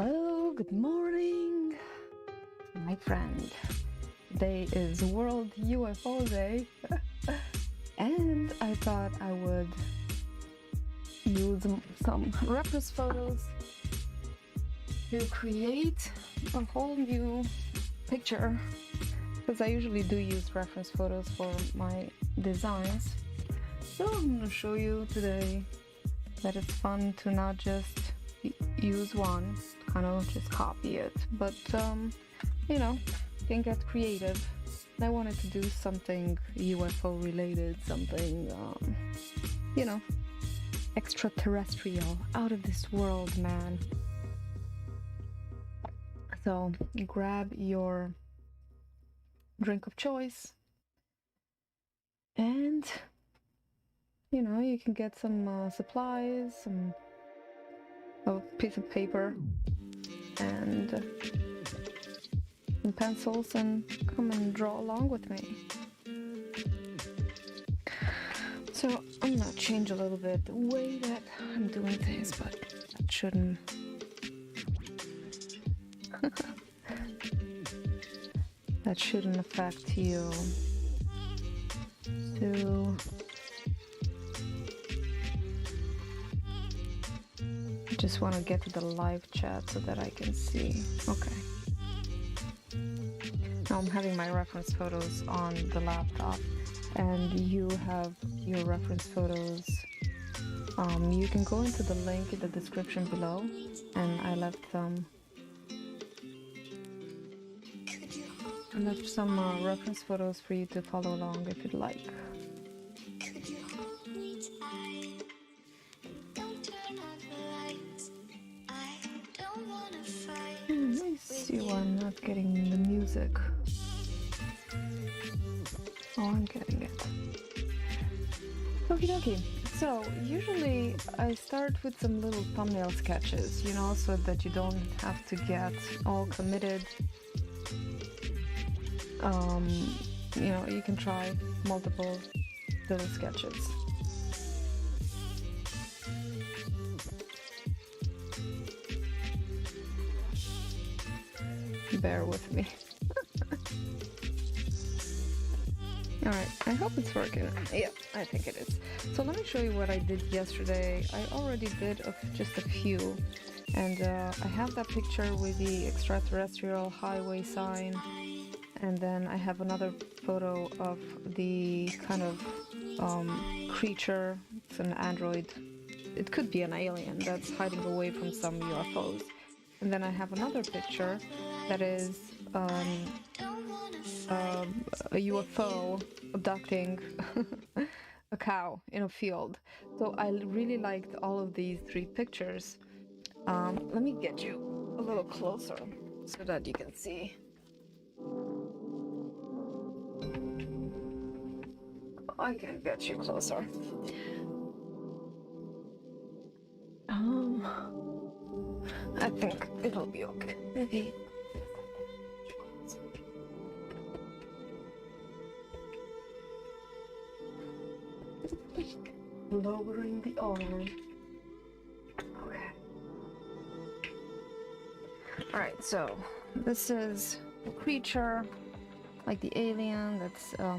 Hello, good morning, my friend. Today is World UFO Day, and I thought I would use some reference photos to create a whole new picture, because I usually do use reference photos for my designs. So I'm going to show you today that it's fun to not just use one, kind of just copy it, but you know, can get creative. And I wanted to do something UFO related, something you know, extraterrestrial, out of this world, man. So grab your drink of choice, and you know, you can get some supplies, a piece of paper and some pencils, and come and draw along with me. So I'm gonna change a little bit the way that I'm doing things, but that shouldn't that shouldn't affect you. So just want to get to the live chat so that I can see. Okay. Now I'm having my reference photos on the laptop, and you have your reference photos. You can go into the link in the description below, and I left some reference photos for you to follow along if you'd like. Let me see why I'm not getting the music. Oh, I'm getting it. Okie dokie. So usually I start with some little thumbnail sketches, you know, so that you don't have to get all committed. You know, you can try multiple little sketches. Bear with me. Alright, I hope it's working. Yeah, I think it is. So let me show you what I did yesterday. I already did just a few, and I have that picture with the extraterrestrial highway sign, and then I have another photo of the kind of creature. It's an android. It could be an alien that's hiding away from some UFOs. And then I have another picture that is a UFO abducting a cow in a field. So I really liked all of these three pictures. Let me get you a little closer so that you can see. I can get you closer. I think it'll be okay. Maybe. Lowering the arm. Okay. Alright, so this is a creature, like the alien, that's a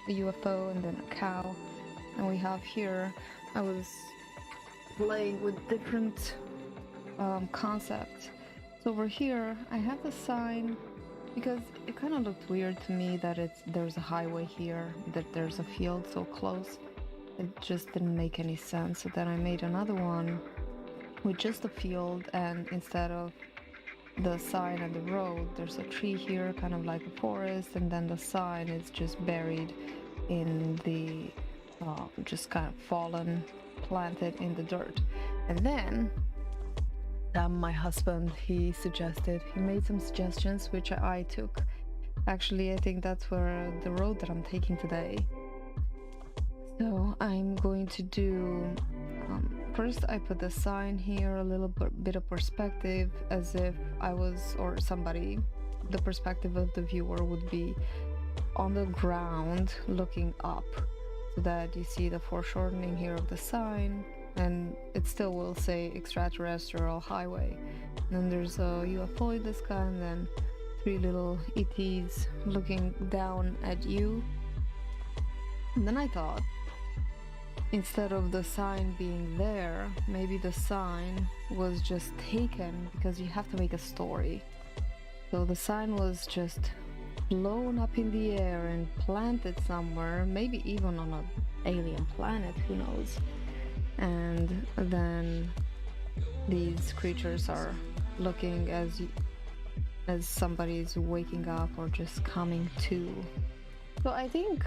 UFO, and then a cow. And we have here, I was playing with different concepts. So over here, I have the sign, because it kind of looked weird to me that there's a highway here, that there's a field so close. It just didn't make any sense. So then I made another one with just a field, and instead of the sign and the road, there's a tree here, kind of like a forest, and then the sign is just buried in the just kind of fallen, planted in the dirt. And then my husband, he made some suggestions which I took. Actually, I think that's where the road that I'm taking today. So I'm going to do first I put the sign here, a little bit of perspective, as if I was, or somebody, the perspective of the viewer would be on the ground looking up, so that you see the foreshortening here of the sign. and it still will say extraterrestrial highway. And then there's a UFO in the sky, and then 3 little ETs looking down at you. And then I thought, instead of the sign being there, maybe the sign was just taken, because you have to make a story. So the sign was just blown up in the air and planted somewhere, maybe even on an alien planet, who knows. And then these creatures are looking as somebody's waking up or just coming to. So I think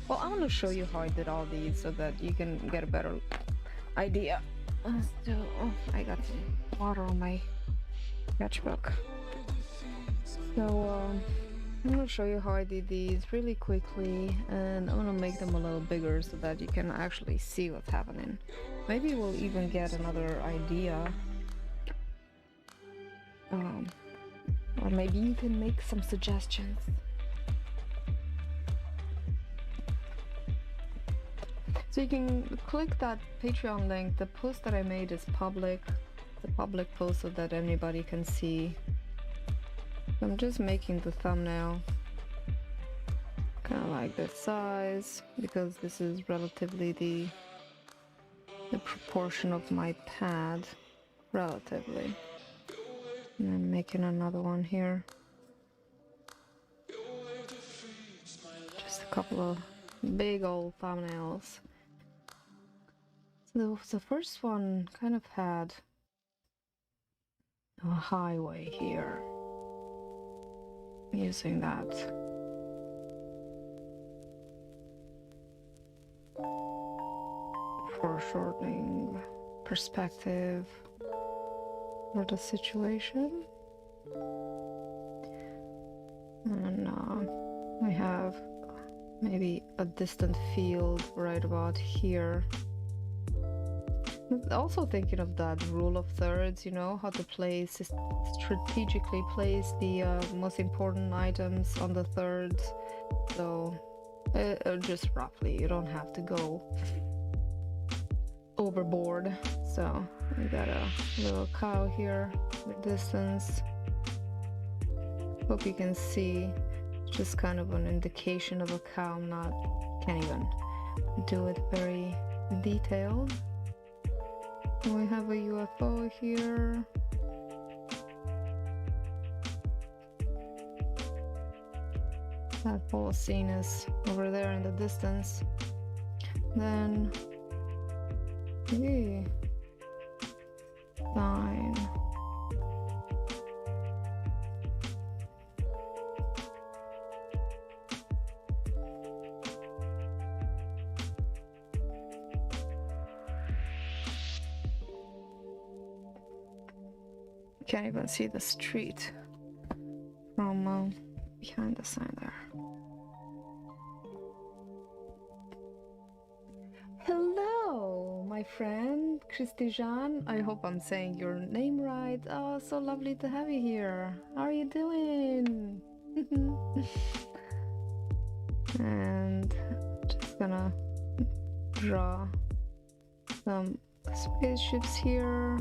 well, I'm gonna show you how I did all these so that you can get a better idea. So I got some water on my sketchbook. So I'm gonna show you how I did these really quickly, and I'm gonna make them a little bigger so that you can actually see what's happening. Maybe we'll even get another idea. Or maybe you can make some suggestions. So you can click that Patreon link. The post that I made is public. It's a public post so that anybody can see. I'm just making the thumbnail kind of like this size, because this is relatively the proportion of my pad, relatively. And I'm making another one here. Just a couple of big old thumbnails. So the first one kind of had a highway here. Using that. Foreshortening perspective for the situation. And we have maybe a distant field right about here. Also thinking of that rule of thirds, you know, how to strategically place the most important items on the thirds. So just roughly, you don't have to go overboard. So we got a little cow here, the distance. Hope you can see, just kind of an indication of a cow. Can't even do it very detailed. We have a UFO here. That whole scene is over there in the distance. Then, sign. Can't even see the street from behind the sign there. Hello, my friend Christijan. I hope I'm saying your name right. Oh, so lovely to have you here. How are you doing? And just gonna draw some spaceships here.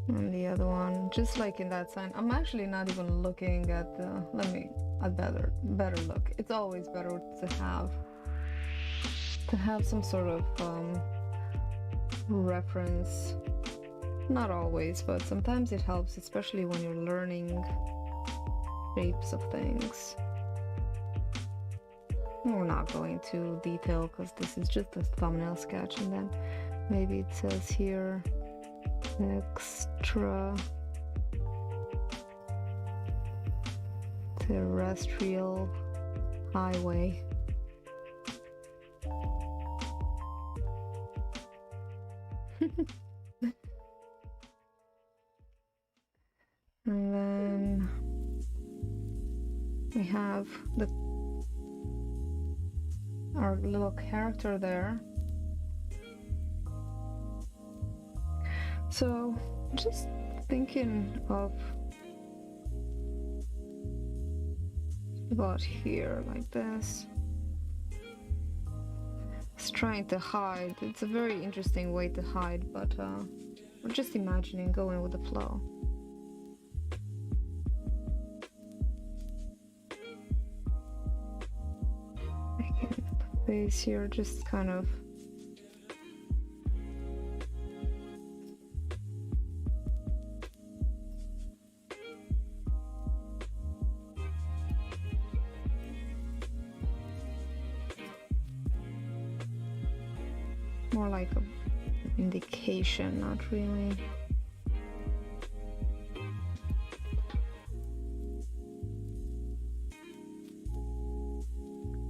And the other one, just like in that sign. I'm actually not even looking at the, a better look. It's always better to have some sort of reference. Not always, but sometimes it helps, especially when you're learning shapes of things. We're not going to detail because this is just a thumbnail sketch, and then maybe it says here extra terrestrial highway. And then we have our little character there. So just thinking of about here like this. It's trying to hide. It's a very interesting way to hide, but we're just imagining going with the flow. Making the face here just kind of more like an indication, not really.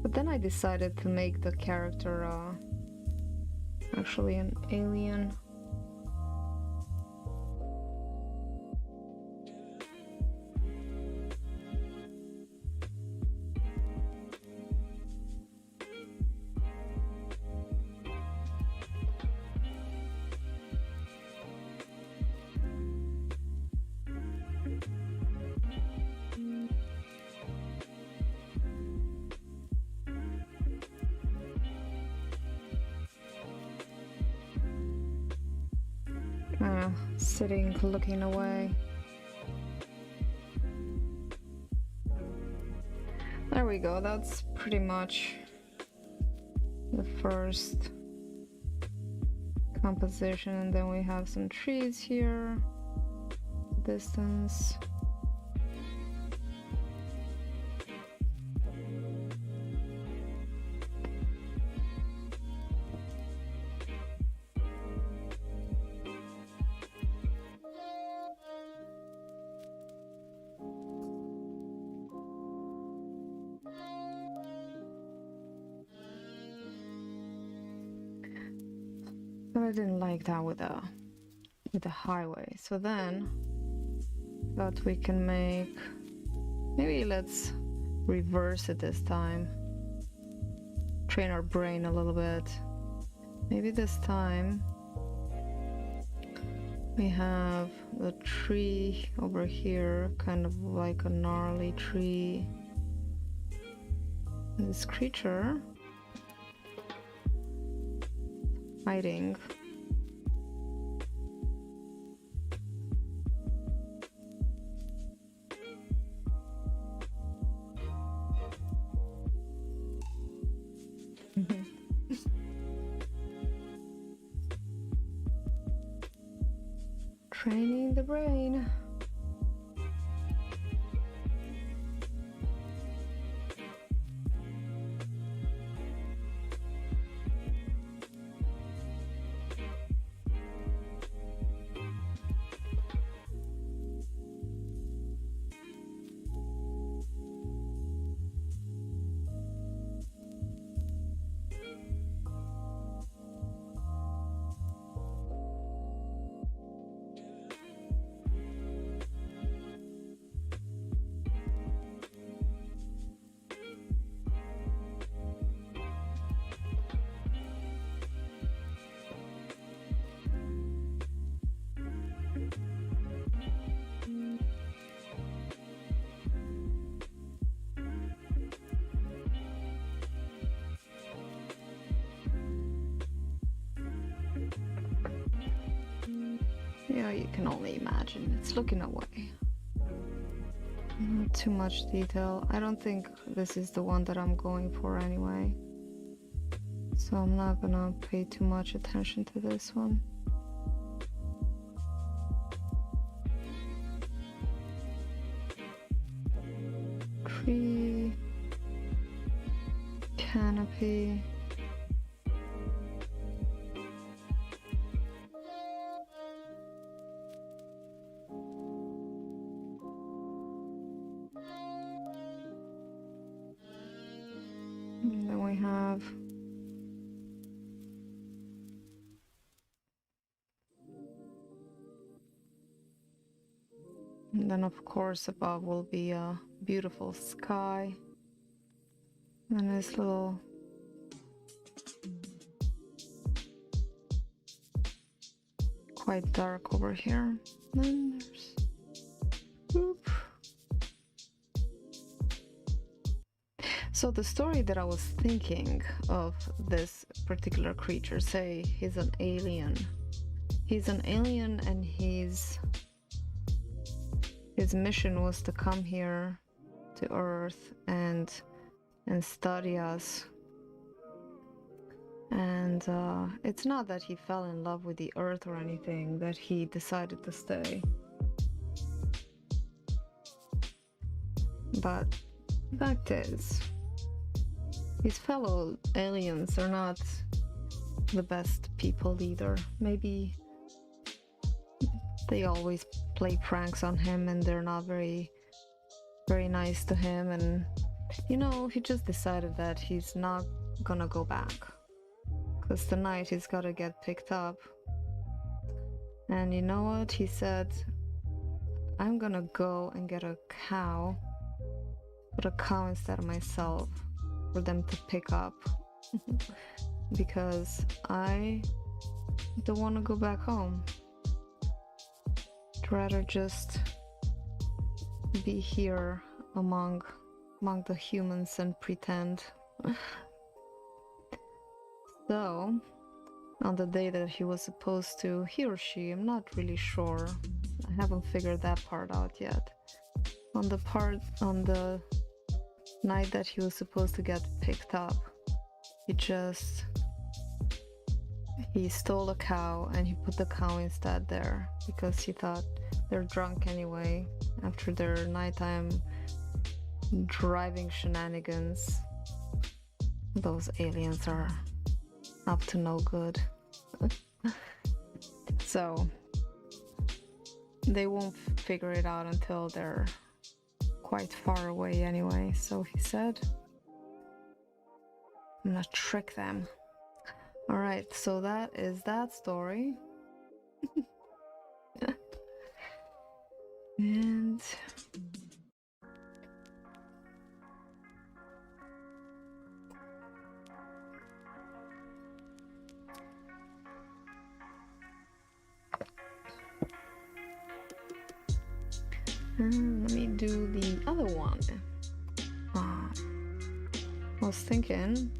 But then I decided to make the character actually an alien. Sitting, looking away. There we go, that's pretty much the first composition, and then we have some trees here, distance. But I didn't like that with the highway. So then thought we can make, maybe let's reverse it this time. Train our brain a little bit. Maybe this time we have the tree over here, kind of like a gnarly tree. And this creature hiding. Training the brain. Yeah, you can only imagine. It's looking away. Not too much detail. I don't think this is the one that I'm going for anyway. So I'm not gonna pay too much attention to this one. Tree, canopy. And then we have and then of course above will be a beautiful sky. And this little quite dark over here. Then there's So the story that I was thinking of this particular creature, say he's an alien. He's an alien and his mission was to come here to Earth and study us. And it's not that he fell in love with the Earth or anything, that he decided to stay. But the fact is, his fellow aliens are not the best people either. Maybe they always play pranks on him and they're not very nice to him, and you know, he just decided that he's not gonna go back because tonight he's gotta get picked up. And you know what he said? I'm gonna go and get a cow, put a cow instead of myself for them to pick up because I don't want to go back home. I'd rather just be here among the humans and pretend. So on the day that he was supposed to, he or she, I'm not really sure, I haven't figured that part out yet, on the night that he was supposed to get picked up, he stole a cow and he put the cow instead there because he thought they're drunk anyway after their nighttime driving shenanigans. Those aliens are up to no good. So they won't figure it out until they're quite far away anyway. So he said, I'm gonna trick them. Alright, so that is that story. And let me do the other one. I was thinking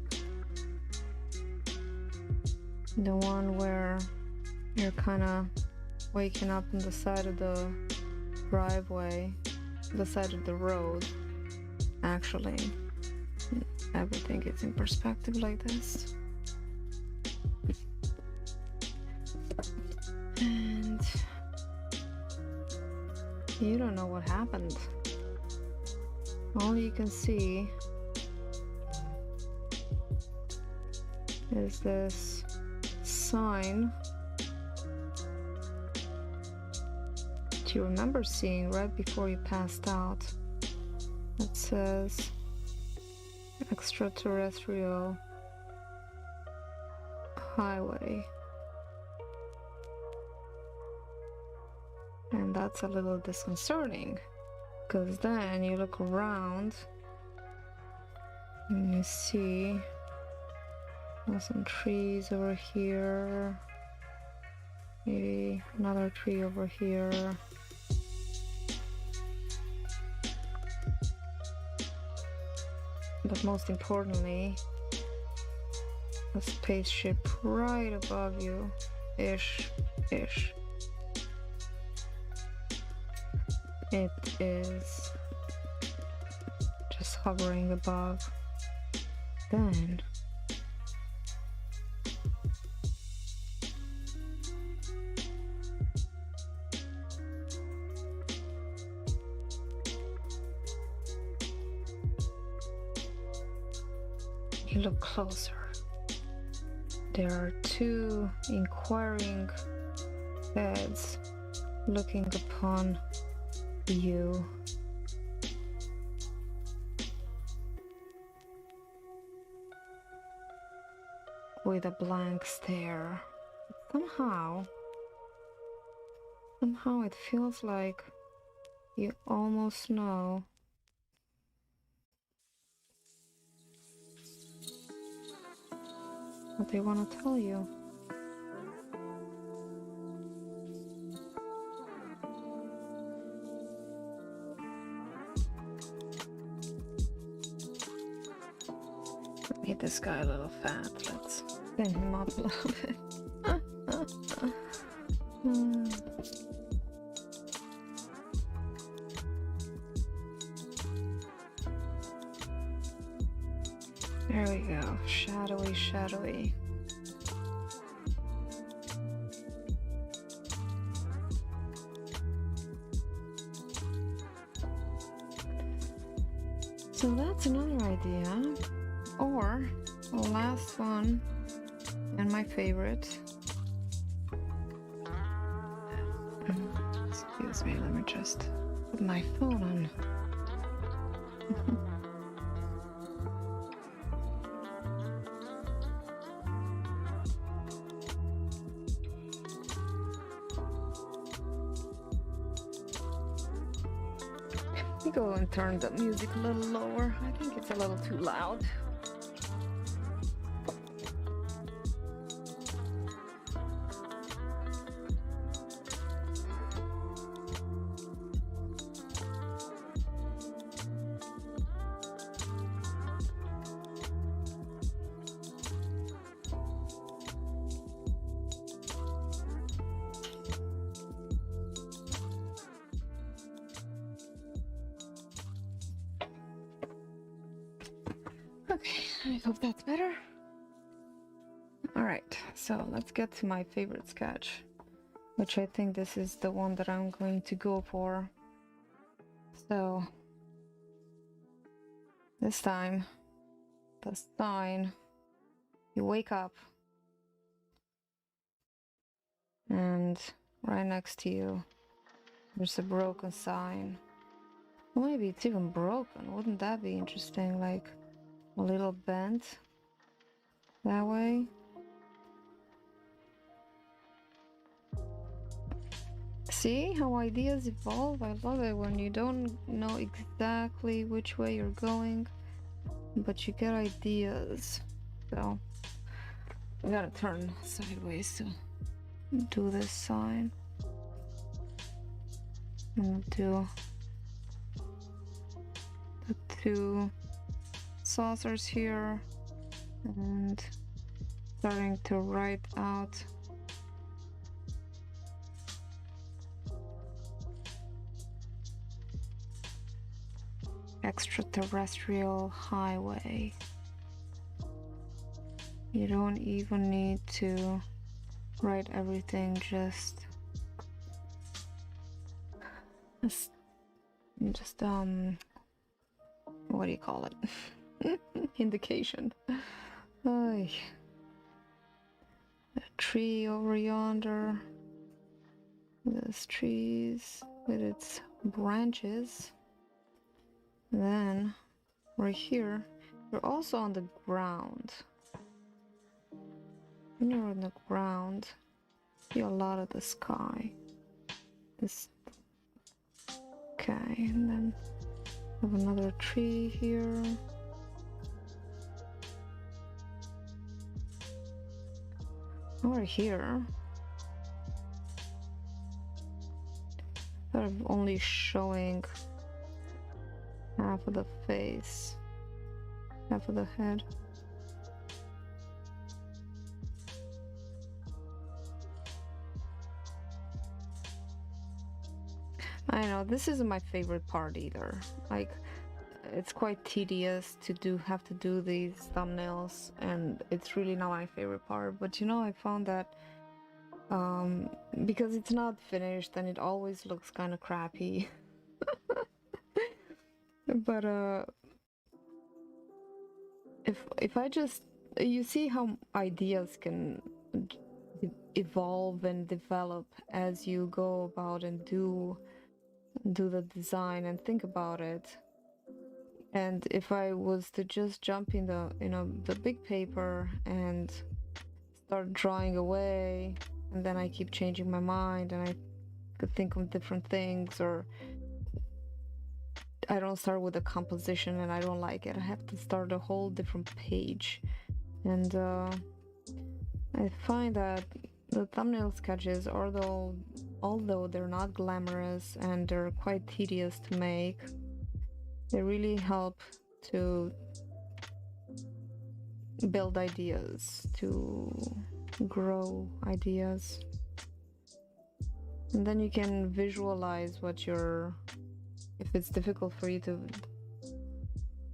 the one where you're kind of waking up on the side of the driveway, the side of the road. Actually, everything is in perspective like this. And you don't know what happened. All you can see is this sign that you remember seeing right before you passed out. It says extraterrestrial highway. And that's a little disconcerting because then you look around and you see there's some trees over here, maybe another tree over here. But most importantly, a spaceship right above you, ish. It is just hovering above. Then you look closer. There are two inquiring heads looking upon you. With a blank stare. Somehow it feels like you almost know what they want to tell you. this guy a little fat. Let's thin him up a little bit. There we go. Shadowy, shadowy. So that's another idea. Or the last one, and my favorite. Excuse me, let me just put my phone on. Let me go and turn the music a little lower. I think it's a little too loud. Okay, I hope that's better. Alright, so let's get to my favorite sketch, which I think this is the one that I'm going to go for. So, this time, the sign, you wake up, and right next to you, there's a broken sign. Well, maybe it's even broken, wouldn't that be interesting? Like, a little bent that way. See how ideas evolve? I love it when you don't know exactly which way you're going, but you get ideas. So I gotta turn sideways to do this sign. And do the two saucers here and starting to write out extraterrestrial highway. You don't even need to write everything, just what do you call it? Indication. Ay. A tree over yonder. There's trees with its branches. Then right here, you're also on the ground. When you're on the ground, you see a lot of the sky. This. Okay, and then we have another tree here. Over here, they're only showing half of the face, half of the head. I know, this isn't my favorite part either. Like, it's quite tedious to have to do these thumbnails, and it's really not my favorite part. But you know, I found that because it's not finished and it always looks kind of crappy. But if I just, you see how ideas can evolve and develop as you go about and do the design and think about it. And if I was to just jump in the big paper and start drawing away, and then I keep changing my mind and I could think of different things, or I don't start with a composition and I don't like it, I have to start a whole different page. And I find that the thumbnail sketches, although they're not glamorous and they're quite tedious to make, they really help to build ideas, to grow ideas. And then you can visualize what you're, if it's difficult for you to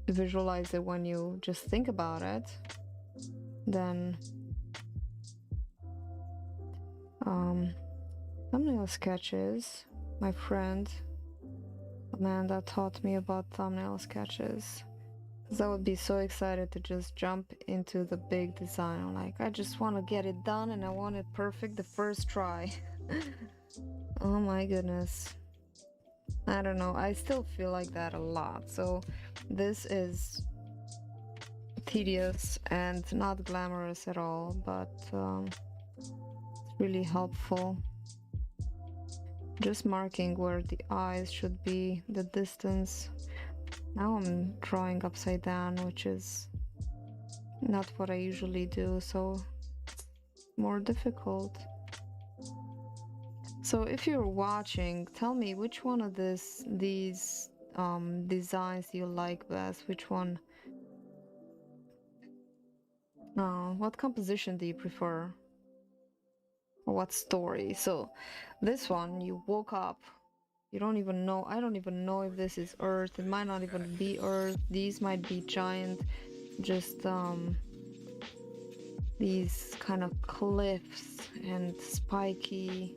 visualize it when you just think about it, then thumbnail sketches. My friend Amanda taught me about thumbnail sketches, because I would be so excited to just jump into the big design. I'm like, I just want to get it done and I want it perfect the first try. Oh my goodness. I don't know, I still feel like that a lot. So this is tedious and not glamorous at all, but it's really helpful. Just marking where the eyes should be, the distance. Now I'm drawing upside down, which is not what I usually do, so more difficult. So if you're watching, tell me which one of these designs you like best. Which one? What composition do you prefer? Or what story? So this one, you woke up, you don't even know, I don't even know if this is Earth. It might not even be Earth. These might be giant, just these kind of cliffs and spiky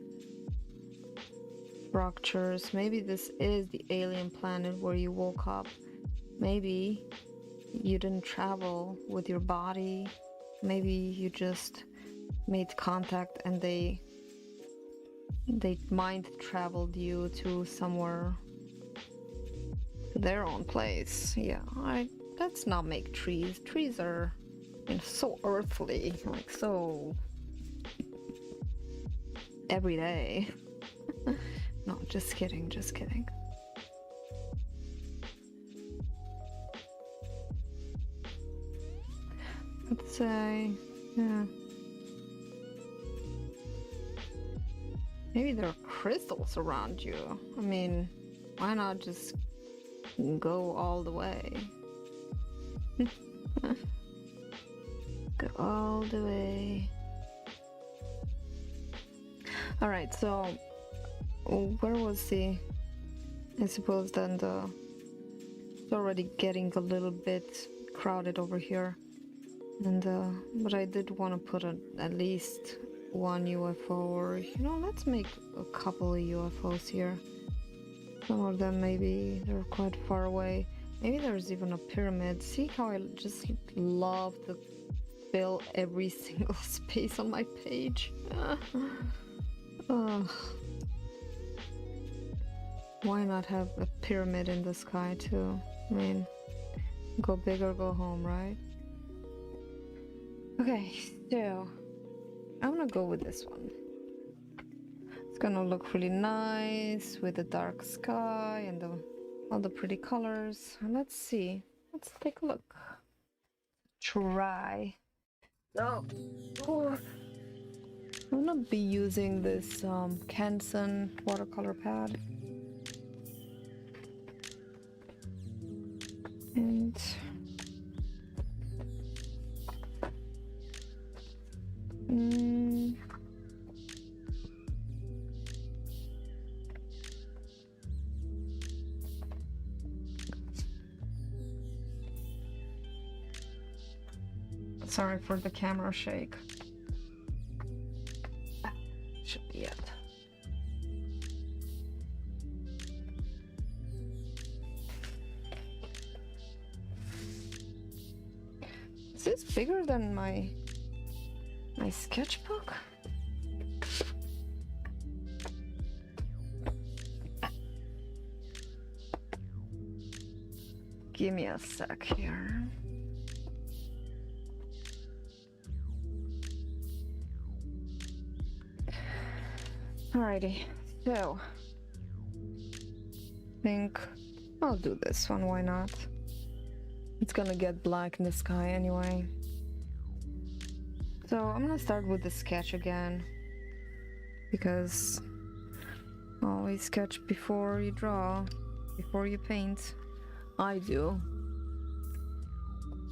structures. Maybe this is the alien planet where you woke up. Maybe you didn't travel with your body. Maybe you just made contact and they mind traveled you to somewhere, to their own place. Yeah, let's not make trees. Trees are, you know, so earthly, like so everyday. No, just kidding, just kidding. Let's say, yeah. Maybe there are crystals around you. I mean, why not just go all the way? Go all the way. Alright, so where was the... I suppose then it's already getting a little bit crowded over here. And but I did want to put at least one UFO, or you know, let's make a couple of UFOs here. Some of them maybe they're quite far away. Maybe there's even a pyramid. See how I just love to fill every single space on my page. Why not have a pyramid in the sky too? I mean, go big or go home, right? Okay, so I'm gonna go with this one. It's gonna look really nice with the dark sky and all the pretty colors. Let's see. Let's take a look. Try. Oh, I'm gonna be using this Canson watercolor pad. And sorry for the camera shake. Should be it. Is this bigger than my sketchbook? Give me a sec here. Alrighty, so I think I'll do this one, why not? It's gonna get black in the sky anyway. So I'm gonna start with the sketch again, because always sketch before you draw, before you paint. I do.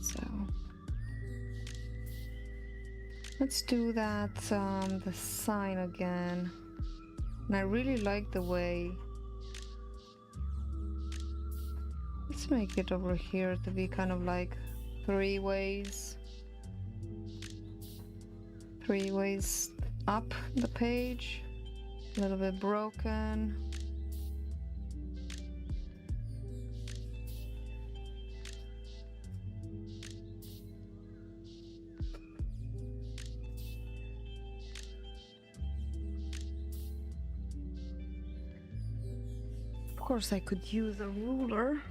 So Let's do that, the sign again. And I really like the way. Let's make it over here to be kind of like 3 ways. 3 ways up the page. A little bit broken. Of course, I could use a ruler.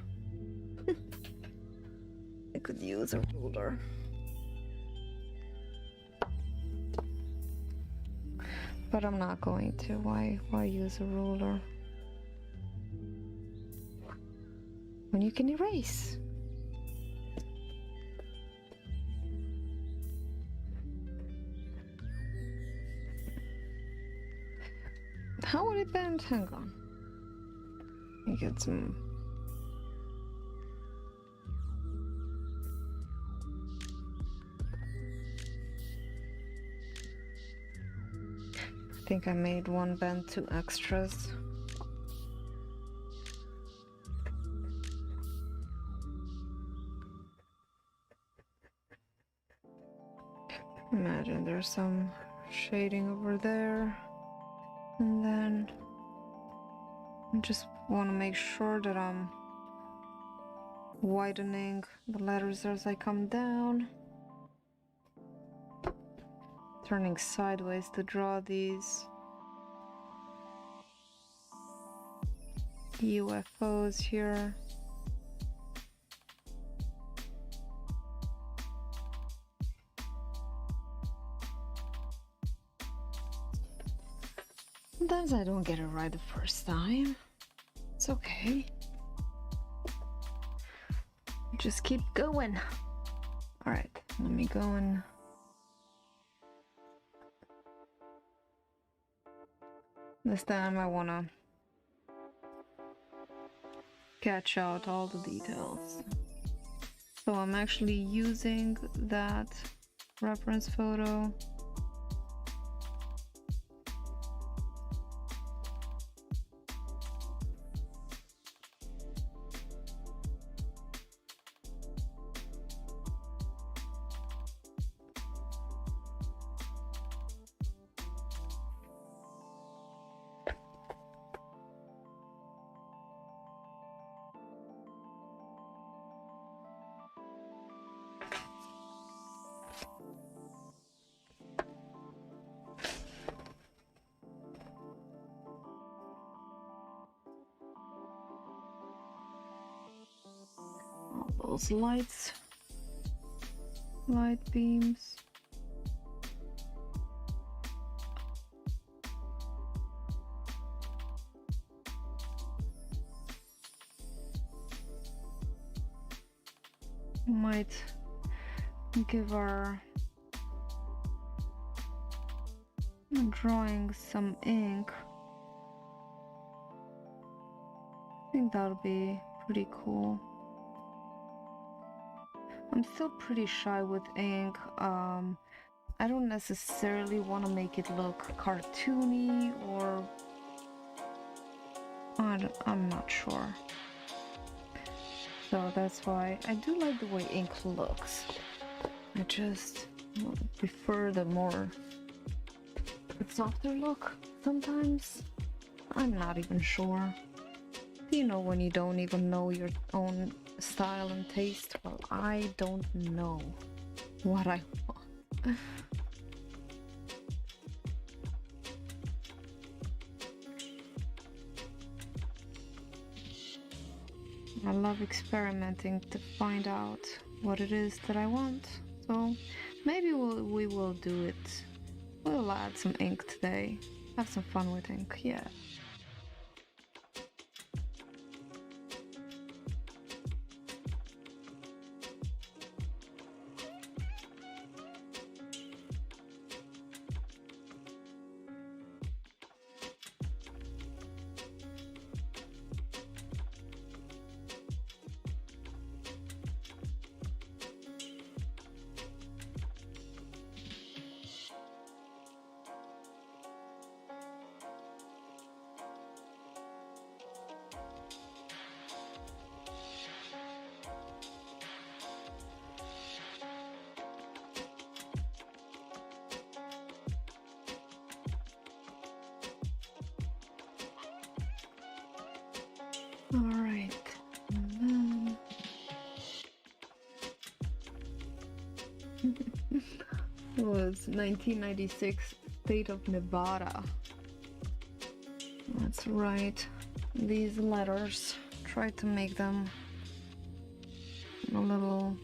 I could use a ruler. But I'm not going to. Why use a ruler when you can erase? How would it bend? Hang on. Let me get some. I think I made one bend 2 extras. Imagine there's some shading over there. And then I just want to make sure that I'm widening the letters as I come down. Turning sideways to draw these UFOs here. Sometimes I don't get it right the first time. It's okay. Just keep going. All right, let me go and this time I wanna catch out all the details. So I'm actually using that reference photo. All those light beams. Might give our drawing some ink. I think that'll be pretty cool. I'm still pretty shy with ink. I don't necessarily want to make it look cartoony or I'm not sure. So that's why I do like the way ink looks. I just prefer the softer look sometimes. I'm not even sure. You know, when you don't even know your own style and taste. Well, I don't know what I want. I love experimenting to find out what it is that I want. So maybe we will do it. We'll add some ink today. Have some fun with ink, yeah. All right. And then it was 1996, state of Nevada. Let's write these letters. Try to make them a little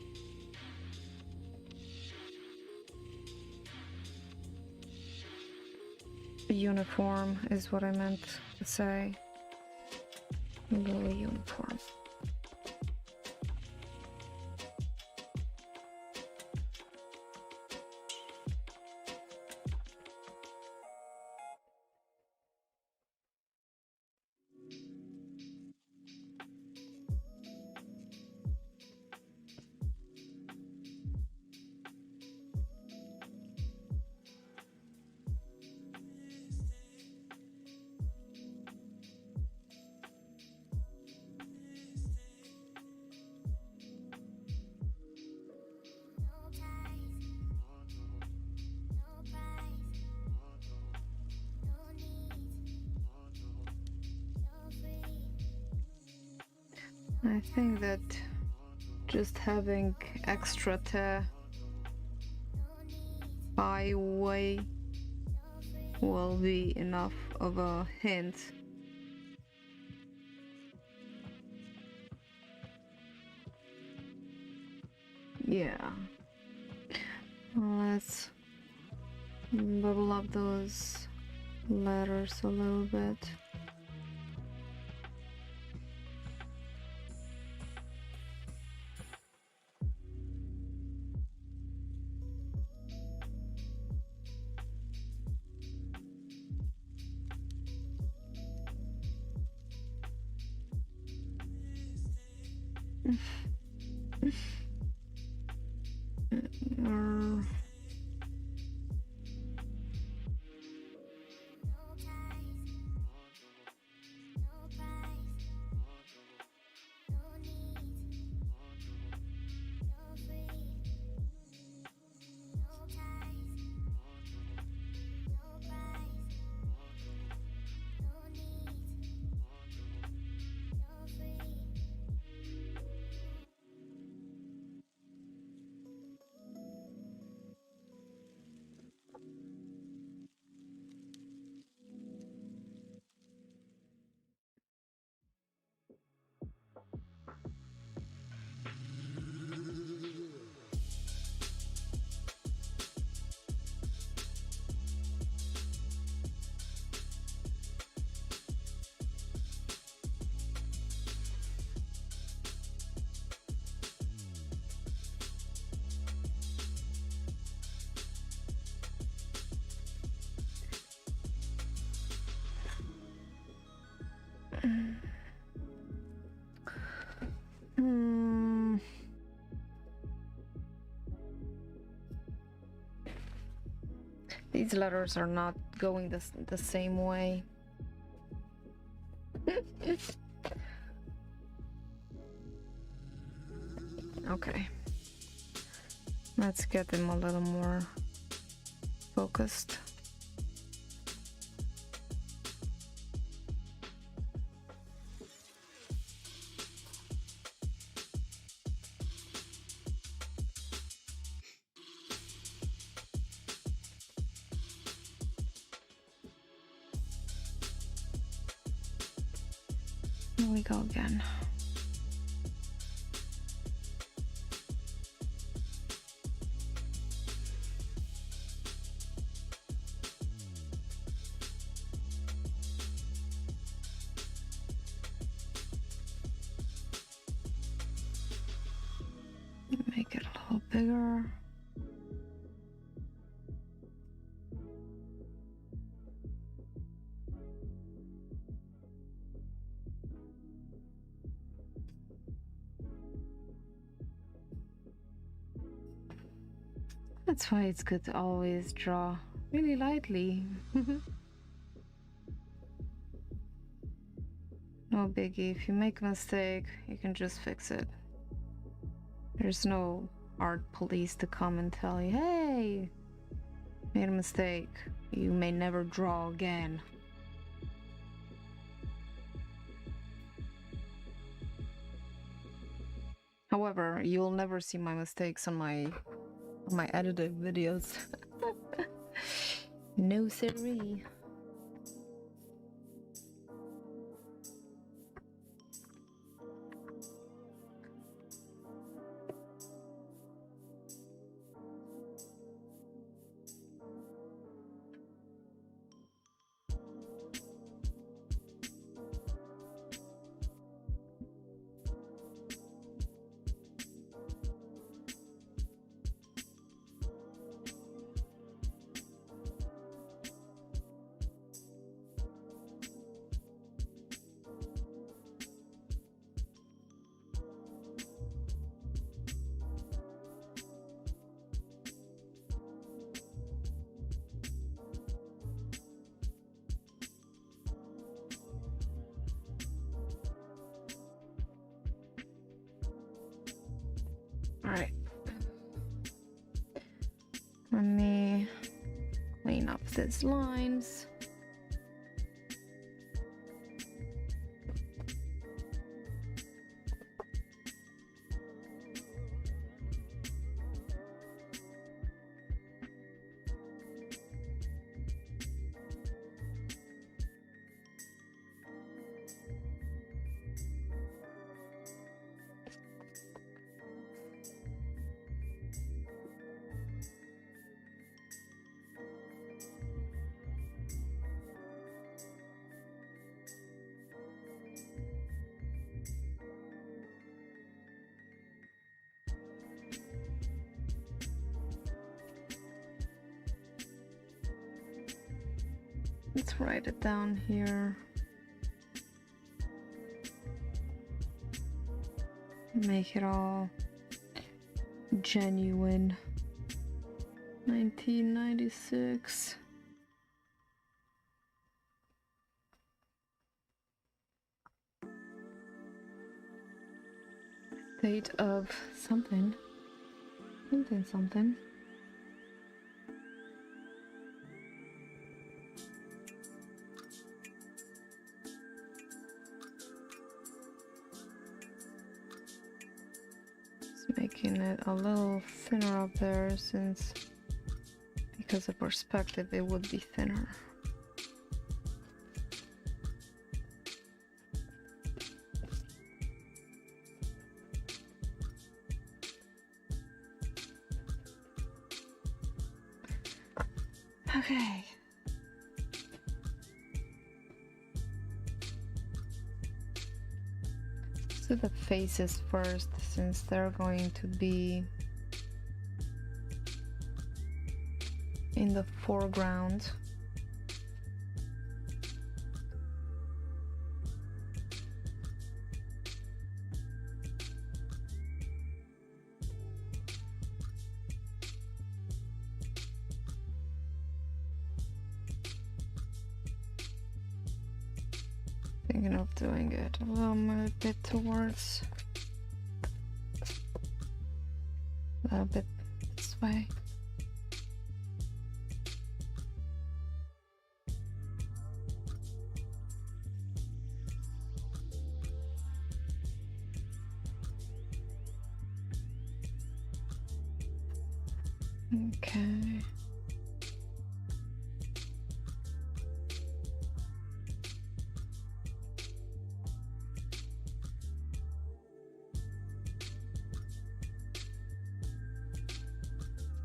uniform is what I meant to say. A little uniform. I think that just having extra te way will be enough of a hint. Yeah. Let's bubble up those letters a little bit. These letters are not going the same way. Okay. Let's get them a little more focused. Here we go again. Make it a little bigger. That's why it's good to always draw really lightly. No biggie. If you make a mistake, you can just fix it. There's no art police to come and tell you, hey, made a mistake. You may never draw again. However, you'll never see my mistakes on my edited videos. No siree. Alright. Let me clean up these lines. Let's write it down here. Make it all genuine. 1996. State of something. Something. Making it a little thinner up there, since because of perspective it would be thinner. Okay. So the faces first, since they're going to be in the foreground. Thinking of doing it a little bit towards a little bit this way. Okay.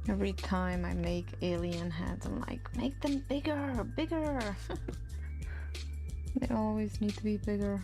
Every time I make alien heads, I'm like, make them bigger, bigger. They always need to be bigger.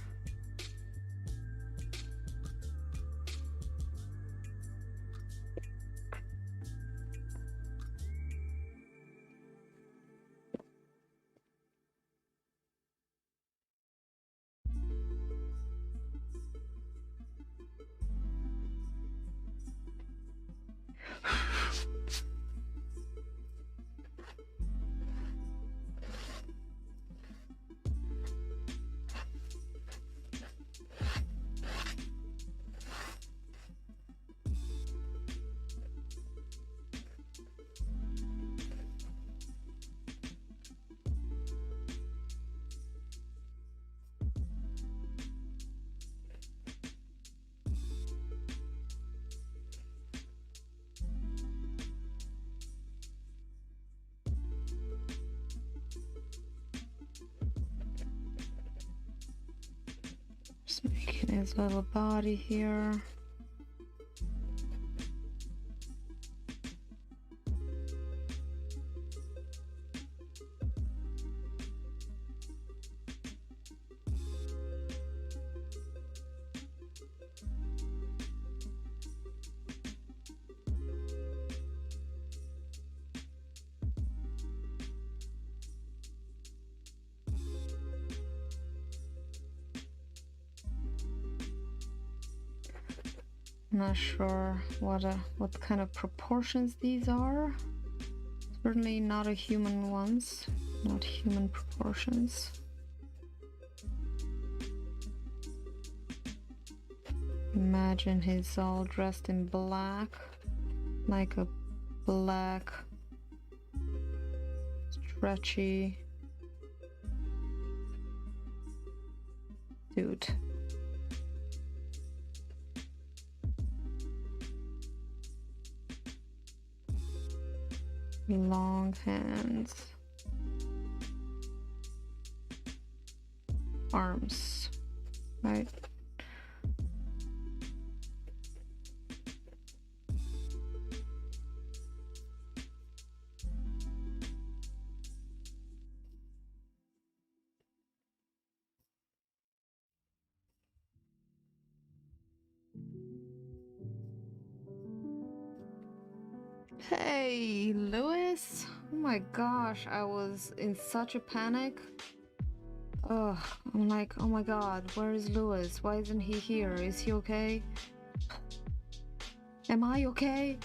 Just making his little body here. Not sure what kind of proportions these are. Certainly not a human ones, not human proportions. Imagine he's all dressed in black, like a black, stretchy dude. Long hands, arms, right? Hey, Lewis. Oh my gosh, I was in such a panic. Ugh, I'm like, oh my god, where is Lewis? Why isn't he here? Is he okay? Am I okay?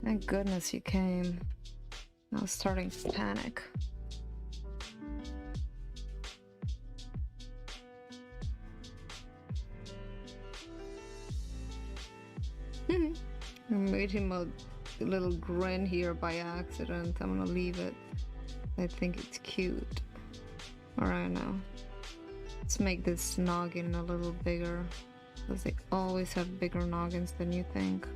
Thank goodness he came. I was starting to panic. I made him a little grin here by accident. I'm gonna leave it. I think it's cute. Alright now. Let's make this noggin a little bigger. Because they always have bigger noggins than you think.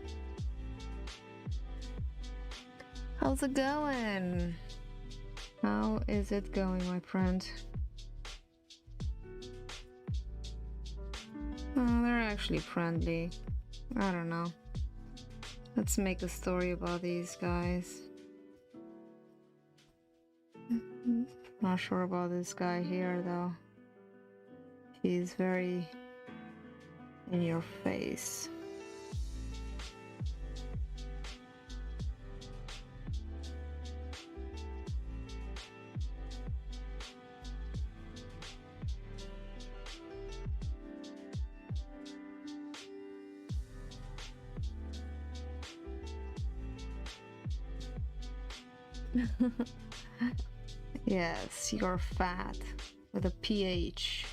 How's it going? How is it going, my friend? Oh, they're actually friendly. I don't know. Let's make a story about these guys. Not sure about this guy here though. He's very in your face. Yes, you're fat with a PH.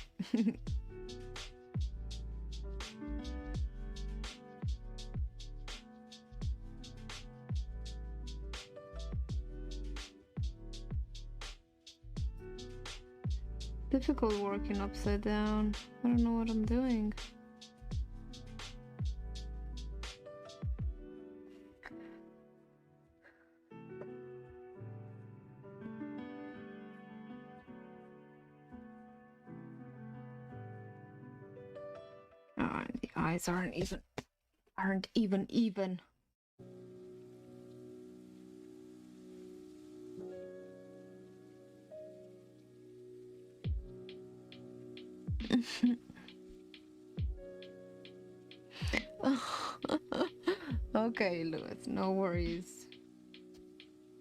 Difficult working upside down. I don't know what I'm doing. Oh, the eyes aren't even. Okay, Lewis, no worries.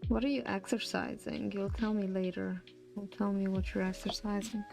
What are you exercising? You'll tell me later. You'll tell me what you're exercising.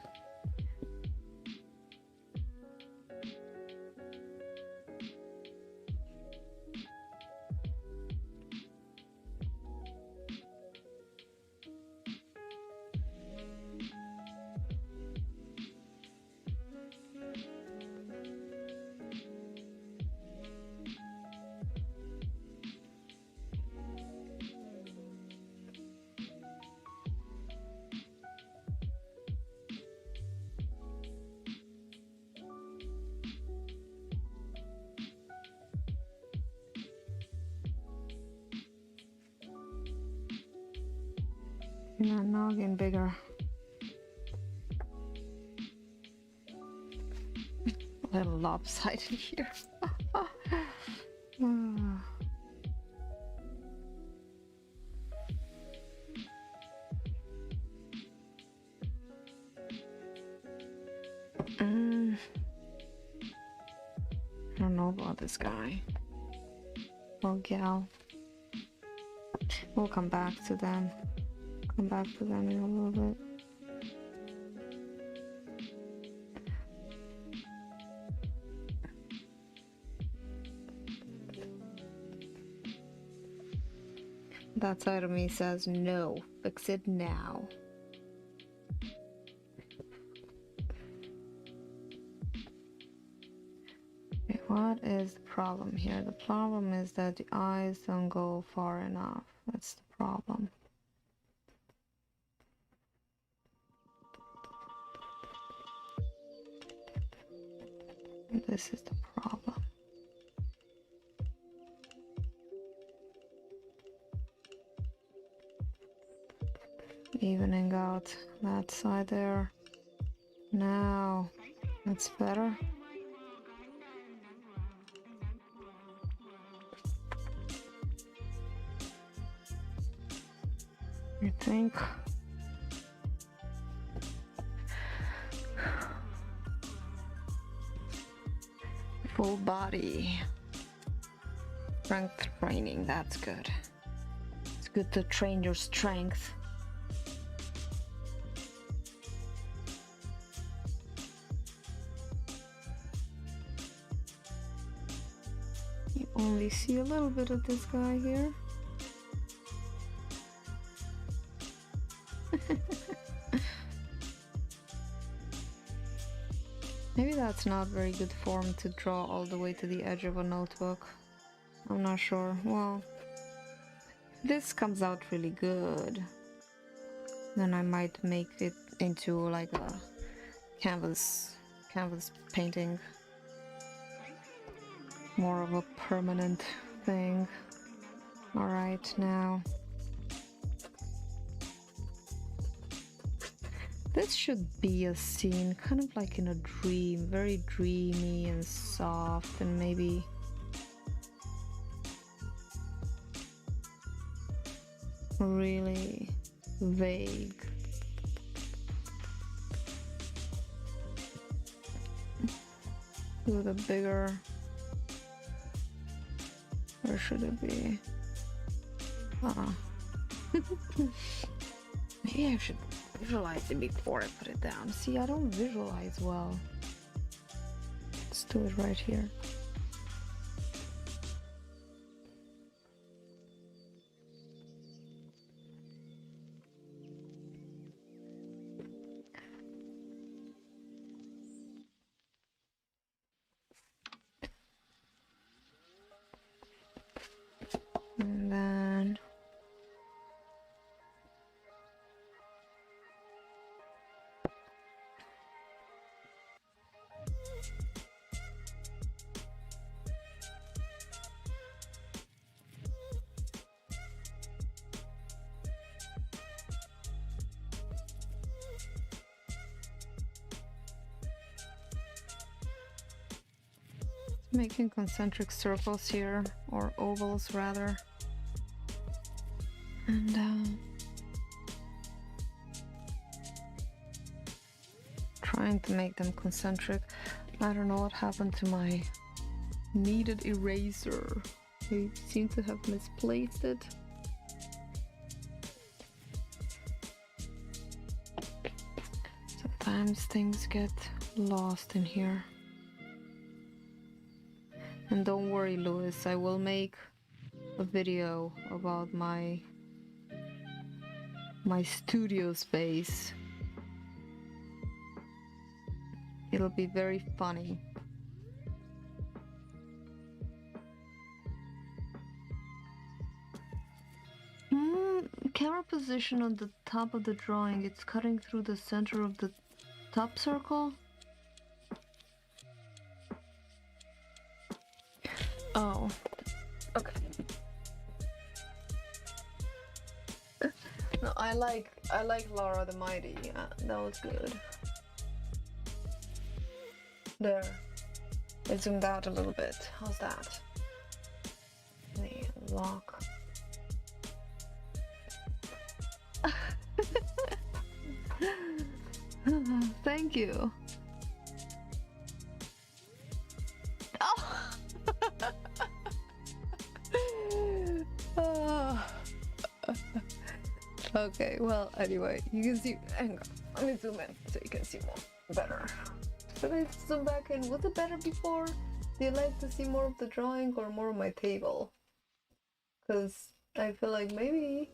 You're not noggin bigger. little lopsided here. I don't know about this guy or gal. We'll come back to them. Come back to them in a little bit. That side of me says no, fix it now. Okay, what is the problem here? The problem is that the eyes don't go far enough. That's the problem. This is the problem. Evening out that side there. Now, that's better. You think? Full body. Strength training, that's good. It's good to train your strength. You only see a little bit of this guy here. Maybe that's not very good form to draw all the way to the edge of a notebook. I'm not sure. Well, this comes out really good. Then I might make it into like a canvas painting. More of a permanent thing. Alright, now. This should be a scene kind of like in a dream, very dreamy and soft and maybe really vague. Do the bigger, where should it be? Maybe I should visualize it before I put it down. See, I don't visualize well. Let's do it right here. And then making concentric circles here, or ovals rather. And trying to make them concentric. I don't know what happened to my kneaded eraser. I seem to have misplaced it. Sometimes things get lost in here. And don't worry, Louis, I will make a video about my studio space. It'll be very funny. Camera position on the top of the drawing, it's cutting through the center of the top circle. Oh, okay. No, I like Laura the Mighty. Yeah, that was good. There. I zoomed out a little bit. How's that? The lock. Thank you. Oh. Oh. Okay, well, anyway, you can see. Hang on, let me zoom in so you can see more better. Should I zoom back in? Was it better before? Do you like to see more of the drawing or more of my table? Because I feel like maybe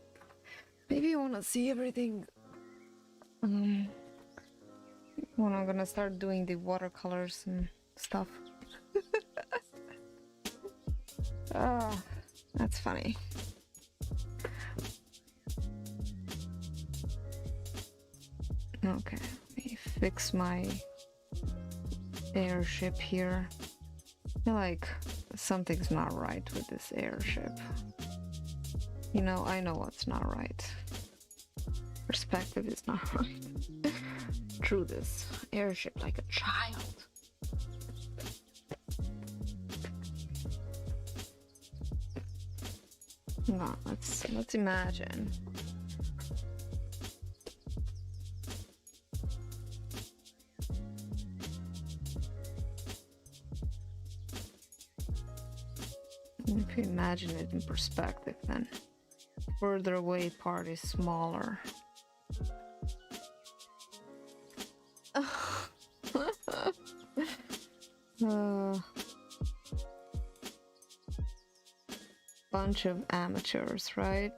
you want to see everything when I'm gonna start doing the watercolors and stuff. Ah, that's funny. Okay, let me fix my airship here. I feel like something's not right with this airship. You know, I know what's not right. Perspective is not right. Drew this airship like a child. No, let's imagine. If you imagine it in perspective, then further away part is smaller. Bunch of amateurs, right?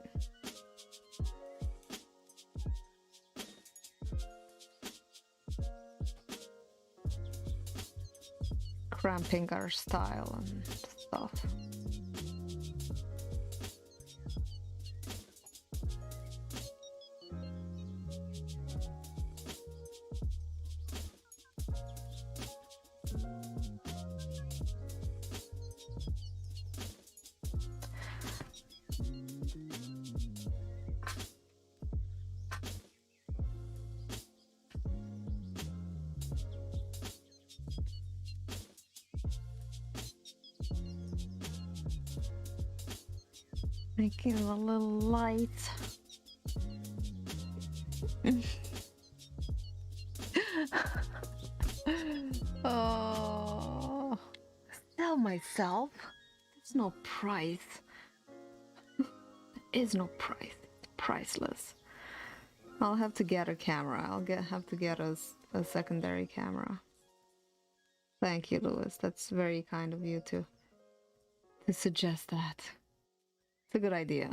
Cramping our style and stuff. Making a little light. Oh, sell myself. There's no price. There is no price. It's priceless. I'll have to get a camera. Have to get a secondary camera. Thank you, Louis. That's very kind of you to suggest that. It's a good idea.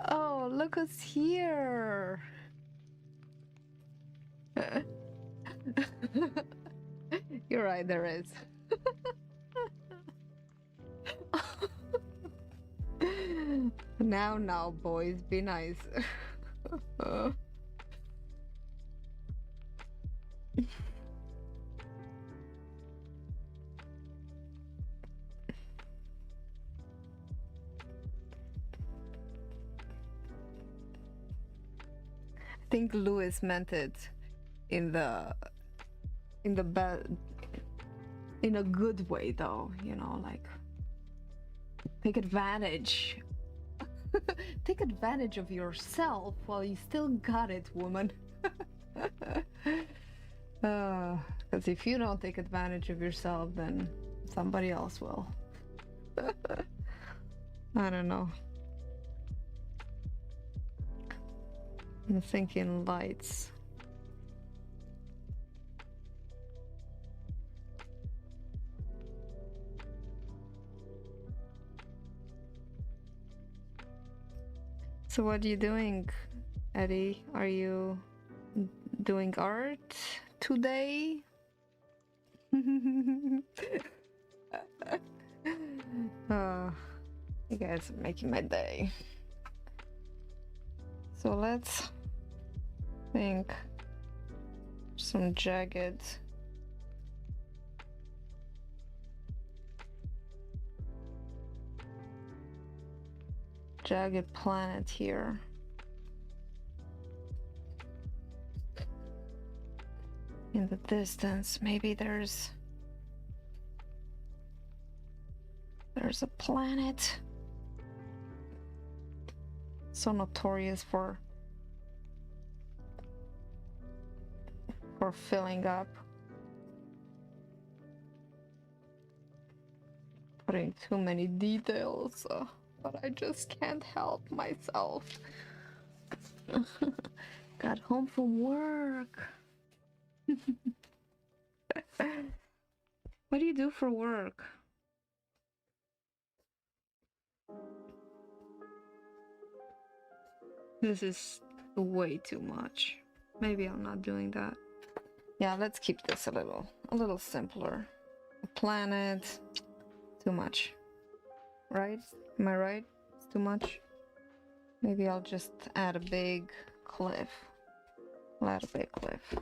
Oh, look who's here. You're right, there is. Now, boys, be nice. I think Louis meant it in a good way, though, you know, like take advantage. Take advantage of yourself while you still got it, woman. Because if you don't take advantage of yourself, then somebody else will. I don't know. I'm thinking lights. So what are you doing, Eddie? Are you doing art today? You guys are making my day. So let's think some jagged planet here. In the distance, maybe there's a planet so notorious for filling up, putting too many details, but I just can't help myself. Got home from work. What do you do for work? This is way too much. Maybe I'm not doing that. Yeah, let's keep this a little simpler. A planet, too much. Right? Am I right? It's too much. Maybe I'll just add a big cliff. I'll add a big cliff.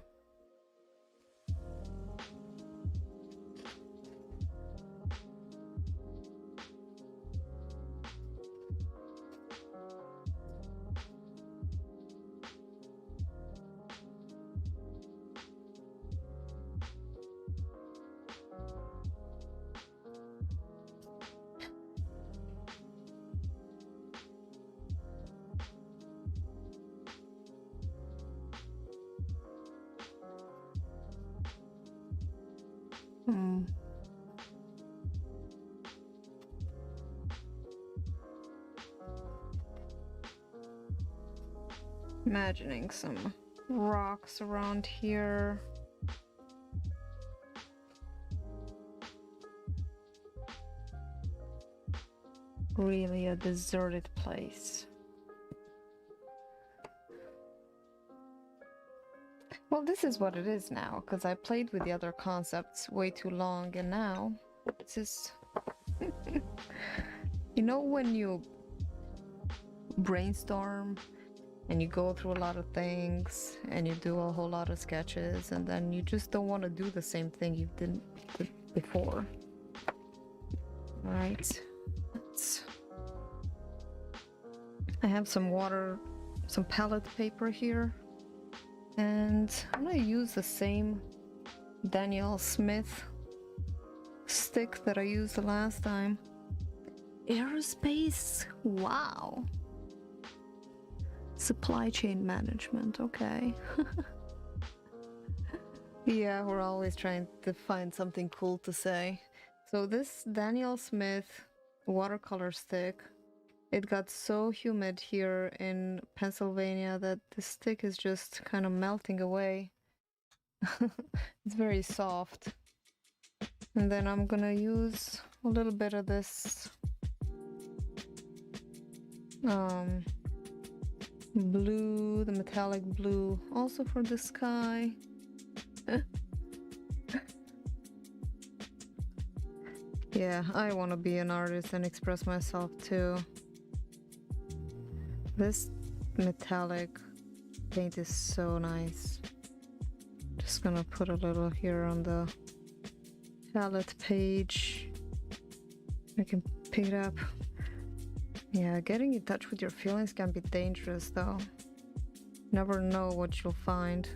Imagining some rocks around here. Really a deserted place. Well, this is what it is now, because I played with the other concepts way too long, and now this is... You know when you brainstorm and you go through a lot of things and you do a whole lot of sketches, and then you just don't want to do the same thing you did before. All right. I have some water, some palette paper here, and I'm gonna use the same Daniel Smith stick that I used the last time. Aerospace, wow. Supply chain management, okay. Yeah, we're always trying to find something cool to say. So this Daniel Smith watercolor stick, it got so humid here in Pennsylvania that the stick is just kind of melting away. It's very soft. And then I'm gonna use a little bit of this blue, the metallic blue, also for the sky. Yeah, I want to be an artist and express myself too. This metallic paint is so nice. Just gonna put a little here on the palette page. I can pick it up. Yeah, getting in touch with your feelings can be dangerous though. Never know what you'll find.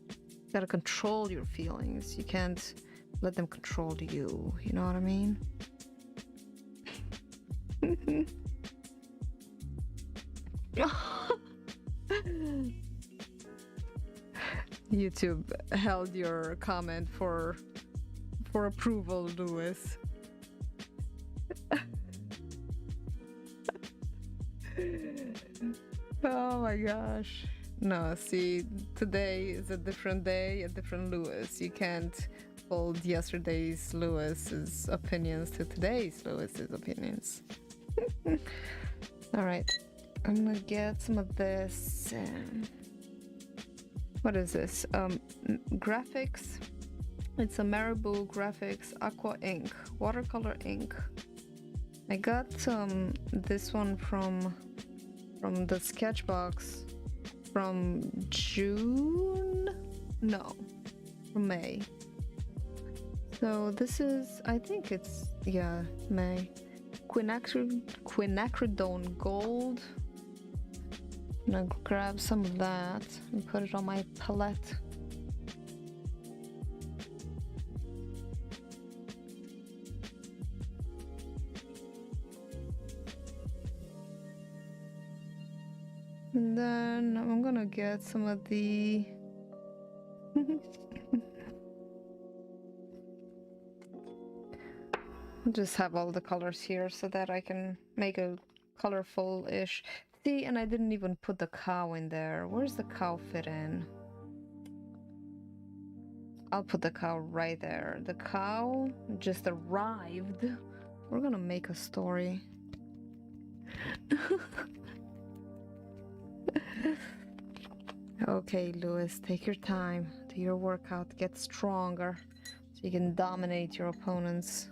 You gotta control your feelings. You can't let them control you. You know what I mean? YouTube held your comment for approval, Lewis. Oh my gosh. No, see, today is a different day, a different Lewis. You can't hold yesterday's Lewis's opinions to today's Lewis's opinions. All right, I'm gonna get some of this. What is this? Graphics. It's a Marabou Graphics Aqua Ink, watercolor ink. I got this one from the Sketchbox from June? No, from May. So this is, I think it's, yeah, May. Quinacridone Gold. I'm gonna grab some of that and put it on my palette. And then I'm gonna get some of the I'll just have all the colors here so that I can make a colorful-ish. See, and I didn't even put the cow in there. Where's the cow fit in? I'll put the cow right there. The cow just arrived. We're gonna make a story. Okay, Lewis, take your time. Do your workout. Get stronger so you can dominate your opponents.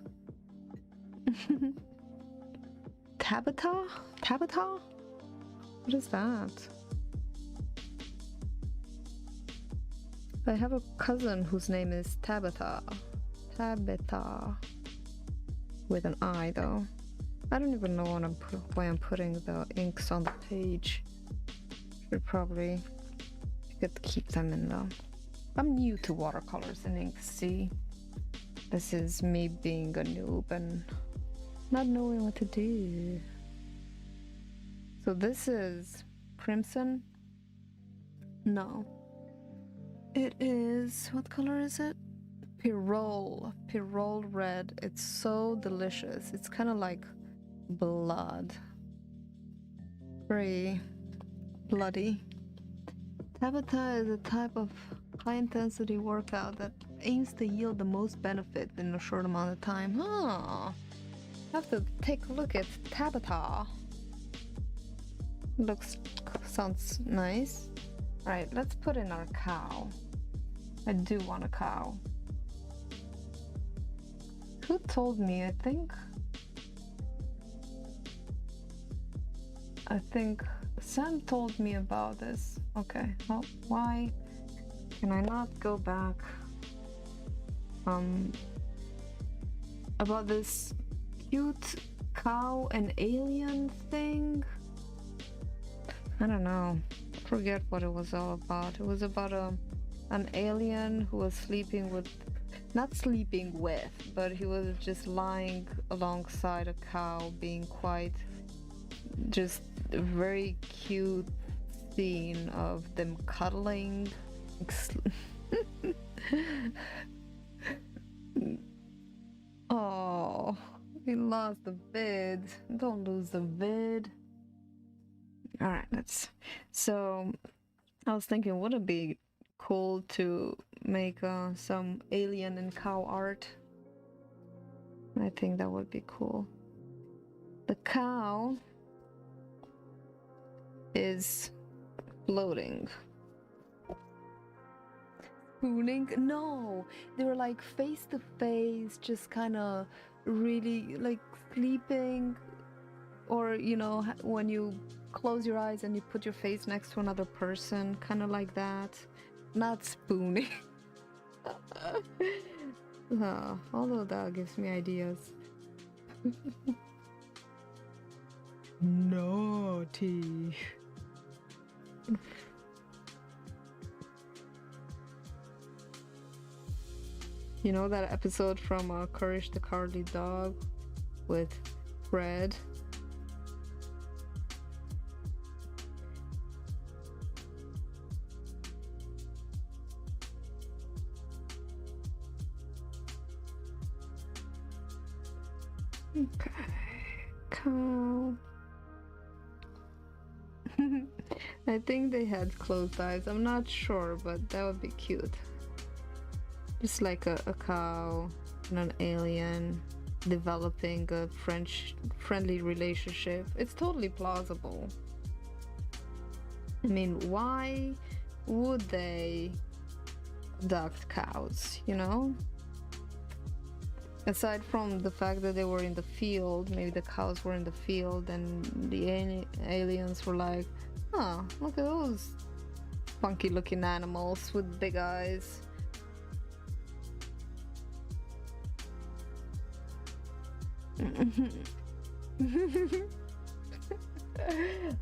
Tabitha? Tabitha? What is that? I have a cousin whose name is Tabitha. Tabitha. With an I though. I don't even know why I'm putting the inks on the page. Should probably could keep them in though. I'm new to watercolors and inks, see? This is me being a noob and not knowing what to do. So this is crimson? No. It is, what color is it? Pyrrole red. It's so delicious. It's kind of like blood. Very bloody. Tabata is a type of high-intensity workout that aims to yield the most benefit in a short amount of time. Huh. I have to take a look at Tabata. Sounds nice. Alright, let's put in our cow. I do want a cow. Who told me? I think Sam told me about this. Okay, well, why can I not go back? About this cute cow and alien thing? I don't know. Forget what it was all about. It was about an alien who was not sleeping with, but he was just lying alongside a cow, being quite just a very cute scene of them cuddling. Oh, we lost the vid. Don't lose the vid. Alright, so I was thinking, would it be cool to make some alien and cow art? I think that would be cool. The cow is floating. Spooning? No, they were like face to face, just kind of really like sleeping, or you know, when you close your eyes and you put your face next to another person, kind of like that. Not spooning. Although that gives me ideas. Naughty. You know that episode from Courage the Cowardly Dog with Fred? Okay, cow. I think they had closed eyes. I'm not sure, but that would be cute. Just like a cow and an alien developing a friendly relationship. It's totally plausible. I mean, why would they abduct cows, you know? Aside from the fact that they were in the field, maybe the cows were in the field and the aliens were like, oh, look at those funky looking animals with big eyes.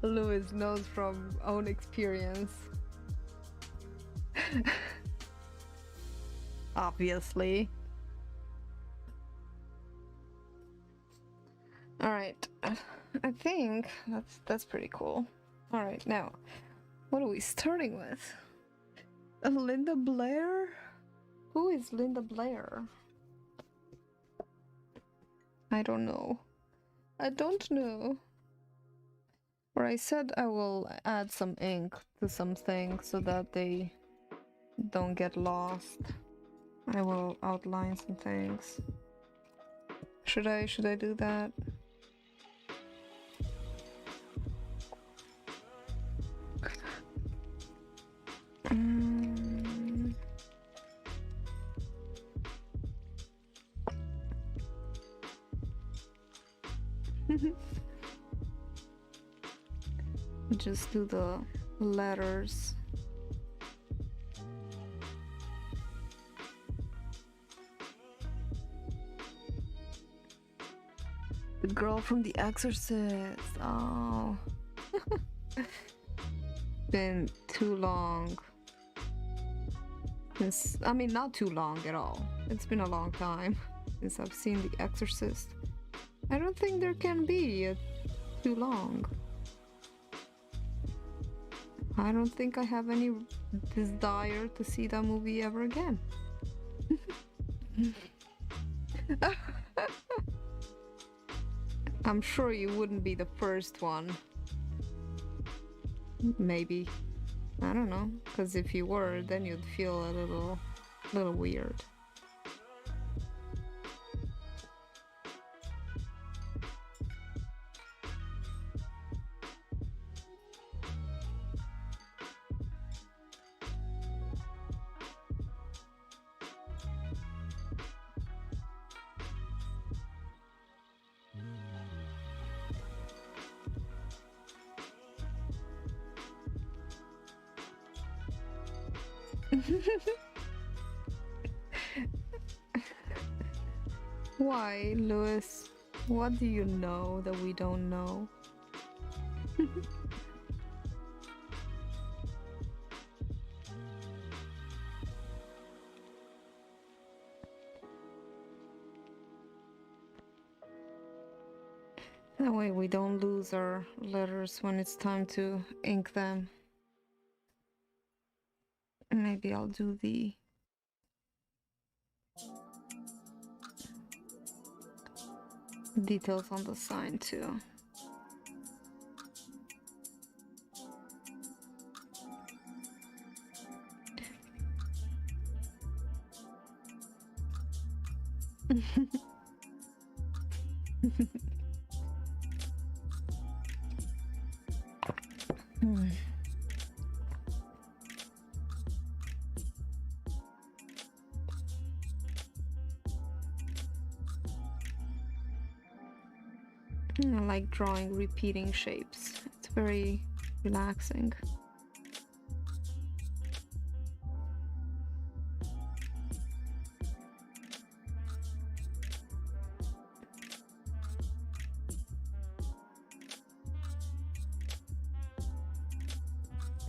Lewis knows from own experience. Obviously. All right, I think that's pretty cool. All right, now what are we starting with? Linda Blair? Who is Linda Blair? I don't know. I don't know. Or I said I will add some ink to some things so that they don't get lost. I will outline some things. Should I do that? Just do the letters. The girl from The Exorcist. Oh. Been too long. I mean, not too long at all. It's been a long time since I've seen The Exorcist. I don't think there can be too long. I don't think I have any desire to see that movie ever again. I'm sure you wouldn't be the first one. Maybe. I don't know, because if you were, then you'd feel a little weird. Why, Lewis? What do you know that we don't know? That way we don't lose our letters when it's time to ink them. Maybe I'll do the details on the sign too. I like drawing repeating shapes. It's very relaxing.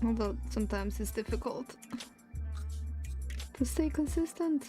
Although sometimes it's difficult to stay consistent.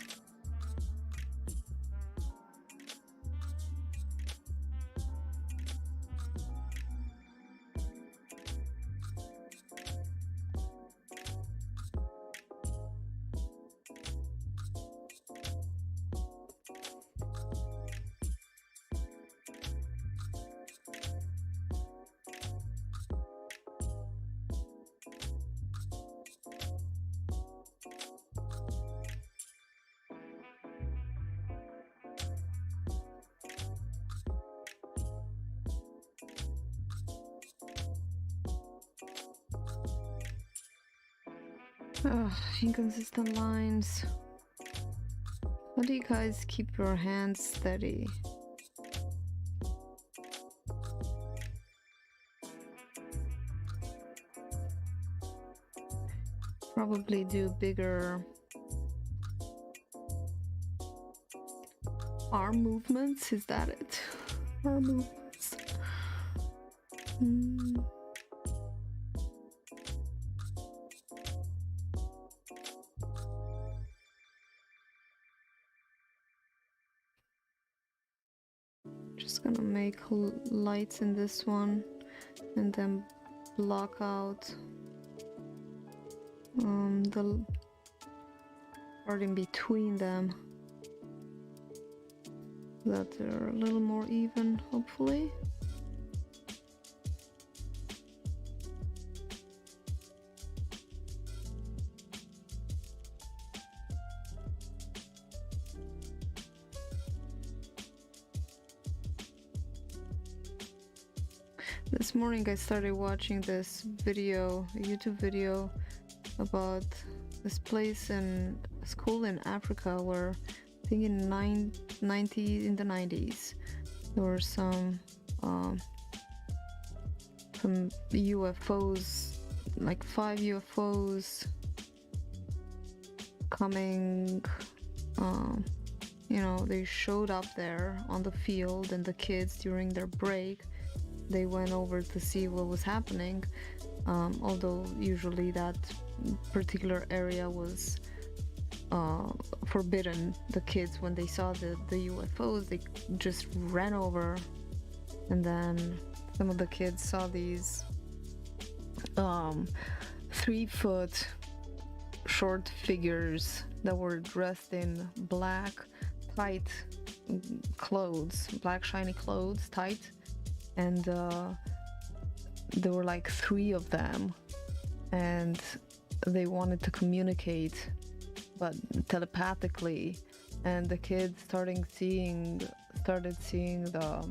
Ugh, inconsistent lines. How do you guys keep your hands steady? probably do bigger arm movements. Is that it? Arm movements. Just gonna make lights in this one and then block out the part in between them so that they're a little more even, hopefully. This morning I started watching this video, a YouTube video about this place in a school in Africa where I think in the 90s there were some UFOs, like 5 UFOs coming, you know, they showed up there on the field, and the kids during their break they went over to see what was happening, although usually that particular area was forbidden. The kids, when they saw the UFOs, they just ran over, and then some of the kids saw these 3-foot short figures that were dressed in black tight clothes, black shiny clothes, tight, and there were like 3 of them, and they wanted to communicate, but telepathically. And the kids started seeing the,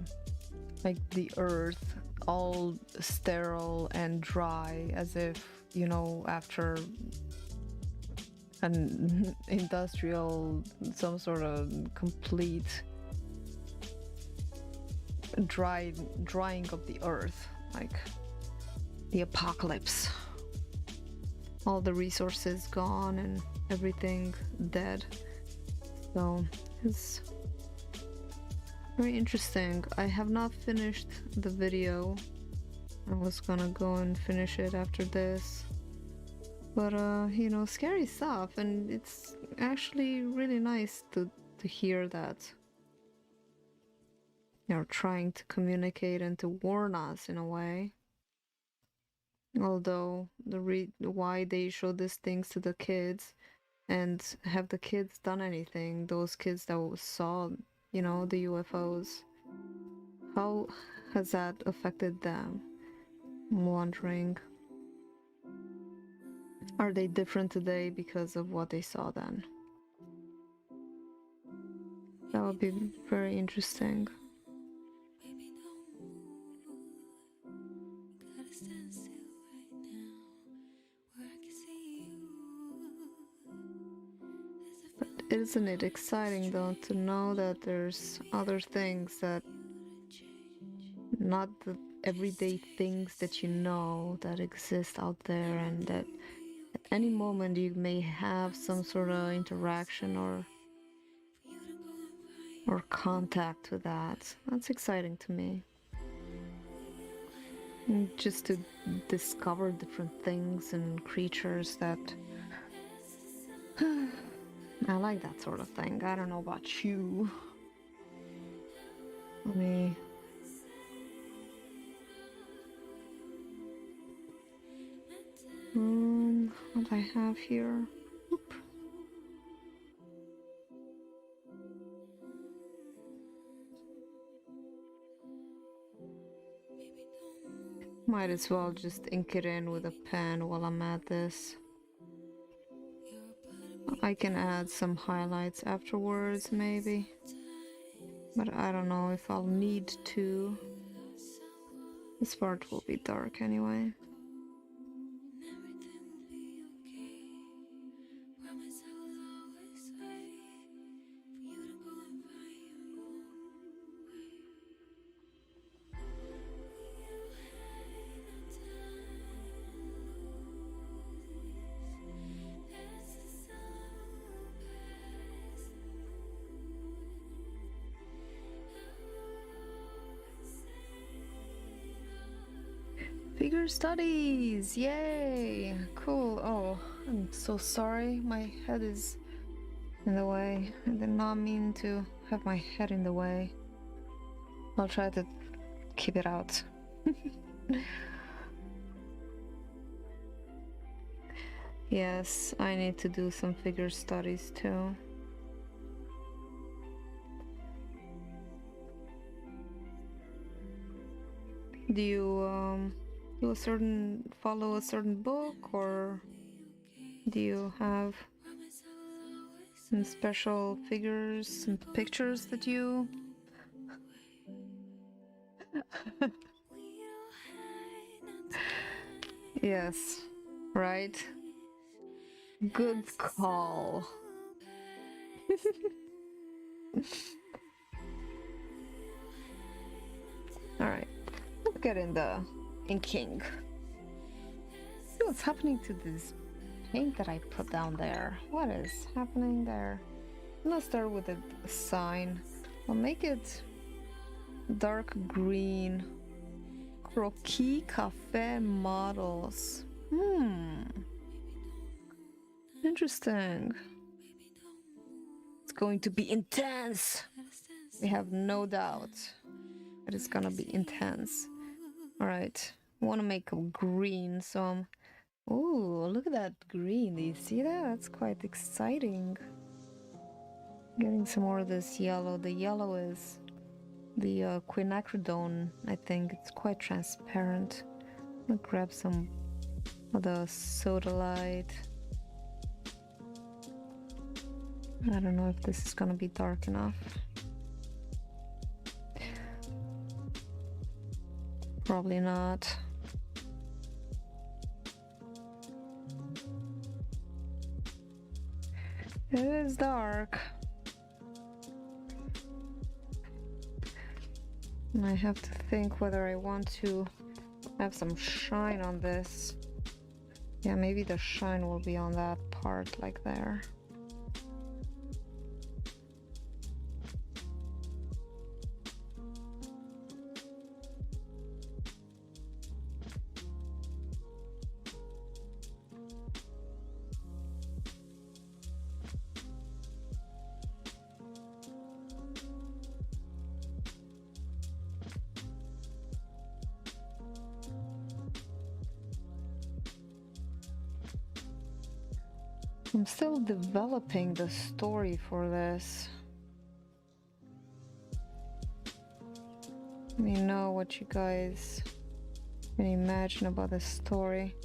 like, the earth all sterile and dry, as if, you know, after an industrial, some sort of complete drying of the earth, like the apocalypse, all the resources gone and everything dead. So it's very interesting. I have not finished the video. I was gonna go and finish it after this, but you know, scary stuff, and it's actually really nice to hear that they're trying to communicate and to warn us in a way. Although why they show these things to the kids, and have the kids done anything? Those kids that saw, you know, the UFOs, how has that affected them? I'm wondering, are they different today because of what they saw then? That would be very interesting. But isn't it exciting though to know that there's other things, that not the everyday things that you know that exist out there, and that at any moment you may have some sort of interaction or contact with that? That's exciting to me. And just to discover different things and creatures that I like that sort of thing. I don't know about you. Let me what I have here. Oop. Might as well just ink it in with a pen while I'm at this. I can add some highlights afterwards maybe, but I don't know if I'll need to. This part will be dark anyway. Figure studies! Yay! Cool. Oh, I'm so sorry. My head is in the way. I did not mean to have my head in the way. I'll try to keep it out. Yes, I need to do some figure studies too. Do you do a certain follow a certain book, or do you have some special figures, some pictures that you Yes, right? Good call. Alright, let's get in the inking. See what's happening to this paint that I put down there. What is happening there? I'm gonna start with a sign. I'll make it dark green. Croquis Cafe models. Interesting. It's going to be intense. We have no doubt that it's gonna be intense. Alright, I want to make a green, so I'm... Ooh, look at that green. Do you see that? That's quite exciting. Getting some more of this yellow. The yellow is the quinacridone, I think. It's quite transparent. I'm gonna grab some of the soda light. I don't know if this is gonna be dark enough. Probably not. It is dark. And I have to think whether I want to have some shine on this. Yeah, maybe the shine will be on that part, like there. I'm still developing the story for this. Let me know what you guys can imagine about the story.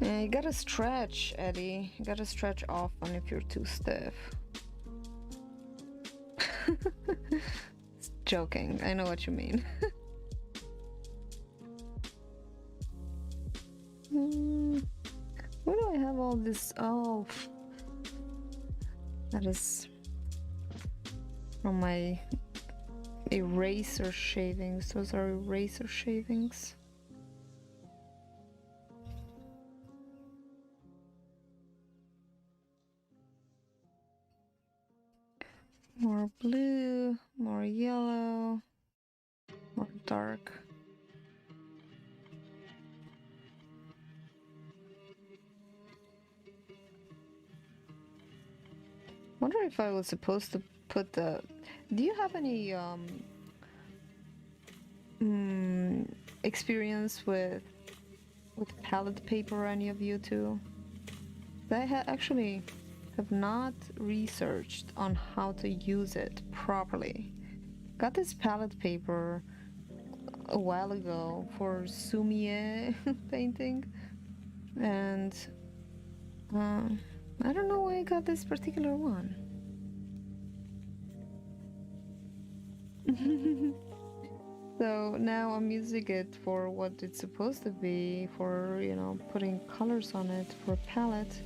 Yeah, you gotta stretch, Eddie. You gotta stretch often if you're too stiff. Joking, I know what you mean. Where do I have all this? Oh, that is from my eraser shavings. Those are eraser shavings. More blue, more yellow, more dark. Wonder if I was supposed to put the... Do you have any experience with palette paper, any of you two? I actually have not researched on how to use it properly. Got this palette paper a while ago for Sumie painting, and I don't know why I got this particular one. So now I'm using it for what it's supposed to be, for, you know, putting colors on it for palette.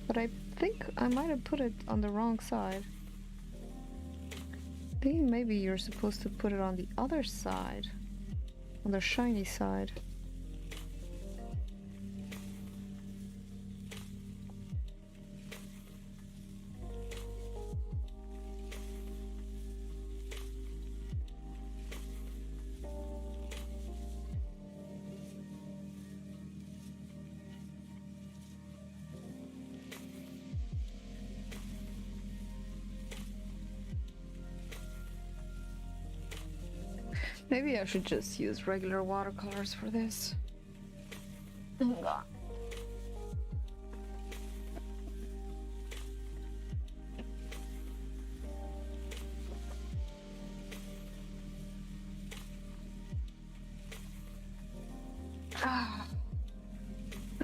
But I think I might have put it on the wrong side. I think maybe you're supposed to put it on the other side, on the shiny side. Maybe I should just use regular watercolors for this. Hang on.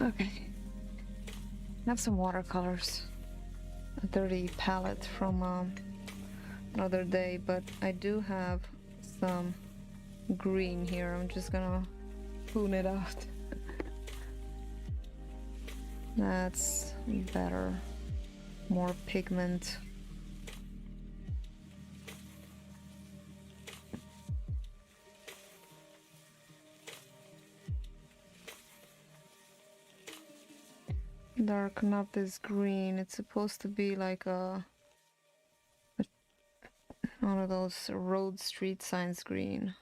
Okay. I have some watercolors. A dirty palette from another day, but I do have some green here. I'm just gonna spoon it out. That's better. More pigment. Darken up this green. It's supposed to be like one of those road street signs green,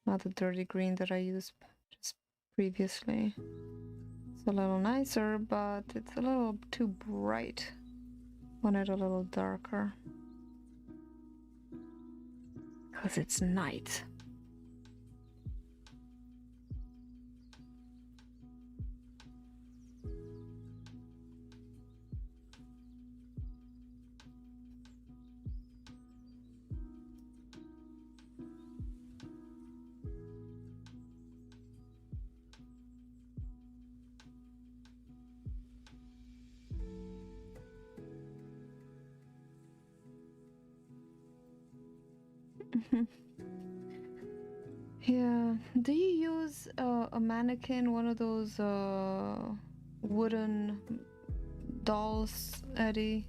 not the dirty green that I used just previously. It's a little nicer, but it's a little too bright. Want it a little darker because it's night. Yeah. Do you use a mannequin, one of those wooden dolls, Eddie?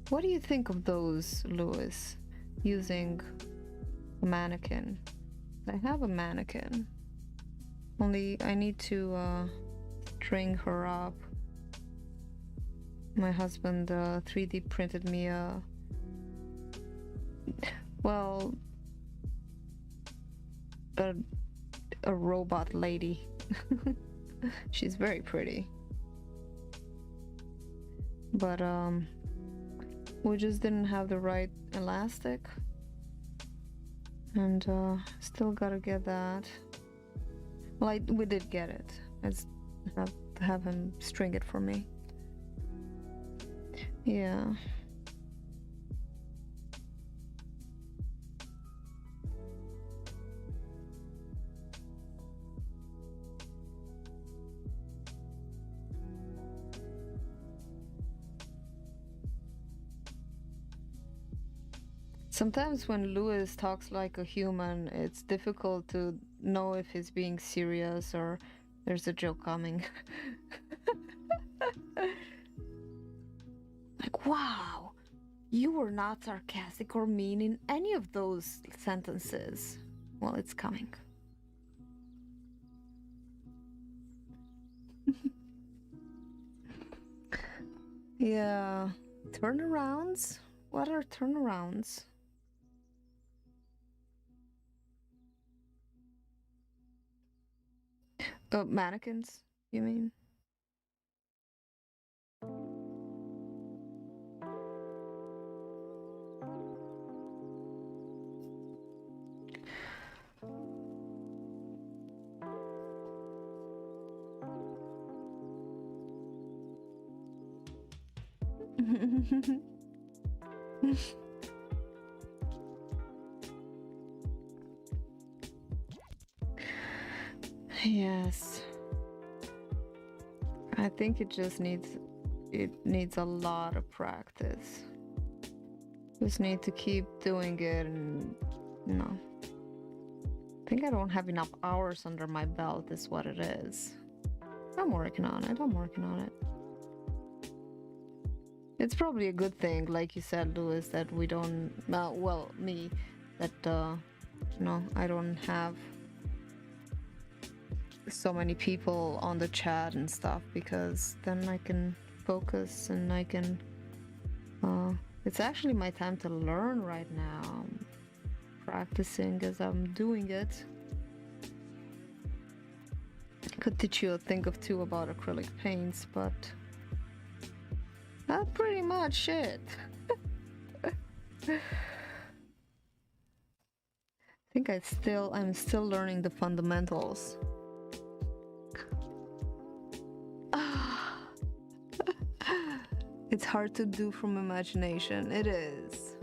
What do you think of those, Louis? Using a mannequin? I have a mannequin. Only I need to string her up. My husband 3D printed me a robot lady. She's very pretty, but we just didn't have the right elastic, and still gotta get that. Well, we did get it. I just have to have him string it for me. Yeah. Sometimes when Louis talks like a human, it's difficult to know if he's being serious or there's a joke coming. Like, wow, you were not sarcastic or mean in any of those sentences. Well, it's coming. Yeah, turnarounds? What are turnarounds? Mannequins, you mean? Yes. I think it needs a lot of practice. Just need to keep doing it, and I think I don't have enough hours under my belt is what it is. I'm working on it. It's probably a good thing, like you said, Louis, that we don't, me, that, I don't have so many people on the chat and stuff, because then I can focus and I can, it's actually my time to learn right now. I'm practicing as I'm doing it. Could teach you a thing of two about acrylic paints, but that's pretty much it. think I'm still learning the fundamentals. It's hard to do from imagination. It is.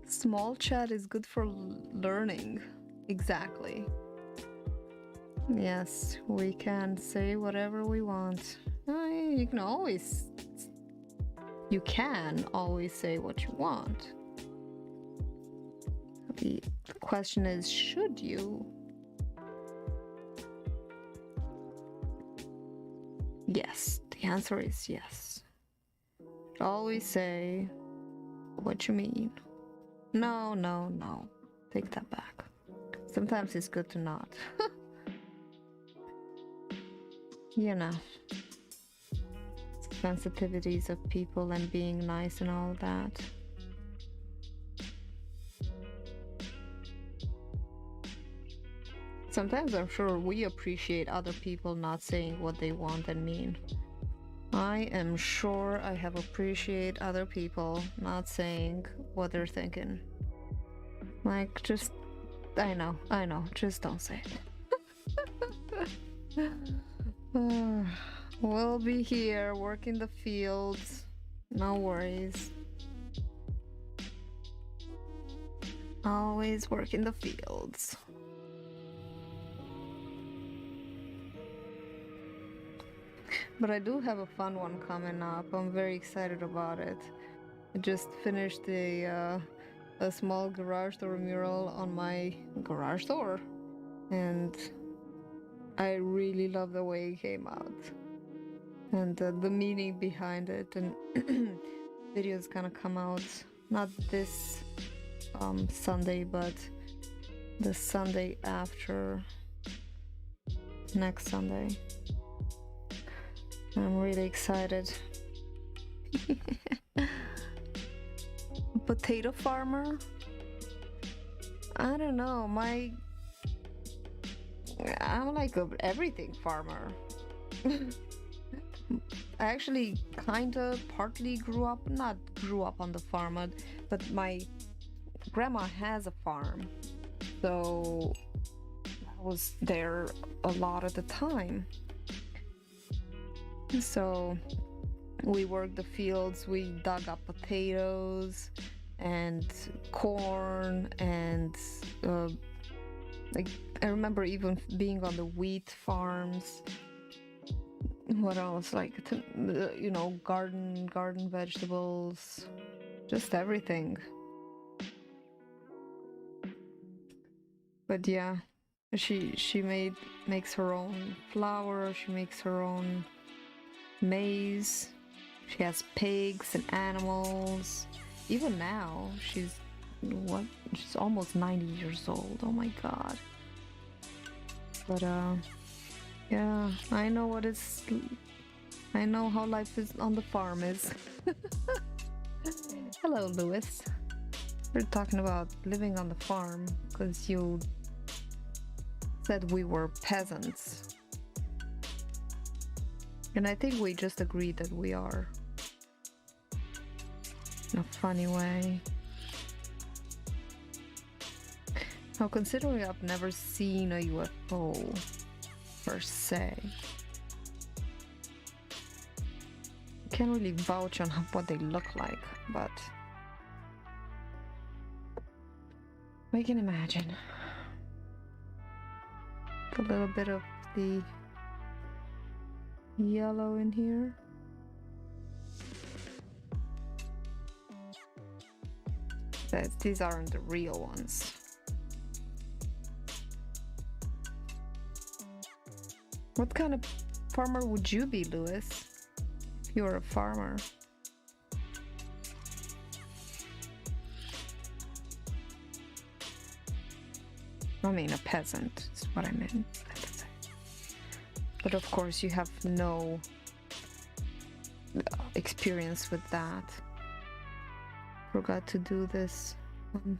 Small chat is good for learning. Exactly. Yes, we can say whatever we want. You can always say what you want. The question is, should you? Yes, the answer is yes. Always say what you mean. No, no, no. Take that back. Sometimes it's good to not. You know. Sensitivities of people and being nice and all that. Sometimes I'm sure we appreciate other people not saying what they want and mean. I am sure I have appreciated other people not saying what they're thinking. Like, just, I know, just don't say it. We'll be here, working the fields, no worries. Always working the fields. But I do have a fun one coming up. I'm very excited about it. I just finished a small garage door mural on my garage door, and I really love the way it came out and the meaning behind it. And video's gonna come out not this Sunday, but the Sunday after next Sunday. I'm really excited. Potato farmer? I don't know. I'm like a everything farmer. I actually partly not grew up on the farm, but my grandma has a farm. So I was there a lot of the time. So we worked the fields, we dug up potatoes and corn, and like I remember even being on the wheat farms. What else? Like, garden vegetables, just everything. But yeah, she makes her own flour, she makes her own maize, she has pigs and animals. Even now, she's almost 90 years old. Oh my god. But yeah, I know how life is on the farm is. Hello, Lewis. We're talking about living on the farm because you said we were peasants. And I think we just agreed that we are. In a funny way. Now, considering I've never seen a UFO per se, I can't really vouch on what they look like, but we can imagine. A little bit of the yellow in here. These aren't the real ones. What kind of farmer would you be, Lewis? If you were a farmer. I mean, a peasant is what I meant. But of course, you have no experience with that. Forgot to do this one.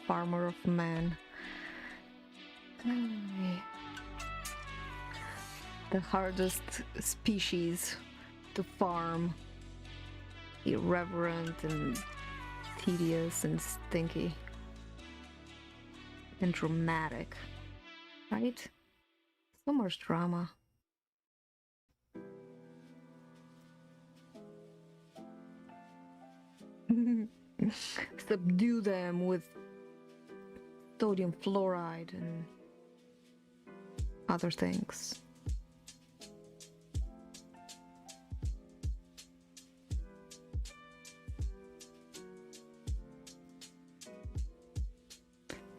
Farmer of man. Ay. The hardest species to farm. Irreverent and tedious and stinky. And dramatic. Right? So much drama. Subdue them with sodium fluoride and other things.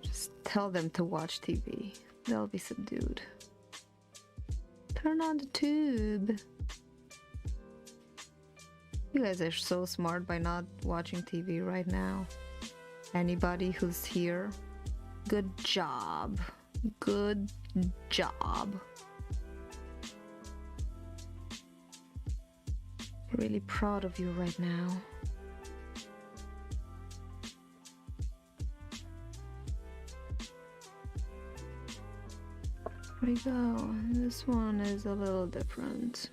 Just tell them to watch TV. They'll be subdued. Turn on the tube. You guys are so smart by not watching TV right now. Anybody who's here, good job. Good job. Really proud of you right now. There we go. This one is a little different.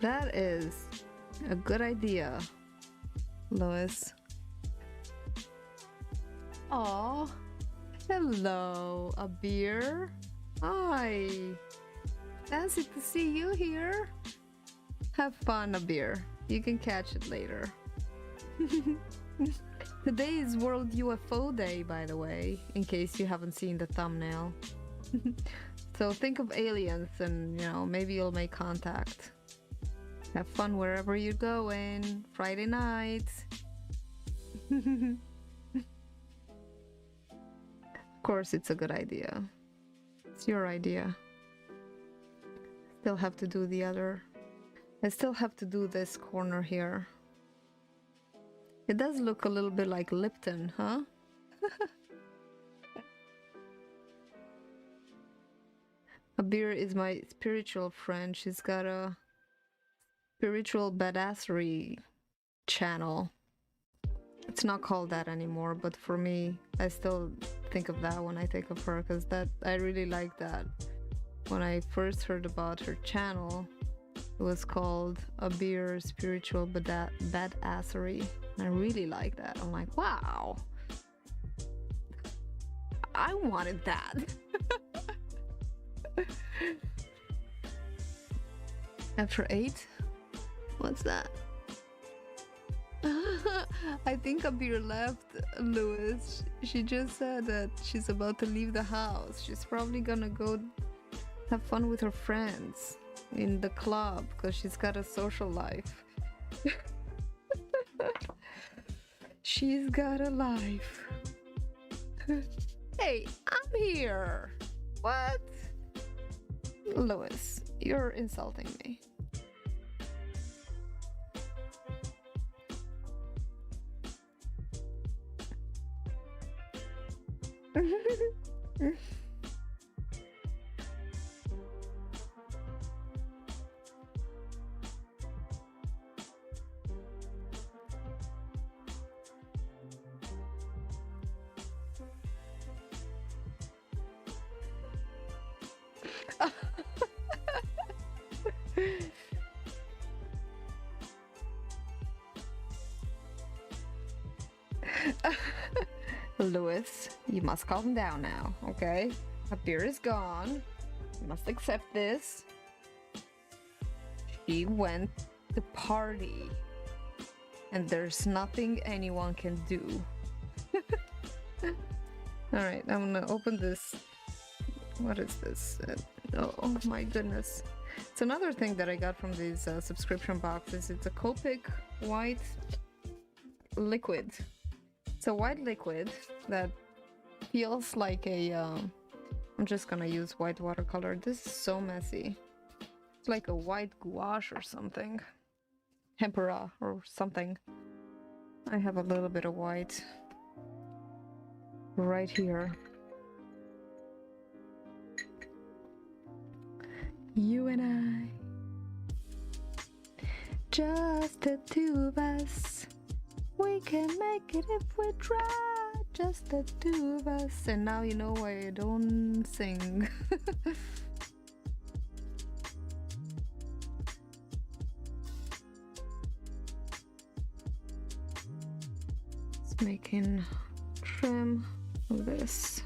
That is a good idea, Lois. Aw, hello, a beer. Hi, fancy to see you here. Have fun, a beer. You can catch it later. Today is World UFO Day, by the way, in case you haven't seen the thumbnail. So think of aliens and, you know, maybe you'll make contact. Have fun wherever you're going. Friday night. Of course, it's a good idea. It's your idea. Still have to do the other. I still have to do this corner here. It does look a little bit like Lipton, huh? A beer is my spiritual friend. She's got a spiritual badassery channel. It's not called that anymore, but for me, I still think of that when I think of her, because that I really like that. When I first heard about her channel, it was called A Beer Spiritual Badassery. I really like that. I'm like, wow, I wanted that. After 8? What's that? I think a beer left, Lewis. She just said that she's about to leave the house. She's probably gonna go have fun with her friends in the club because she's got a social life. She's got a life. Hey, I'm here. What? Lois, you're insulting me. Lewis, you must calm down now, okay? A beer is gone. You must accept this. She went to party, and there's nothing anyone can do. Alright, I'm gonna open this. What is this? Oh my goodness. It's another thing that I got from these subscription boxes. It's a Copic white liquid. It's a white liquid that feels like a I'm just gonna use white watercolor. This is so messy. It's like a white gouache or something. Tempera or something. I have a little bit of white right here. You and I, just the two of us. We can make it if we try, just the two of us. And now you know why I don't sing. It's making trim of this.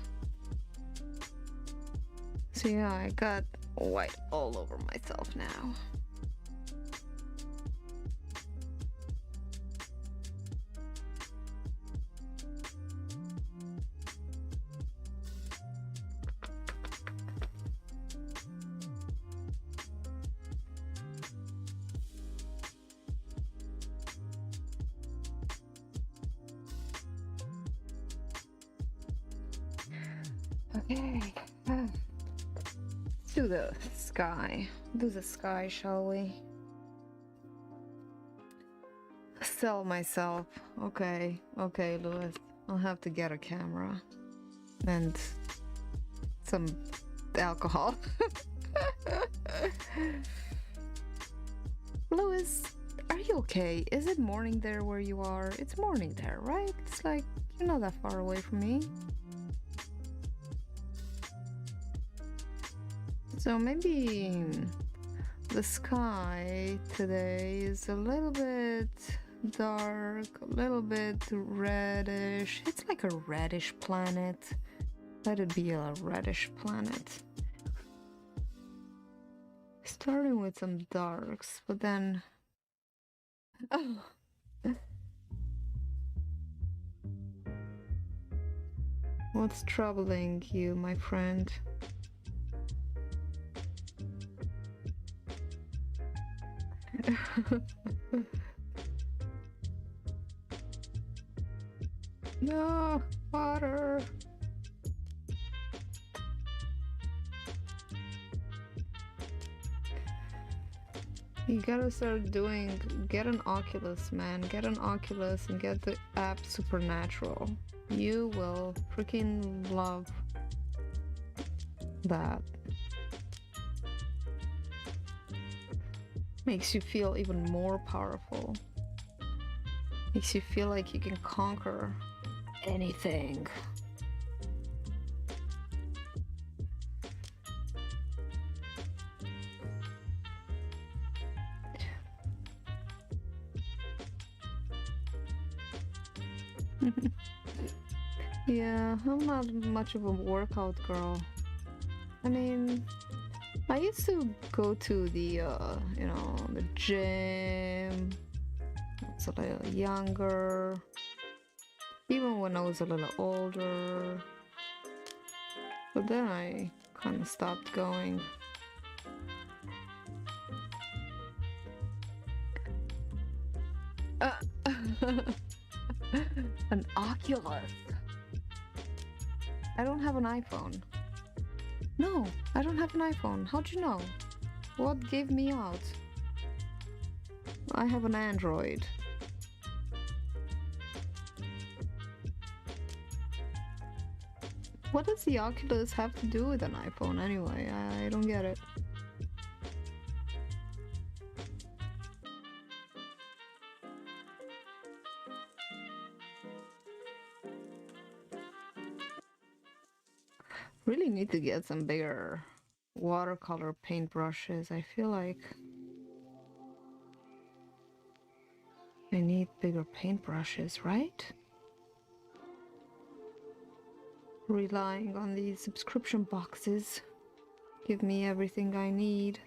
So yeah, I got white all over myself now. Okay, let's do the sky. Do the sky, shall we? Sell myself. Okay, okay, Lewis. I'll have to get a camera and some alcohol. Lewis, are you okay? Is it morning there where you are? It's morning there, right? It's like you're not that far away from me. So maybe the sky today is a little bit dark, a little bit reddish. It's like a reddish planet. Let it be a reddish planet. Starting with some darks, but then... Oh. What's troubling you, my friend? No, water. You gotta start doing, get an Oculus, man. Get an Oculus and get the app Supernatural. You will freaking love that. Makes you feel even more powerful. Makes you feel like you can conquer anything. Yeah, I'm not much of a workout girl. I mean, I used to go to the, you know, the gym. I was a little younger. Even when I was a little older. But then I kind of stopped going. An Oculus. I don't have an iPhone. No, I don't have an iPhone. How'd you know? What gave me out? I have an Android. What does the Oculus have to do with an iPhone anyway? I don't get it. Really need to get some bigger watercolor paintbrushes. I feel like I need bigger paintbrushes, right? Relying on these subscription boxes give me everything I need.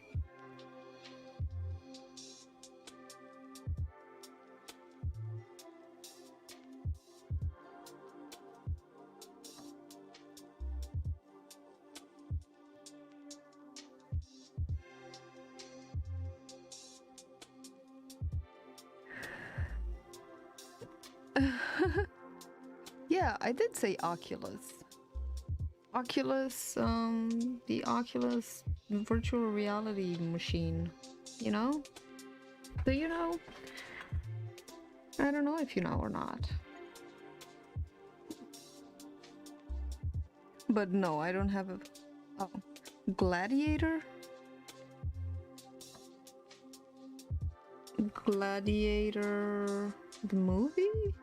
Yeah, I did say Oculus. Oculus, the Oculus virtual reality machine, you know? So you know, I don't know if you know or not. But no, I don't have a... Oh. Gladiator? Gladiator... the movie?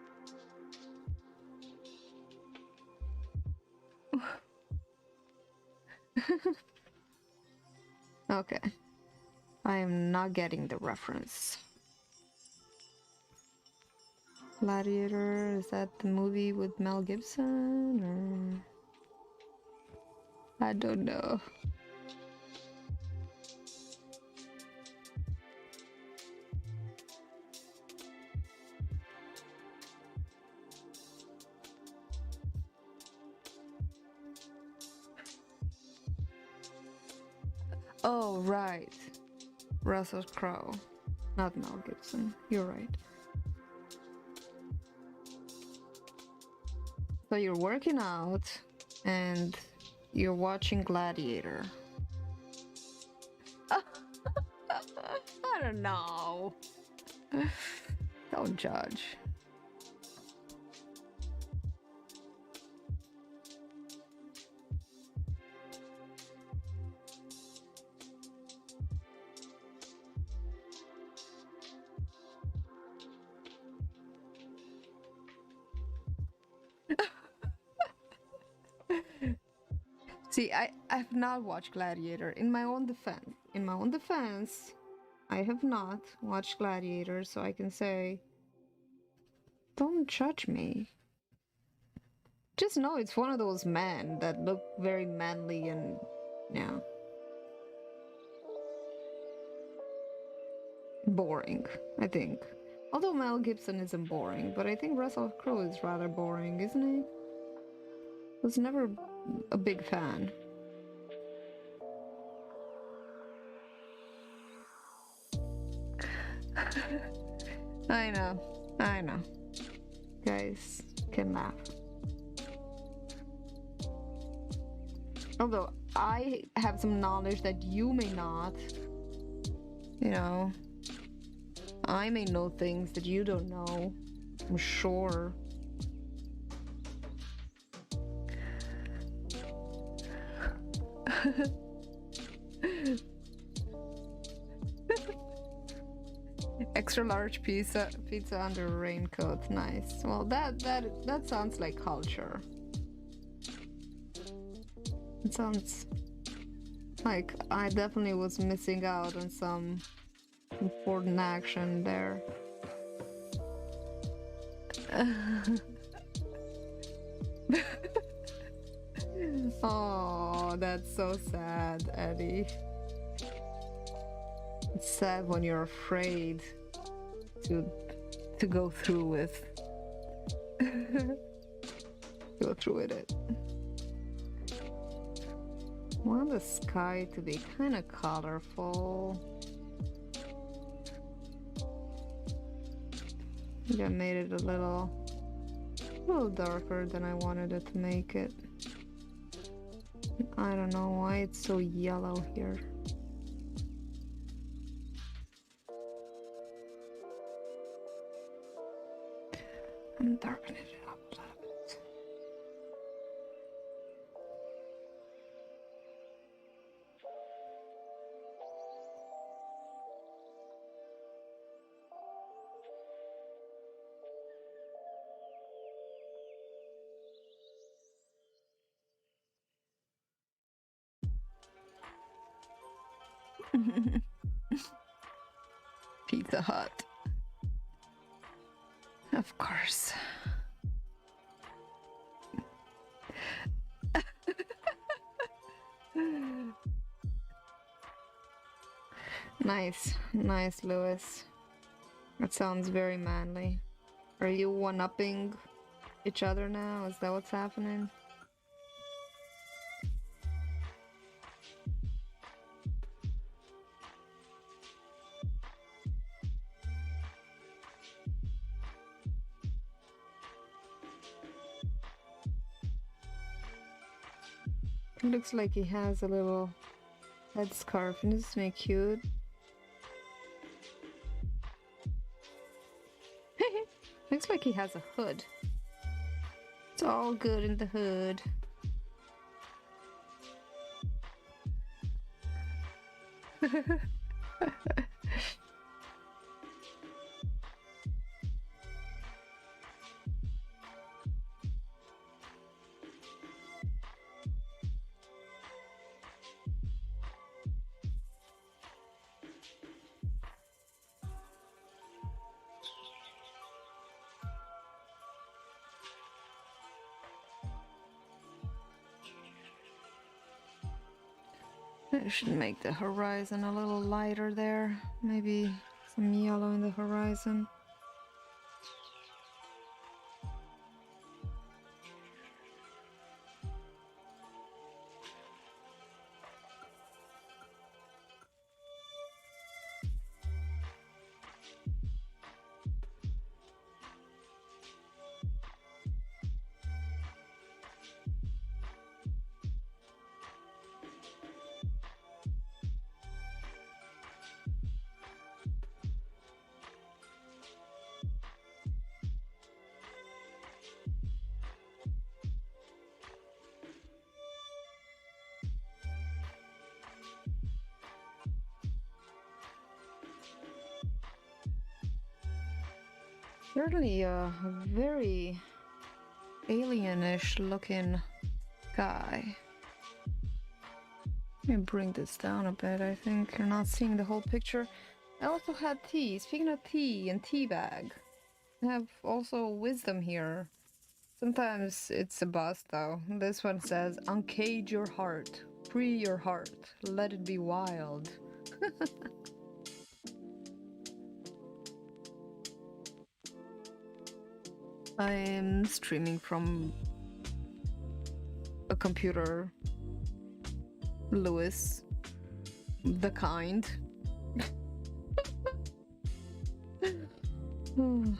Okay. I am not getting the reference. Gladiator, is that the movie with Mel Gibson or... I don't know. Oh, right. Russell Crowe. Not Mel Gibson. You're right. So you're working out and you're watching Gladiator. I don't know. Don't judge. See, I've not watched Gladiator. In my own defense, I have not watched Gladiator, so I can say, don't judge me. Just know it's one of those men that look very manly and, yeah, boring, I think. Although Mel Gibson isn't boring, but I think Russell Crowe is rather boring, isn't he? Was never a big fan. I know. Guys can laugh. Although I have some knowledge that you may not. You know, I may know things that you don't know. I'm sure. Extra large pizza under a raincoat. Nice. Well, that sounds like culture. It sounds like I definitely was missing out on some important action there. Oh, that's so sad, Eddie. It's sad when you're afraid to go through with go through with it. I want the sky to be kind of colorful. I think I made it a little darker than I wanted it to make it. I don't know why it's so yellow here. I'm darkening it up a little bit. Pizza Hut. Of course. Nice, Lewis. That sounds very manly. Are you one-upping each other now? Is that what's happening? It looks like he has a little headscarf, and this is cute. Looks like he has a hood. It's all good in the hood. I should make the horizon a little lighter there. Maybe some yellow in the horizon. Certainly a very alienish looking guy. Let me bring this down a bit. I think you're not seeing the whole picture. I also had tea. Speaking of tea and tea bag, I have also wisdom here. Sometimes it's a bust though. This one says, uncage your heart, free your heart, let it be wild. I am streaming from a computer, Lewis, the kind. And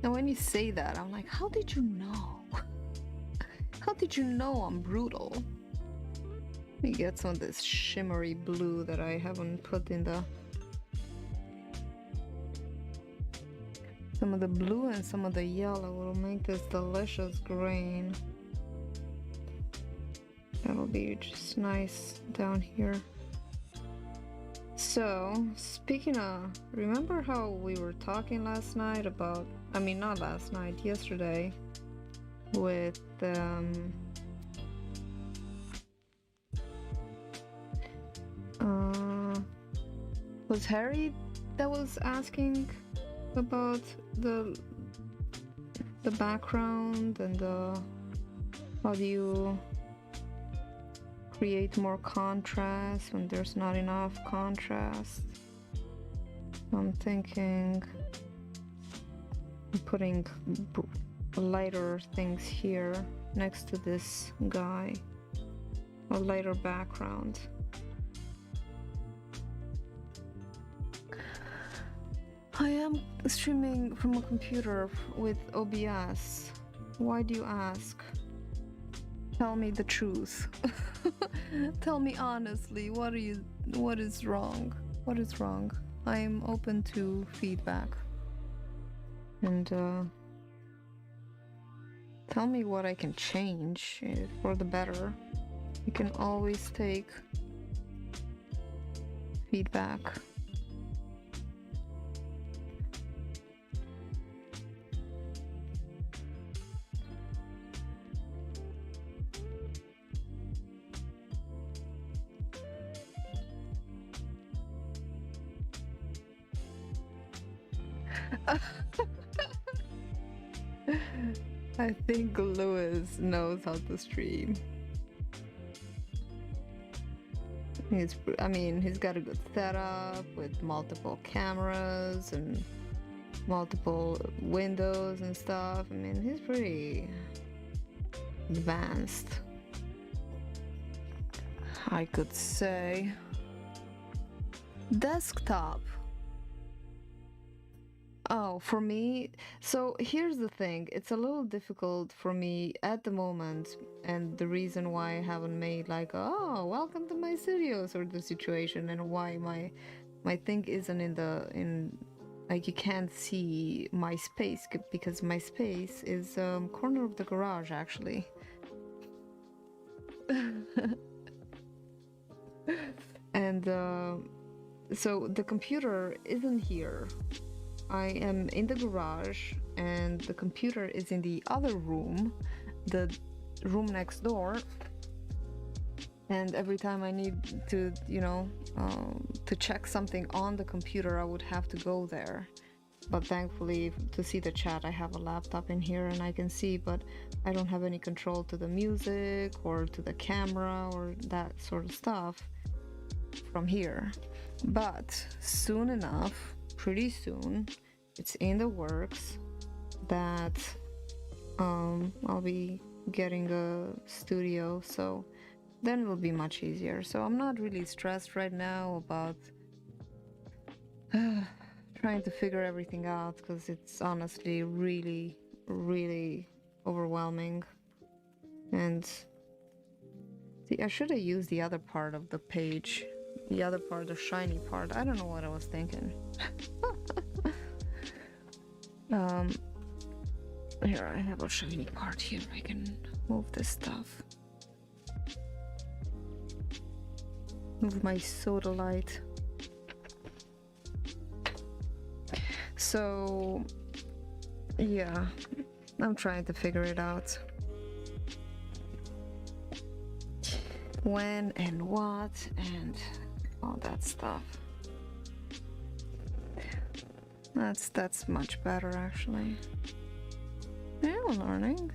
when you say that, I'm like, how did you know? How did you know I'm brutal? Let me get some of this shimmery blue that I haven't put in the... Some of the blue and some of the yellow will make this delicious green. That'll be just nice down here. So, speaking of, remember how we were talking last night about, I mean not last night, yesterday, with was Harry that was asking about the background and the how do you create more contrast when there's not enough contrast. I'm thinking putting lighter things here next to this guy, a lighter background. I am streaming from a computer with OBS. Why do you ask? Tell me the truth. Tell me honestly, what is wrong? What is wrong? I am open to feedback. And tell me what I can change for the better. You can always take feedback. I think Lewis knows how to stream. He's got a good setup with multiple cameras and multiple windows and stuff. I mean, he's pretty advanced, I could say. Desktop. Oh, for me, so here's the thing. It's a little difficult for me at the moment, and the reason why I haven't made like, oh, welcome to my studio sort of situation, and why my thing isn't in like you can't see my space because my space is corner of the garage actually. And so the computer isn't here. I am in the garage and the computer is in the other room, the room next door. And every time I need to, to check something on the computer, I would have to go there. But thankfully, to see the chat, I have a laptop in here and I can see, but I don't have any control to the music or to the camera or that sort of stuff from here. But soon enough, pretty soon, it's in the works that I'll be getting a studio, so then it'll be much easier. So I'm not really stressed right now about trying to figure everything out, because it's honestly really, really overwhelming. And see, I should have used the other part of the page, the other part, the shiny part. I don't know what I was thinking. Here I have a shiny part here. I can move this stuff. Move my soda light. So yeah, I'm trying to figure it out. When and what and all that stuff. That's much better actually. Yeah, we're learning.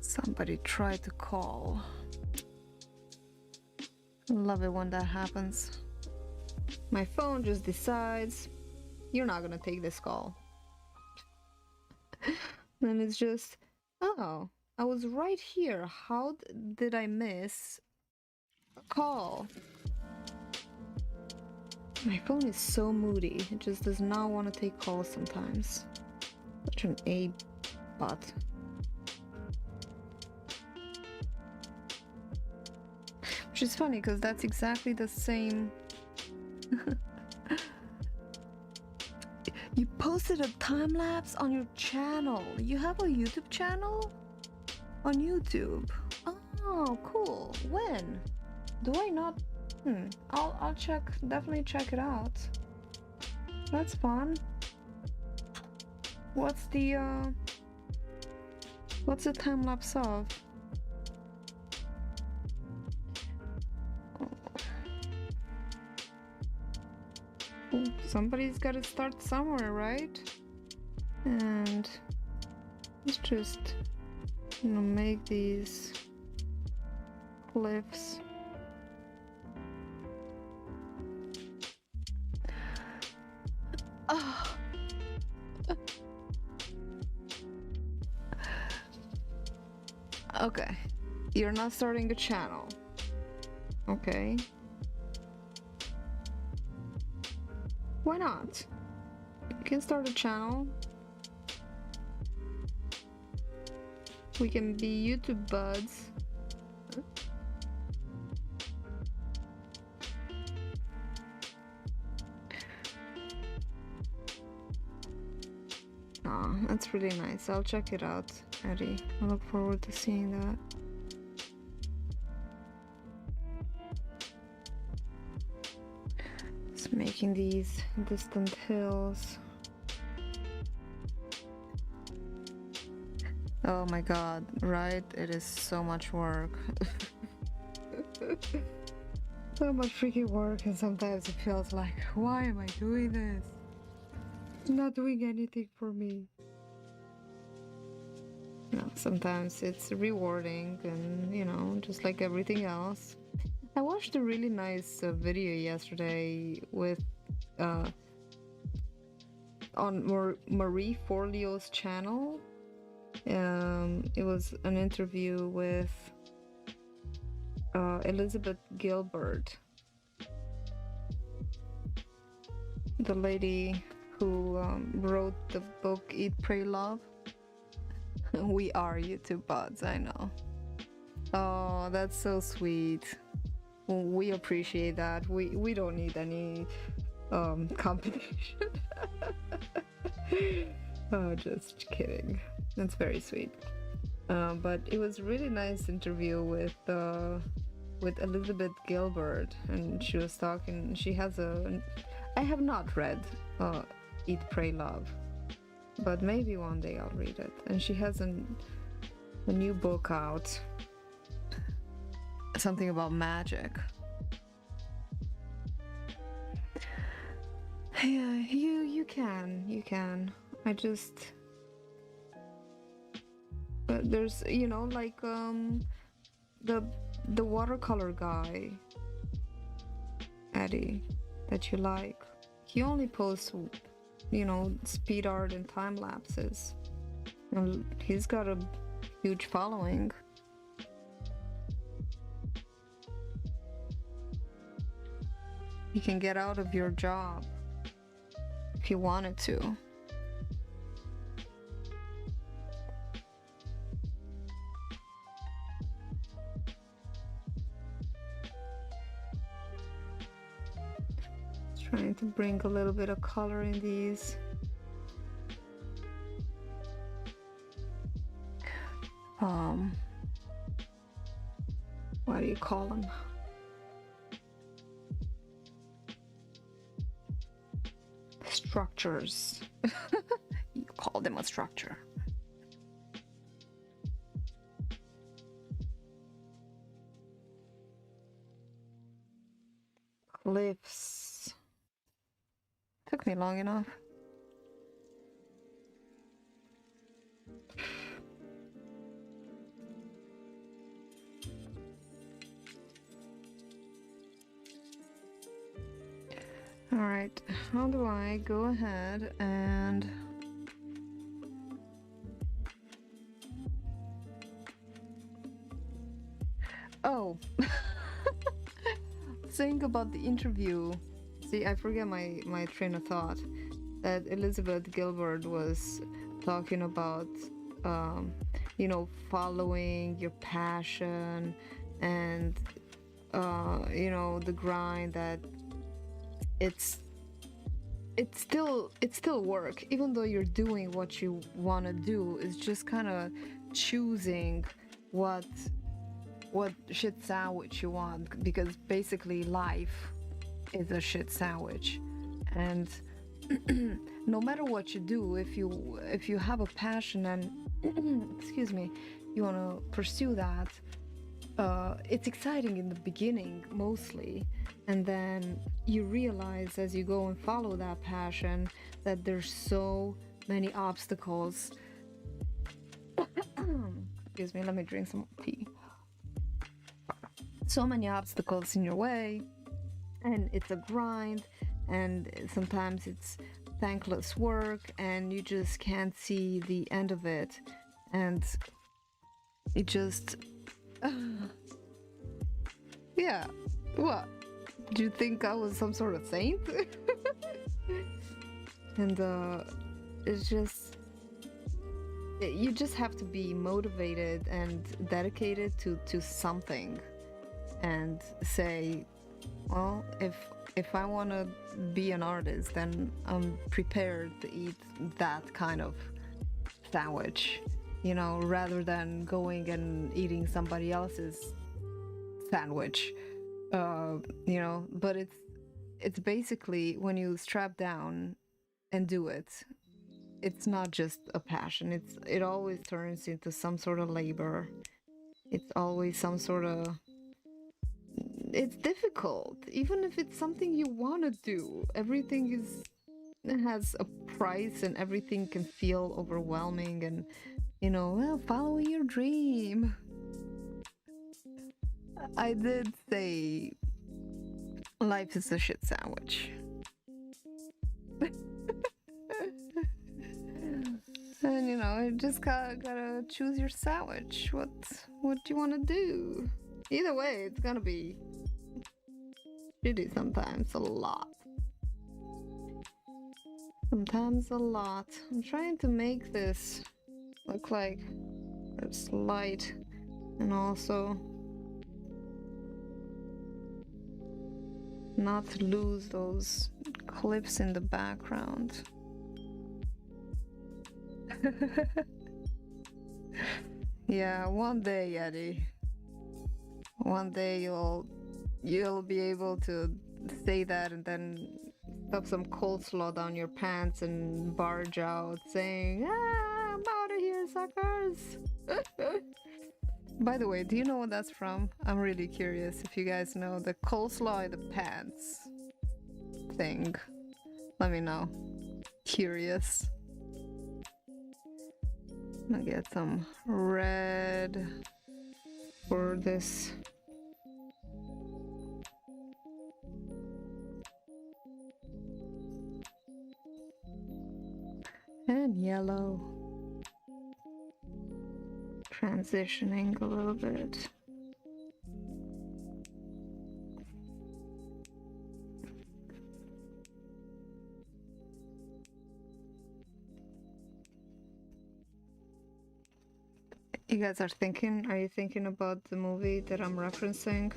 Somebody tried to call. Love it when that happens. My phone just decides you're not gonna take this call. Then it's just, oh, I was right here. How did I miss a call? My phone is so moody. It just does not want to take calls sometimes. Such an A-bot. Which is funny because that's exactly the same. You posted a time lapse on your channel. You have a YouTube channel? On YouTube. Oh, cool. When? Do I not? I'll check. Definitely check it out. That's fun. What's the time lapse of? Somebody's got to start somewhere, right? And let's just, make these cliffs. Oh. Okay, you're not starting a channel. Okay. Why not? You can start a channel. We can be YouTube buds. Aw, that's really nice. I'll check it out, Eddie. I look forward to seeing that. Just making these distant hills. Oh my god, right? It is so much work. So much freaking work, and sometimes it feels like, why am I doing this? Not doing anything for me. No, sometimes it's rewarding and, just like everything else. I watched a really nice video yesterday with on Marie Forleo's channel. It was an interview with Elizabeth Gilbert, the lady who wrote the book Eat, Pray, Love. We are YouTube bots, I know. Oh, that's so sweet. Well, we appreciate that. We don't need any competition. Oh, just kidding. That's very sweet. But it was a really nice interview with Elizabeth Gilbert, and she was talking. She has I have not read Eat, Pray, Love, but maybe one day I'll read it. And she has a new book out, something about magic. Yeah, you can. I just there's like the watercolor guy, Eddie, that you like. He only posts speed art and time lapses, and he's got a huge following. You can get out of your job if you wanted to. Trying to bring a little bit of color in these. What do you call them? Structures. You call them a structure. Cliffs. Took me long enough. All right, how do I go ahead and think about the interview. See, I forget my train of thought. That Elizabeth Gilbert was talking about following your passion and the grind, that it's still work, even though you're doing what you want to do. It's just kind of choosing what shit sandwich you want, because basically life is a shit sandwich. And no matter what you do, if you have a passion and excuse me, you want to pursue that, it's exciting in the beginning mostly, and then you realize as you go and follow that passion that there's so many obstacles. Excuse me, let me drink some tea. So many obstacles in your way, and it's a grind, and sometimes it's thankless work, and you just can't see the end of it, and it just yeah. What? Do you think I was some sort of saint? And it's just, you just have to be motivated and dedicated to something, and say, well, if I want to be an artist, then I'm prepared to eat that kind of sandwich, rather than going and eating somebody else's sandwich. But it's basically, when you strap down and do it, it's not just a passion. It always turns into some sort of labor. It's always some sort of, it's difficult, even if it's something you want to do. Everything has a price, and everything can feel overwhelming, and following your dream. I did say life is a shit sandwich. And you just gotta choose your sandwich. What do you want to do? Either way, it's gonna be shitty sometimes, a lot. Sometimes a lot. I'm trying to make this look like it's light and also not lose those clips in the background. Yeah, one day, Eddie. One day you'll be able to say that and then stuff some coleslaw down your pants and barge out saying, "Ah, I'm out of here, suckers." By the way, do you know what that's from? I'm really curious if you guys know the coleslaw in the pants thing. Let me know. Curious. I'm gonna get some red for this. And yellow. Transitioning a little bit. You guys are you thinking about the movie that I'm referencing?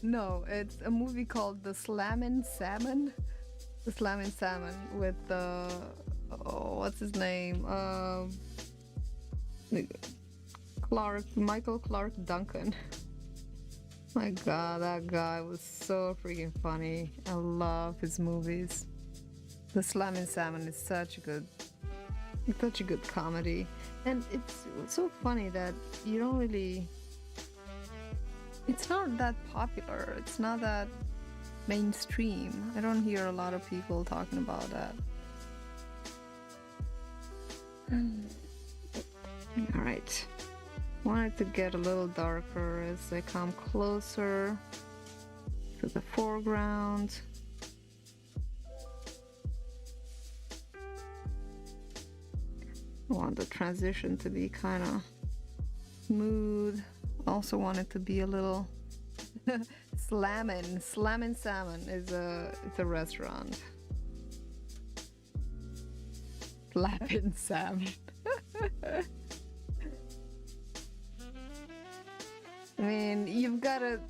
No, it's a movie called The Slammin' Salmon. The Slammin' Salmon with what's his name? Michael Clark Duncan. My god, that guy was so freaking funny. I love his movies. The Slammin' Salmon is such a good comedy. And it's so funny that you don't really... It's not that popular. It's not that mainstream. I don't hear a lot of people talking about that. Alright. Want it to get a little darker as I come closer to the foreground. I want the transition to be kind of smooth. Also want it to be a little Slammin' Salmon it's a restaurant. Slammin' Salmon. I mean, you've gotta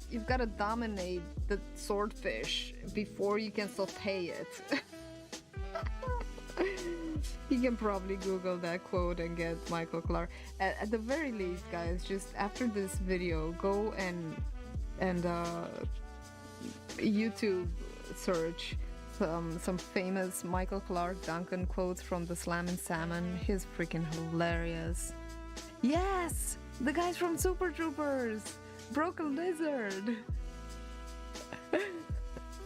dominate the swordfish before you can saute it. You can probably Google that quote and get Michael Clark. At the very least, guys, just after this video, go and YouTube search some famous Michael Clark Duncan quotes from the Slammin' Salmon. He's freaking hilarious. Yes! The guys from Super Troopers! Broke a lizard!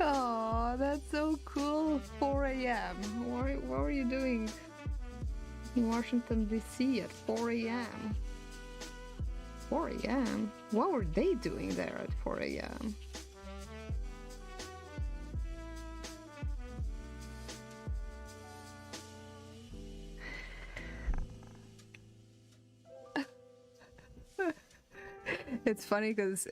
Oh, that's so cool. 4 a.m. What were you doing in Washington, D.C. at 4 a.m.? 4 a.m.? What were they doing there at 4 a.m.? It's funny because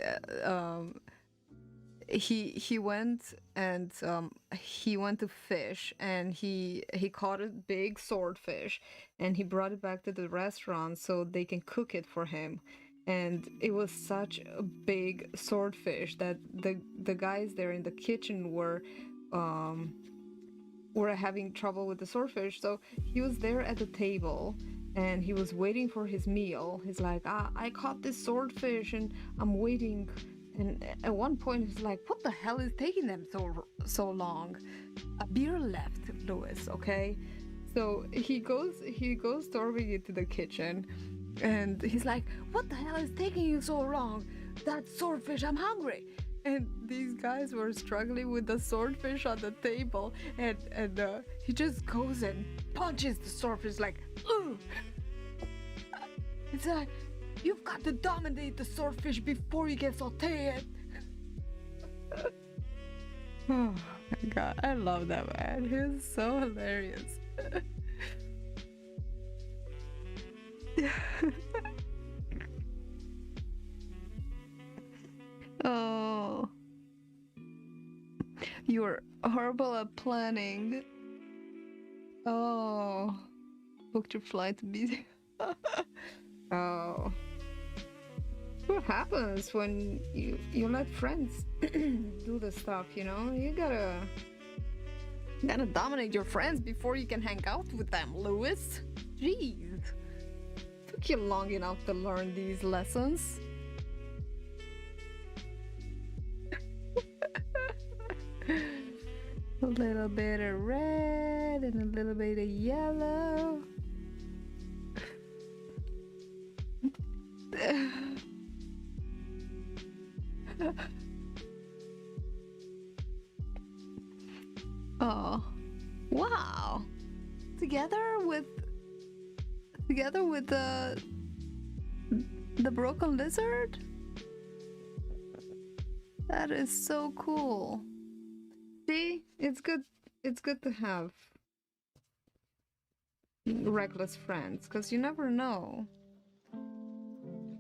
he went to fish and he caught a big swordfish and he brought it back to the restaurant so they can cook it for him. And it was such a big swordfish that the guys there in the kitchen were having trouble with the swordfish. So he was there at the table and he was waiting for his meal. He's like, I caught this swordfish and I'm waiting. And at one point he's like, what the hell is taking them so long? A beer left, Louis, okay? So he goes storming into the kitchen and he's like, what the hell is taking you so long? That swordfish, I'm hungry. And these guys were struggling with the swordfish on the table and he just goes and punches the swordfish like, ugh! It's like, you've got to dominate the swordfish before you can saute it. Oh my god, I love that man. He's so hilarious. Oh, you're horrible at planning. Oh, booked your flight to be. Oh, what happens when you let friends do the stuff? You know, you gotta dominate your friends before you can hang out with them, Lewis. Jeez, took you long enough to learn these lessons. A little bit of red and a little bit of yellow. Oh, wow! Together with the broken lizard. That is so cool. See, it's good. It's good to have reckless friends, because you never know. You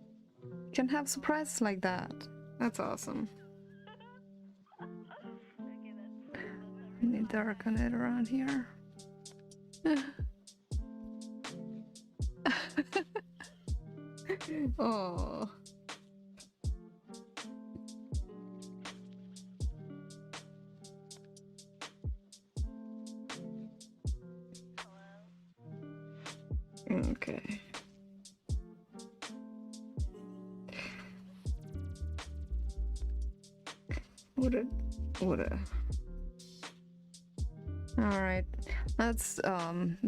can have surprises like that. That's awesome. Let me darken it around here. Oh. Okay. What a. All right, let's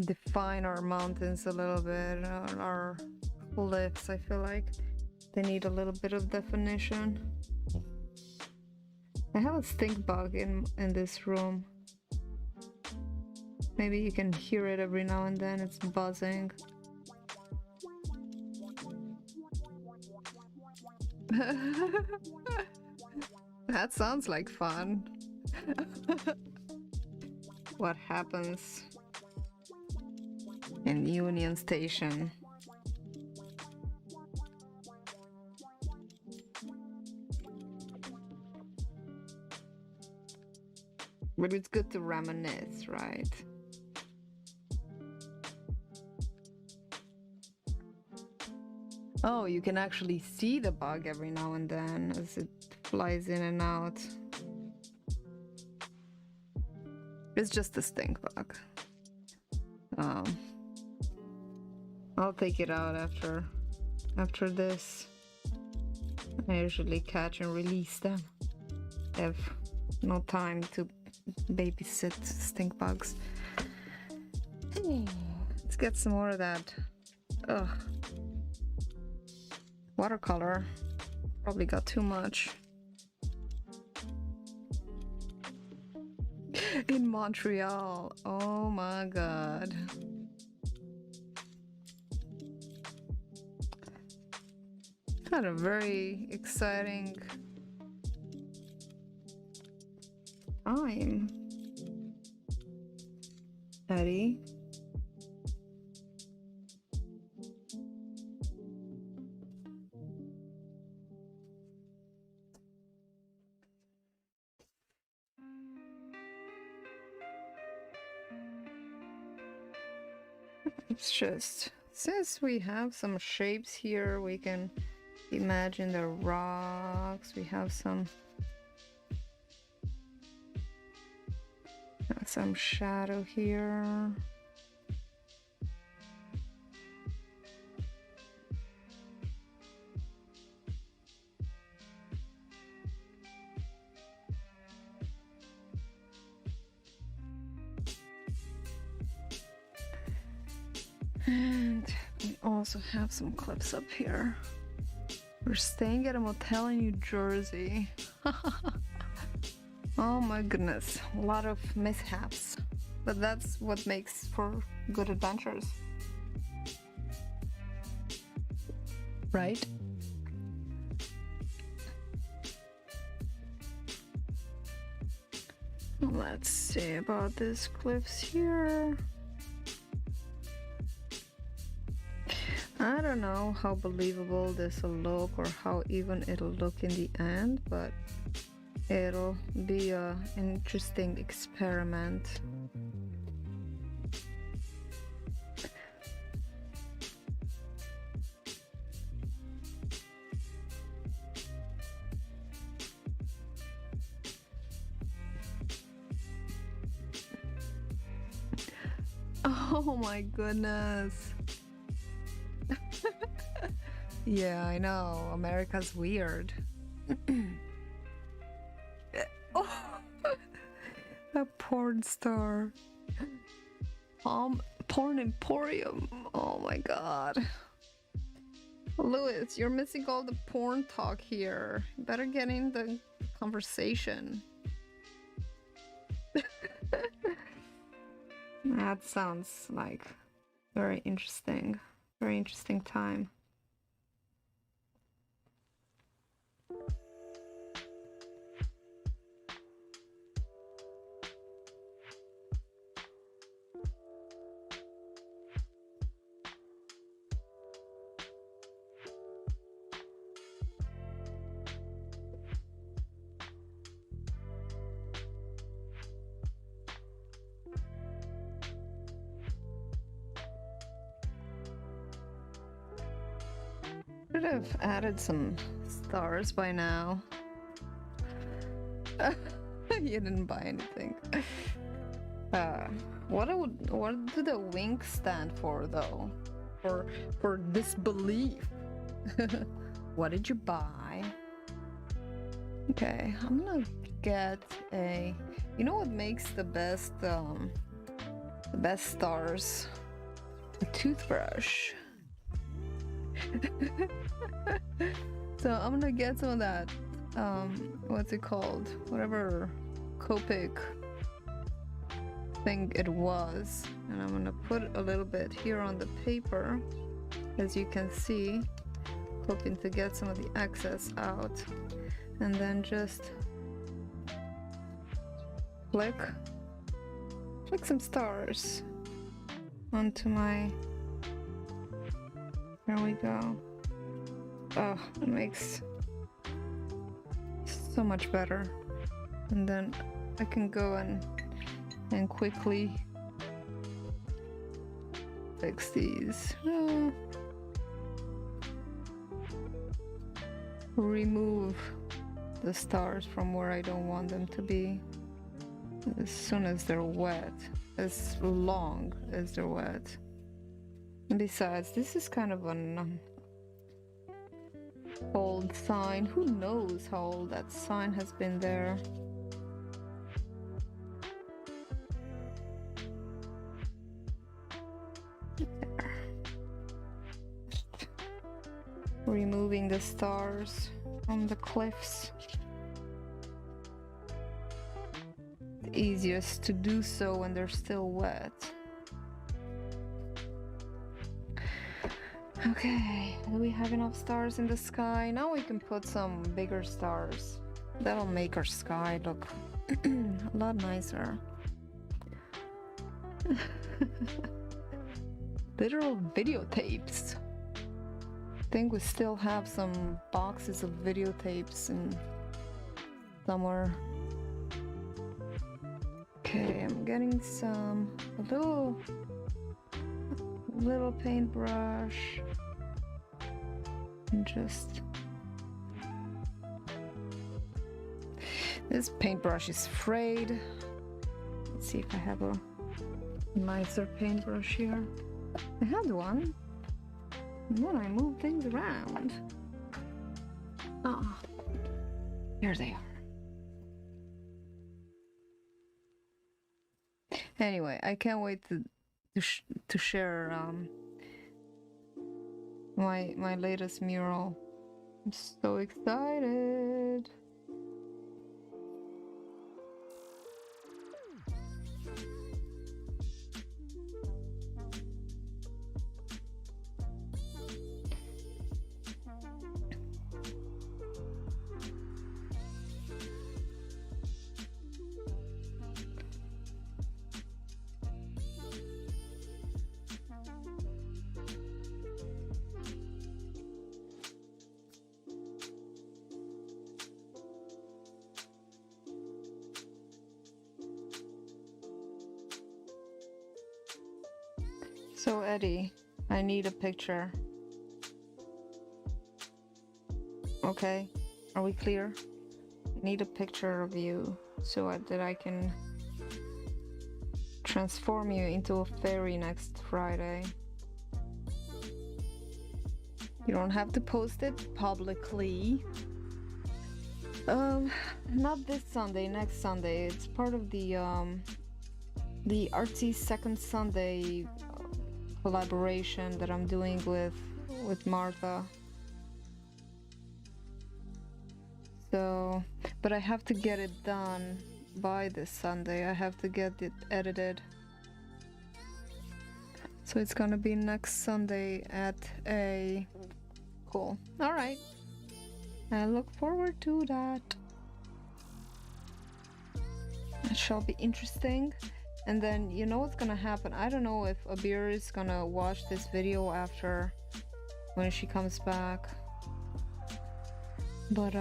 define our mountains a little bit. Our cliffs, I feel like they need a little bit of definition. I have a stink bug in this room. Maybe you can hear it every now and then. It's buzzing. That sounds like fun. What happens in Union Station? But it's good to reminisce, right? Oh, you can actually see the bug every now and then as it flies in and out. It's just a stink bug. I'll take it out after this. I usually catch and release them. I have no time to babysit stink bugs. Hey, let's get some more of that. Ugh. Watercolor. Probably got too much. In Montreal. Oh my god. Had a very exciting time, Eddie. It's just, since we have some shapes here, we can imagine the rocks. We have some shadow here. And we also have some cliffs up here. We're staying at a motel in New Jersey. Oh my goodness, a lot of mishaps. But that's what makes for good adventures. Right? Let's see about these cliffs here. I don't know how believable this will look or how even it'll look in the end, but it'll be an interesting experiment. Oh my goodness. Yeah, I know. America's weird. Oh, a porn star. Porn emporium. Oh my god. Louis, you're missing all the porn talk here. You better get in the conversation. That sounds like very interesting time. Should have added some stars by now. You didn't buy anything. What do the winks stand for though? For disbelief. What did you buy? Okay, I'm gonna get a. You know what makes the best stars? A toothbrush. So I'm gonna get some of that what's it called, whatever Copic thing it was, and I'm gonna put a little bit here on the paper, as you can see, hoping to get some of the excess out, and then just flick some stars onto my. There we go. Oh, it makes so much better. And then I can go and quickly fix these. Remove the stars from where I don't want them to be as soon as they're wet, as long as they're wet. And besides, this is kind of an old sign. Who knows how old that sign has been there? There. Removing the stars from the cliffs. The easiest to do so when they're still wet. Okay, do we have enough stars in the sky? Now we can put some bigger stars. That'll make our sky look a lot nicer. Literal videotapes. I think we still have some boxes of videotapes in somewhere. Okay, I'm getting a little paintbrush, and just this paintbrush is frayed. Let's see if I have a nicer paintbrush here. I had one, and then I moved things around. Ah, here they are. Anyway, I can't wait to share my latest mural. I'm so excited. So Eddie, I need a picture. Okay, are we clear? I need a picture of you so that I can transform you into a fairy next Friday. You don't have to post it publicly. Not this Sunday, next Sunday. It's part of the Artsy Second Sunday collaboration that I'm doing with Martha. So, but I have to get it done by this Sunday. I have to get it edited. So it's gonna be next Sunday at a... Cool. Alright. I look forward to that. It shall be interesting. And then, you know what's gonna happen? I don't know if Abir is gonna watch this video after when she comes back. But,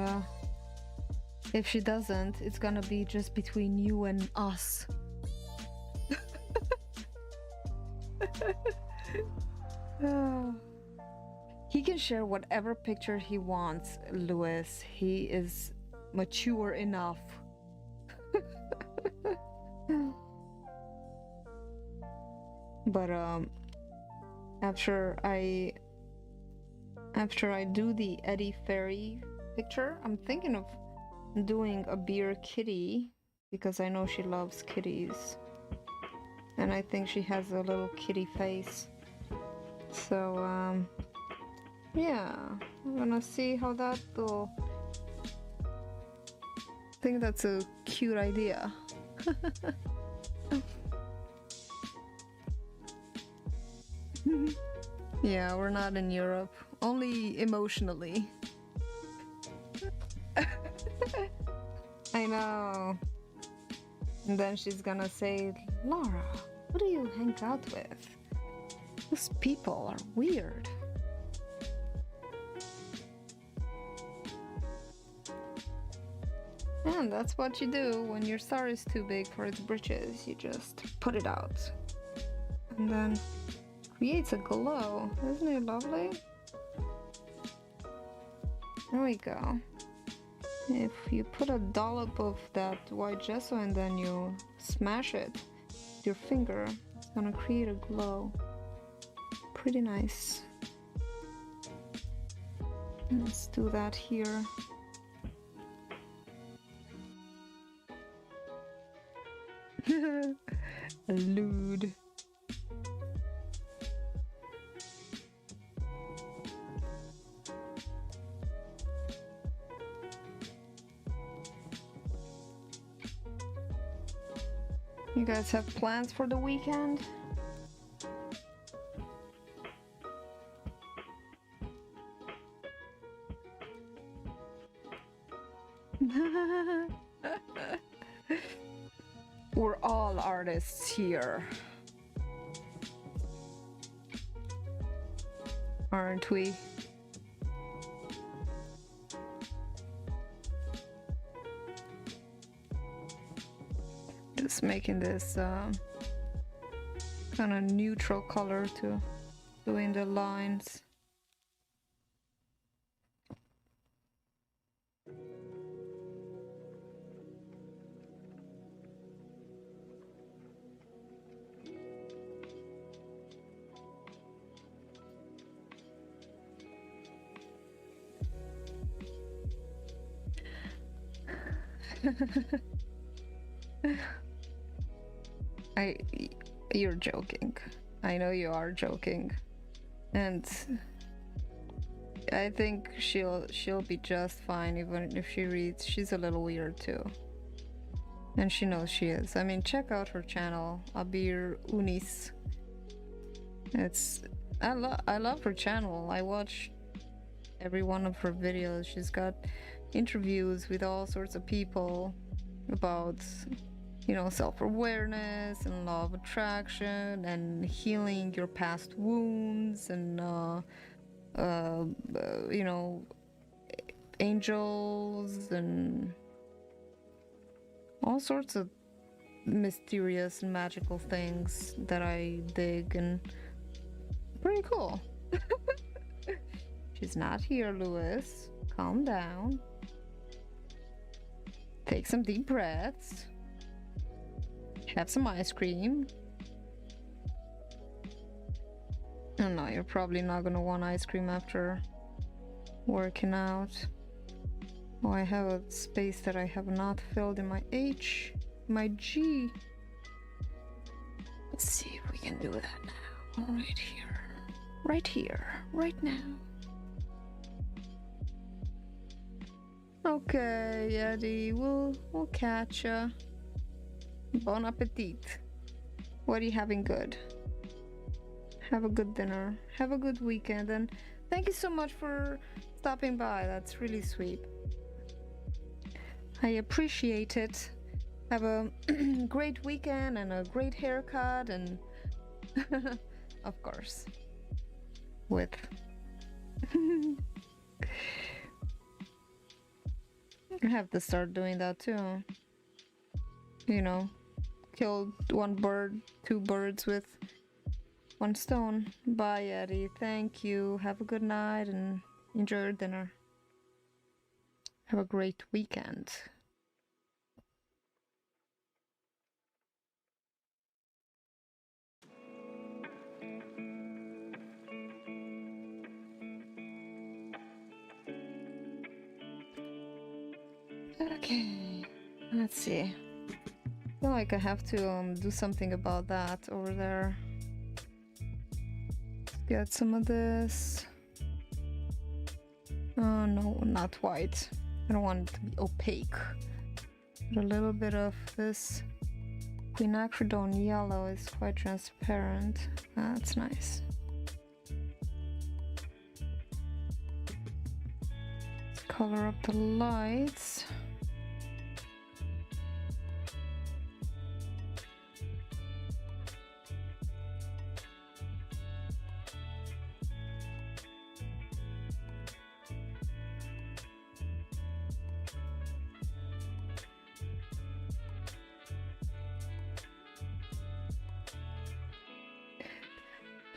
if she doesn't, it's gonna be just between you and us. He can share whatever picture he wants, Louis. He is mature enough. But after I do the Eddie Fairy picture, I'm thinking of doing a beer kitty because I know she loves kitties, and I think she has a little kitty face. So yeah, I'm gonna see how that will. I think that's a cute idea. Yeah, we're not in Europe, only emotionally. I know. And then she's gonna say, Laura, who do you hang out with? Those people are weird. And that's what you do when your star is too big for its britches. You just put it out. And then creates a glow. Isn't it lovely? There we go. If you put a dollop of that white gesso and then you smash it with your finger, it's gonna create a glow. Pretty nice. Let's do that here. Lewd. You guys have plans for the weekend? We're all artists here, aren't we? Just making this kind of neutral color to doing the lines. You're joking. I know you are joking. And I think she'll be just fine even if she reads. She's a little weird too. And she knows she is. I mean, check out her channel, Abir Unis. I love her channel. I watch every one of her videos. She's got interviews with all sorts of people about, you know, self-awareness and law of attraction and healing your past wounds and you know, angels and all sorts of mysterious and magical things that I dig. And pretty cool. She's not here, Lewis. Calm down. Take some deep breaths. Have some ice cream. Oh no, you're probably not gonna want ice cream after working out. Oh, I have a space that I have not filled in my H, my G. Let's see if we can do that now. Right here. Right here. Right now. Okay, Eddie, we'll catch ya. Bon appetit. What are you having good? Have a good dinner. Have a good weekend, and thank you so much for stopping by. That's really sweet. I appreciate it. Have a great weekend and a great haircut, and of course, with I have to start doing that too. You know, kill two birds with one stone. Bye, Eddie. Thank you. Have a good night and enjoy your dinner. Have a great weekend. Okay, let's see. I feel like I have to do something about that over there. Get some of this. Oh no, not white. I don't want it to be opaque. But a little bit of this quinacridone yellow is quite transparent. That's nice. Let's color up the lights.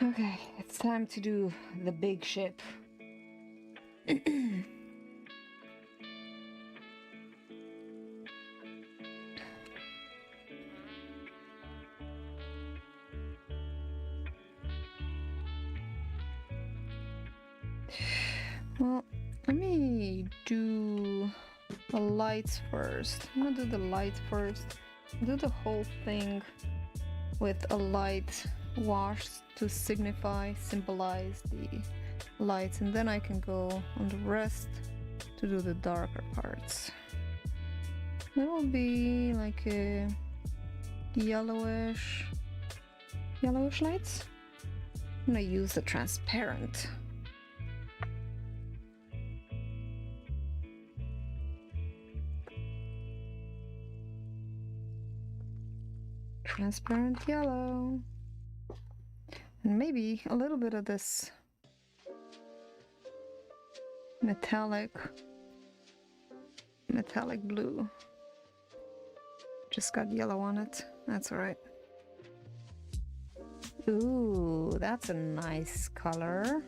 Okay, it's time to do the big ship. Well, let me do the lights first. I'm gonna do the lights first. Do the whole thing with a light wash to symbolize the lights, and then I can go on the rest to do the darker parts. It will be like a yellowish lights. I'm gonna use the transparent. Transparent yellow. And maybe a little bit of this metallic blue. Just got yellow on it. That's all right. Ooh, that's a nice color.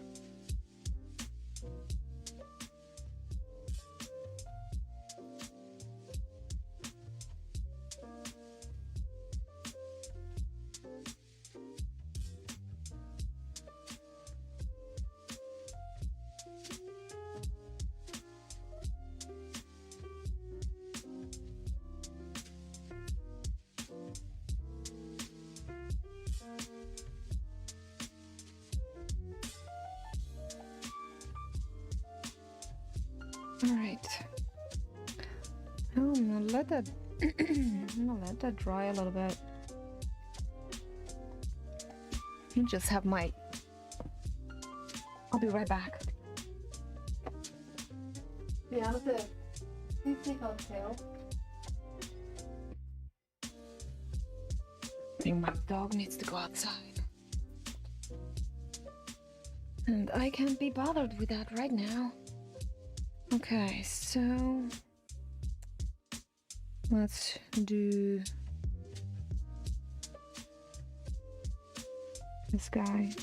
All right. Oh, I'm gonna let that dry a little bit. You just have my. I'll be right back. Yeah, that's it. Please take off the tail. I think my dog needs to go outside. And I can't be bothered with that right now. Okay, so let's do this guy.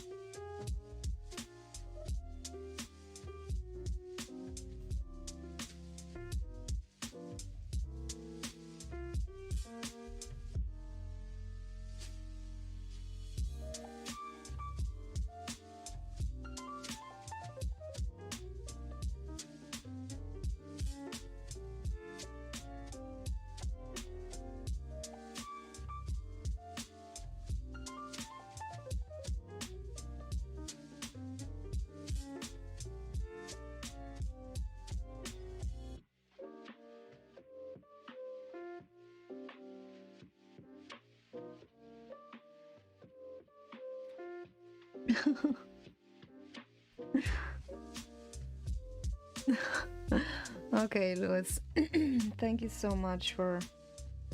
Okay, Louis. Thank you so much for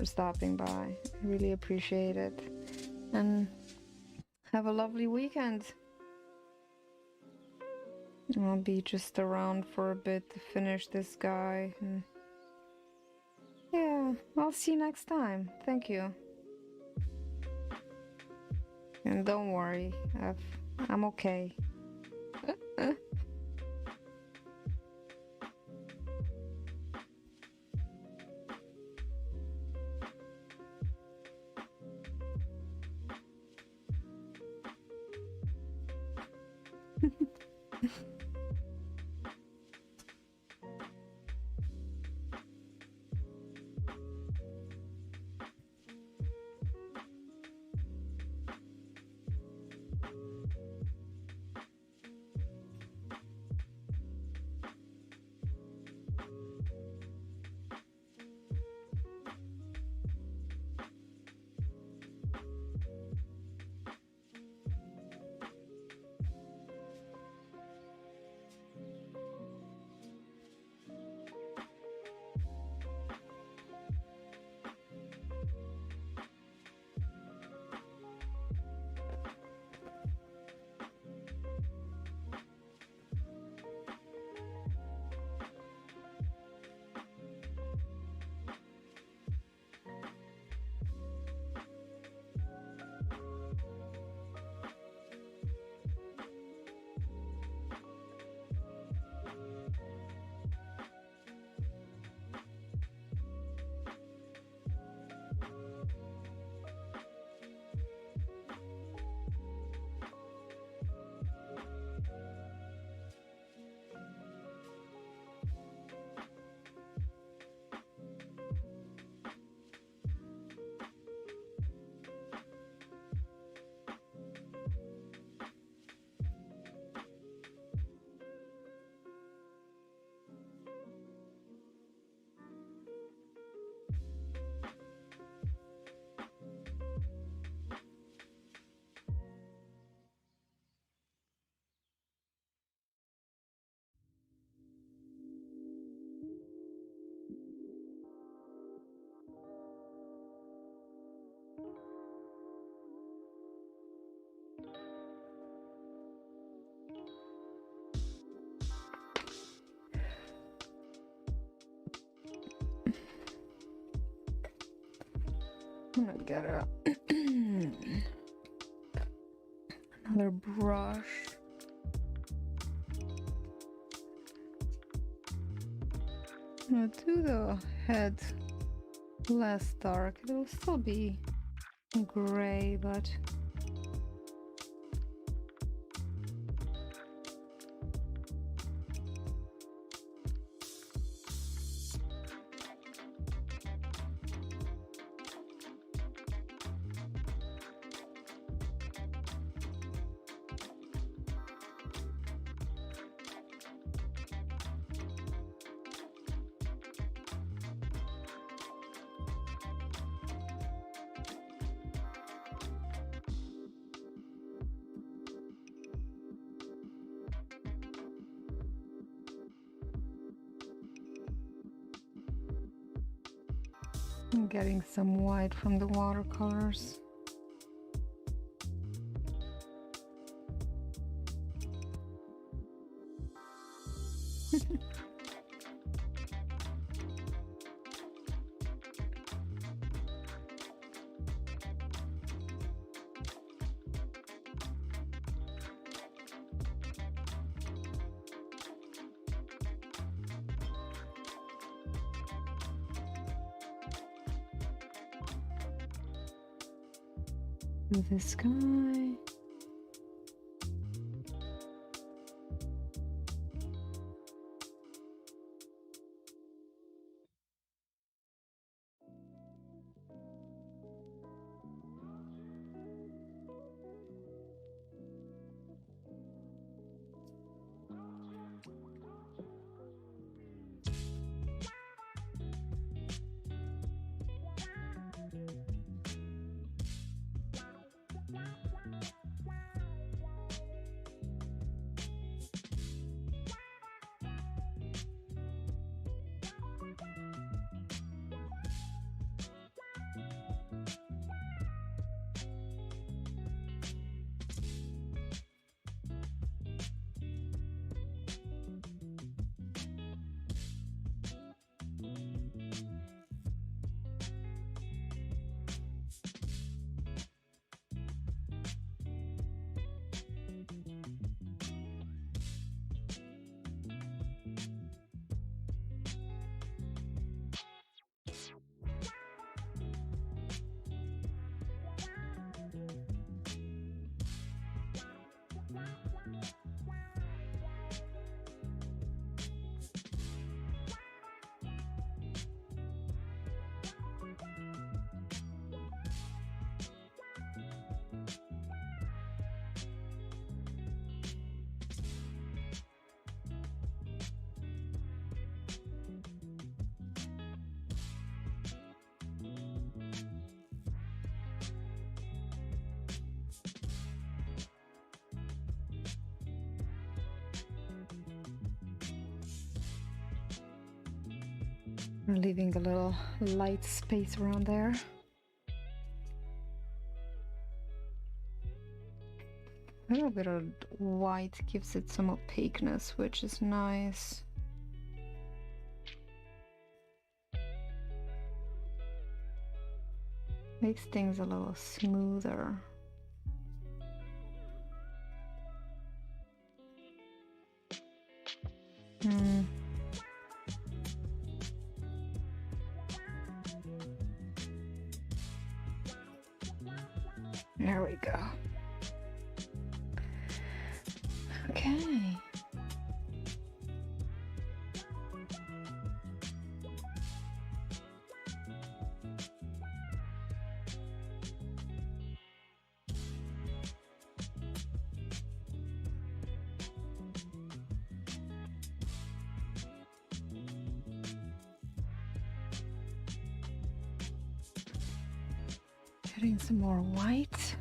stopping by. I really appreciate it. And have a lovely weekend. I'll be just around for a bit to finish this guy. And yeah, I'll see you next time. Thank you. And don't worry, I'm okay. I'm gonna get another brush. I'm gonna do the head less dark. It'll still be gray, but I'm getting some white from the watercolors. The sky. Leaving a little light space around there. A little bit of white gives it some opaqueness, which is nice. Makes things a little smoother. There we go. Okay. Getting some more white.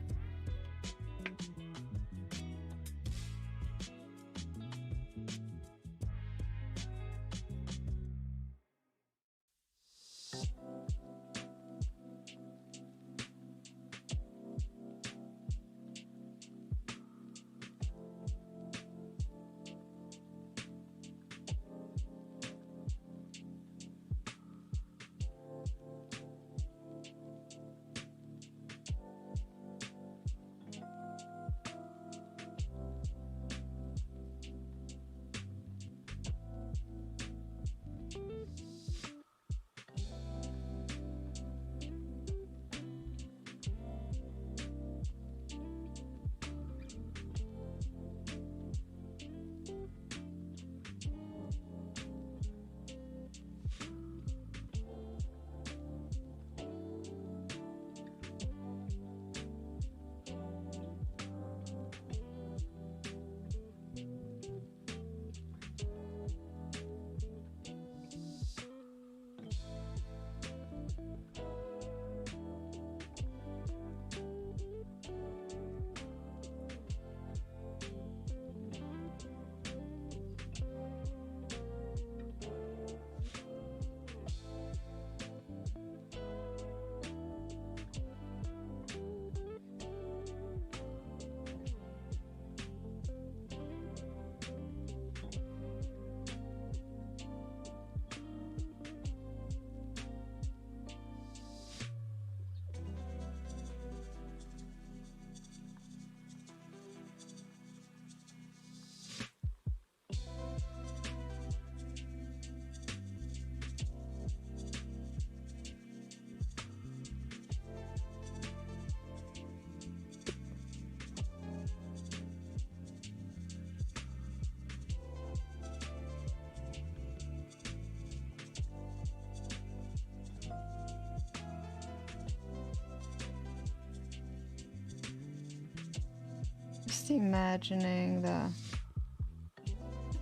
Just imagining the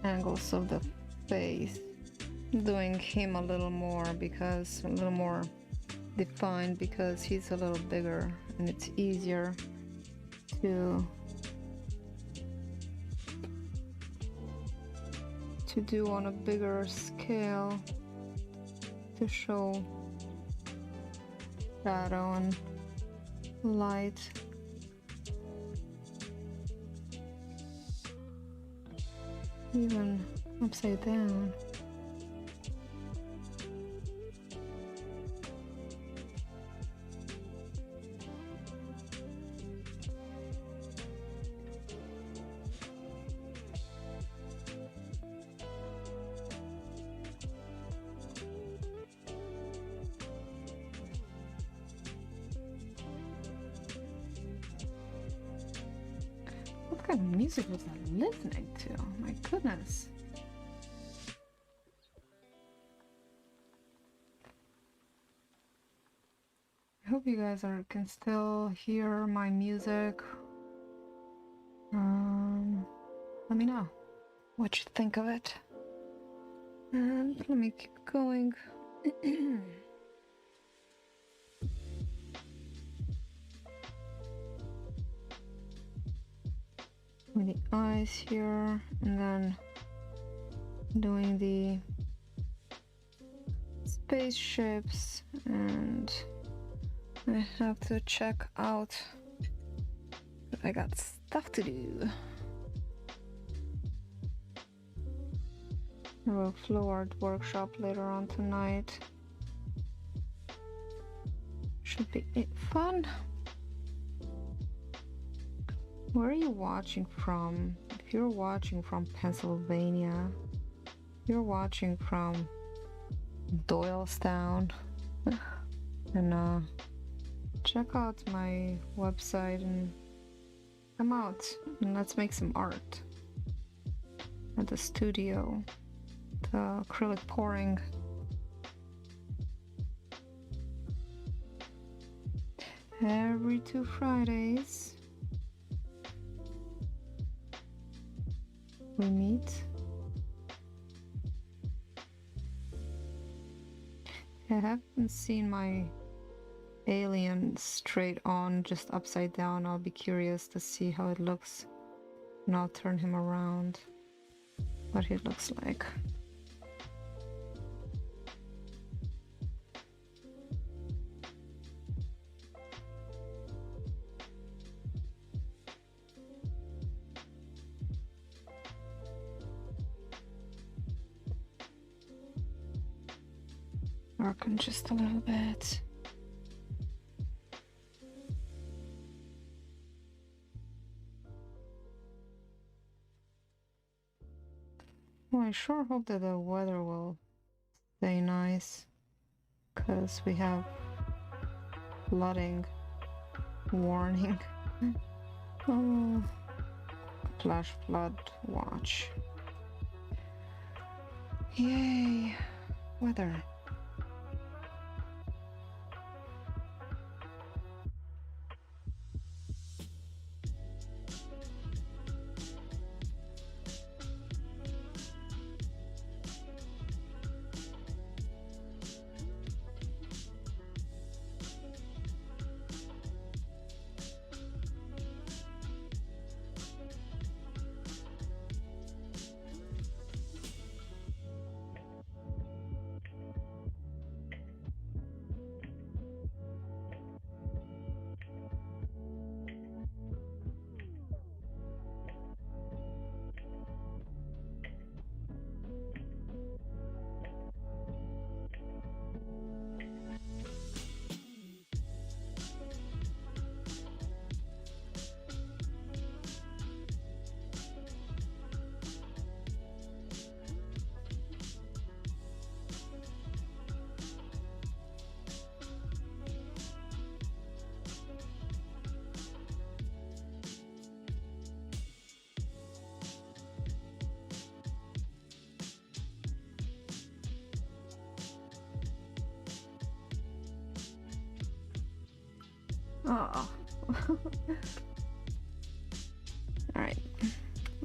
angles of the face, doing him a little more defined because he's a little bigger and it's easier to do on a bigger scale to show shadow and light. Even upside down. What kind of music was I listening to? My goodness. I hope you guys can still hear my music. Let me know what you think of it. And let me keep going. With the eyes here, and then doing the spaceships, and I have to check out. I got stuff to do. I have a flow art workshop later on tonight. Should be fun. Where are you watching from? If you're watching from Pennsylvania, you're watching from Doylestown, and check out my website and come out and let's make some art at the studio, the acrylic pouring. Every 2 Fridays we meet. I haven't seen my alien straight on, just upside down. I'll be curious to see how it looks, and I'll turn him around, what he looks like. Darken just a little bit. Well, I sure hope that the weather will stay nice, because we have flooding warning. Oh, flash flood watch. Yay, weather. Oh. Alright.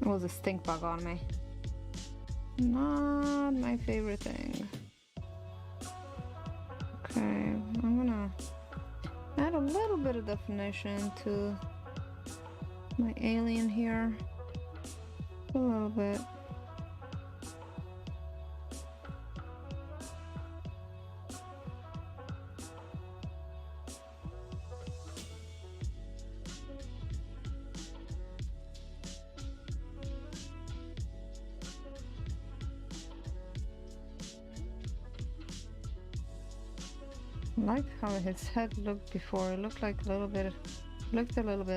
It was a stink bug on me. Not my favorite thing. Okay, I'm gonna add a little bit of definition to my alien here. A little bit. I like how his head looked before. It looked like a little bit,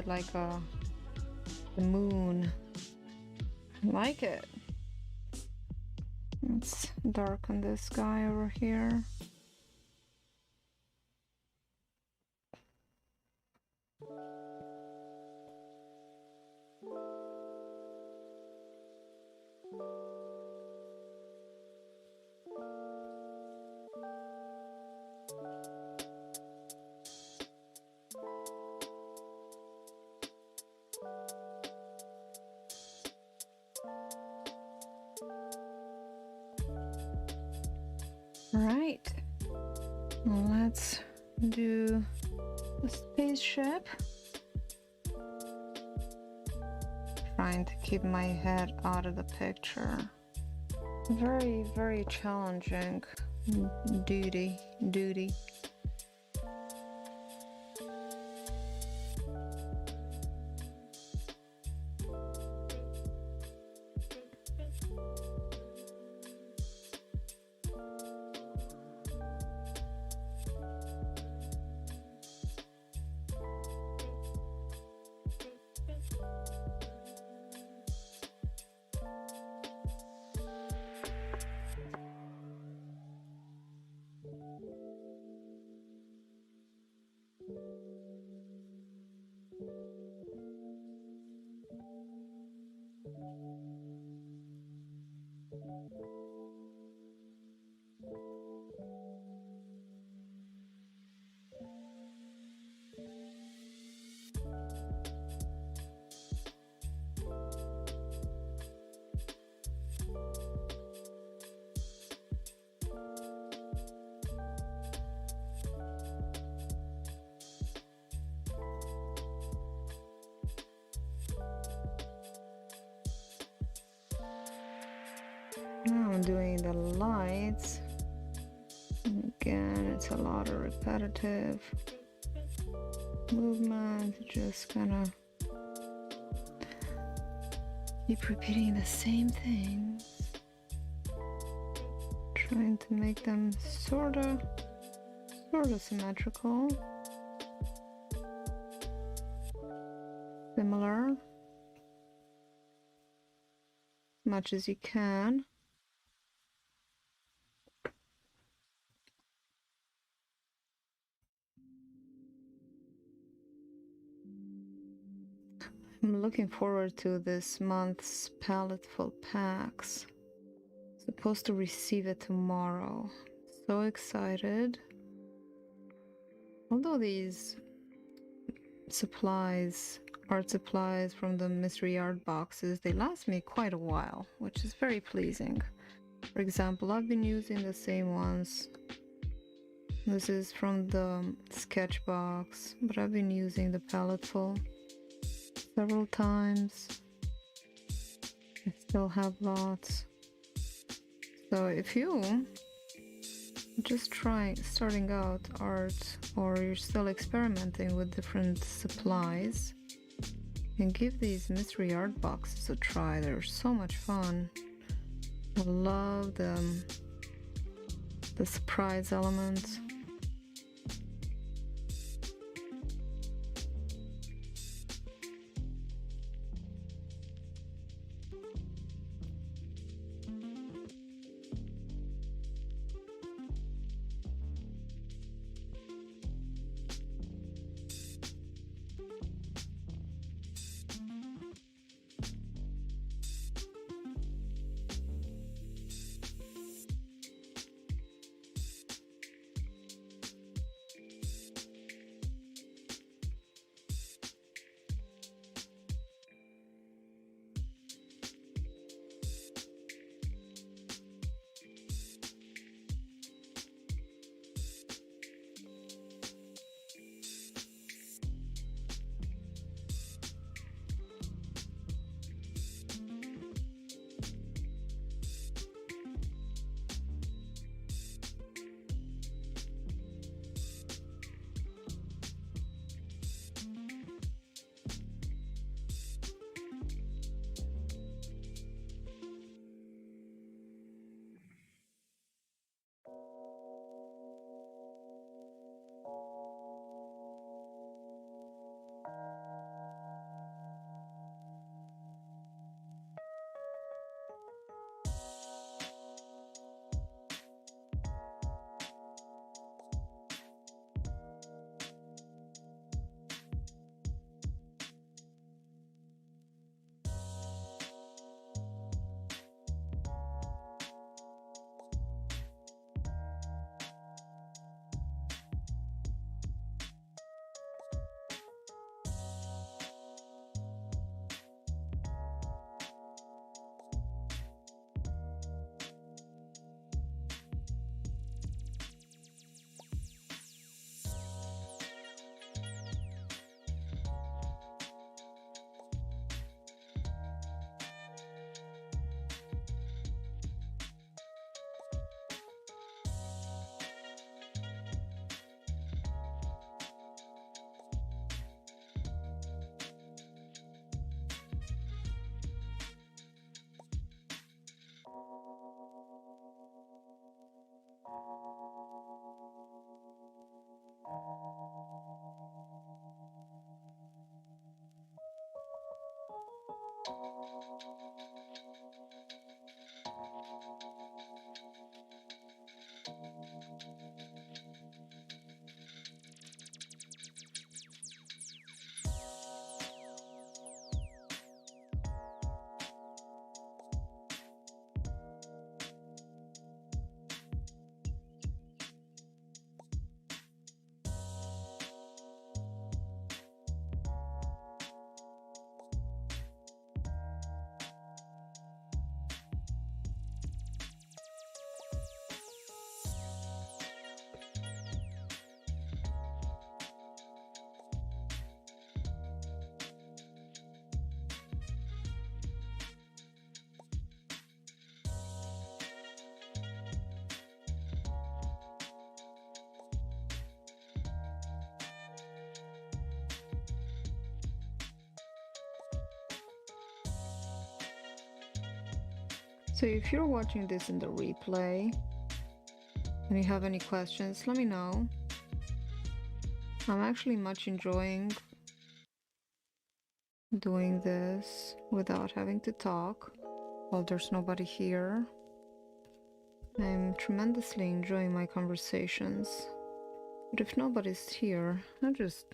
like the moon. I like it. Let's darken this guy over here. Right, let's do a spaceship. Trying to keep my head out of the picture. Very, very challenging duty. Now I'm doing the lights. Again, it's a lot of repetitive movement, just kind of keep repeating the same things, trying to make them sort of symmetrical, similar, as much as you can. I'm looking forward to this month's palettefull packs. Supposed to receive it tomorrow. So excited. Although these art supplies from the mystery art boxes, they last me quite a while, which is very pleasing. For example, I've been using the same ones. This is from the sketch box, but I've been using the palettefull several times. I still have lots. So if you just starting out art, or you're still experimenting with different supplies, and give these mystery art boxes a try. They're so much fun. I love the surprise element. So if you're watching this in the replay and you have any questions, let me know. I'm actually much enjoying doing this without having to talk while there's nobody here. I'm tremendously enjoying my conversations. But if nobody's here, I just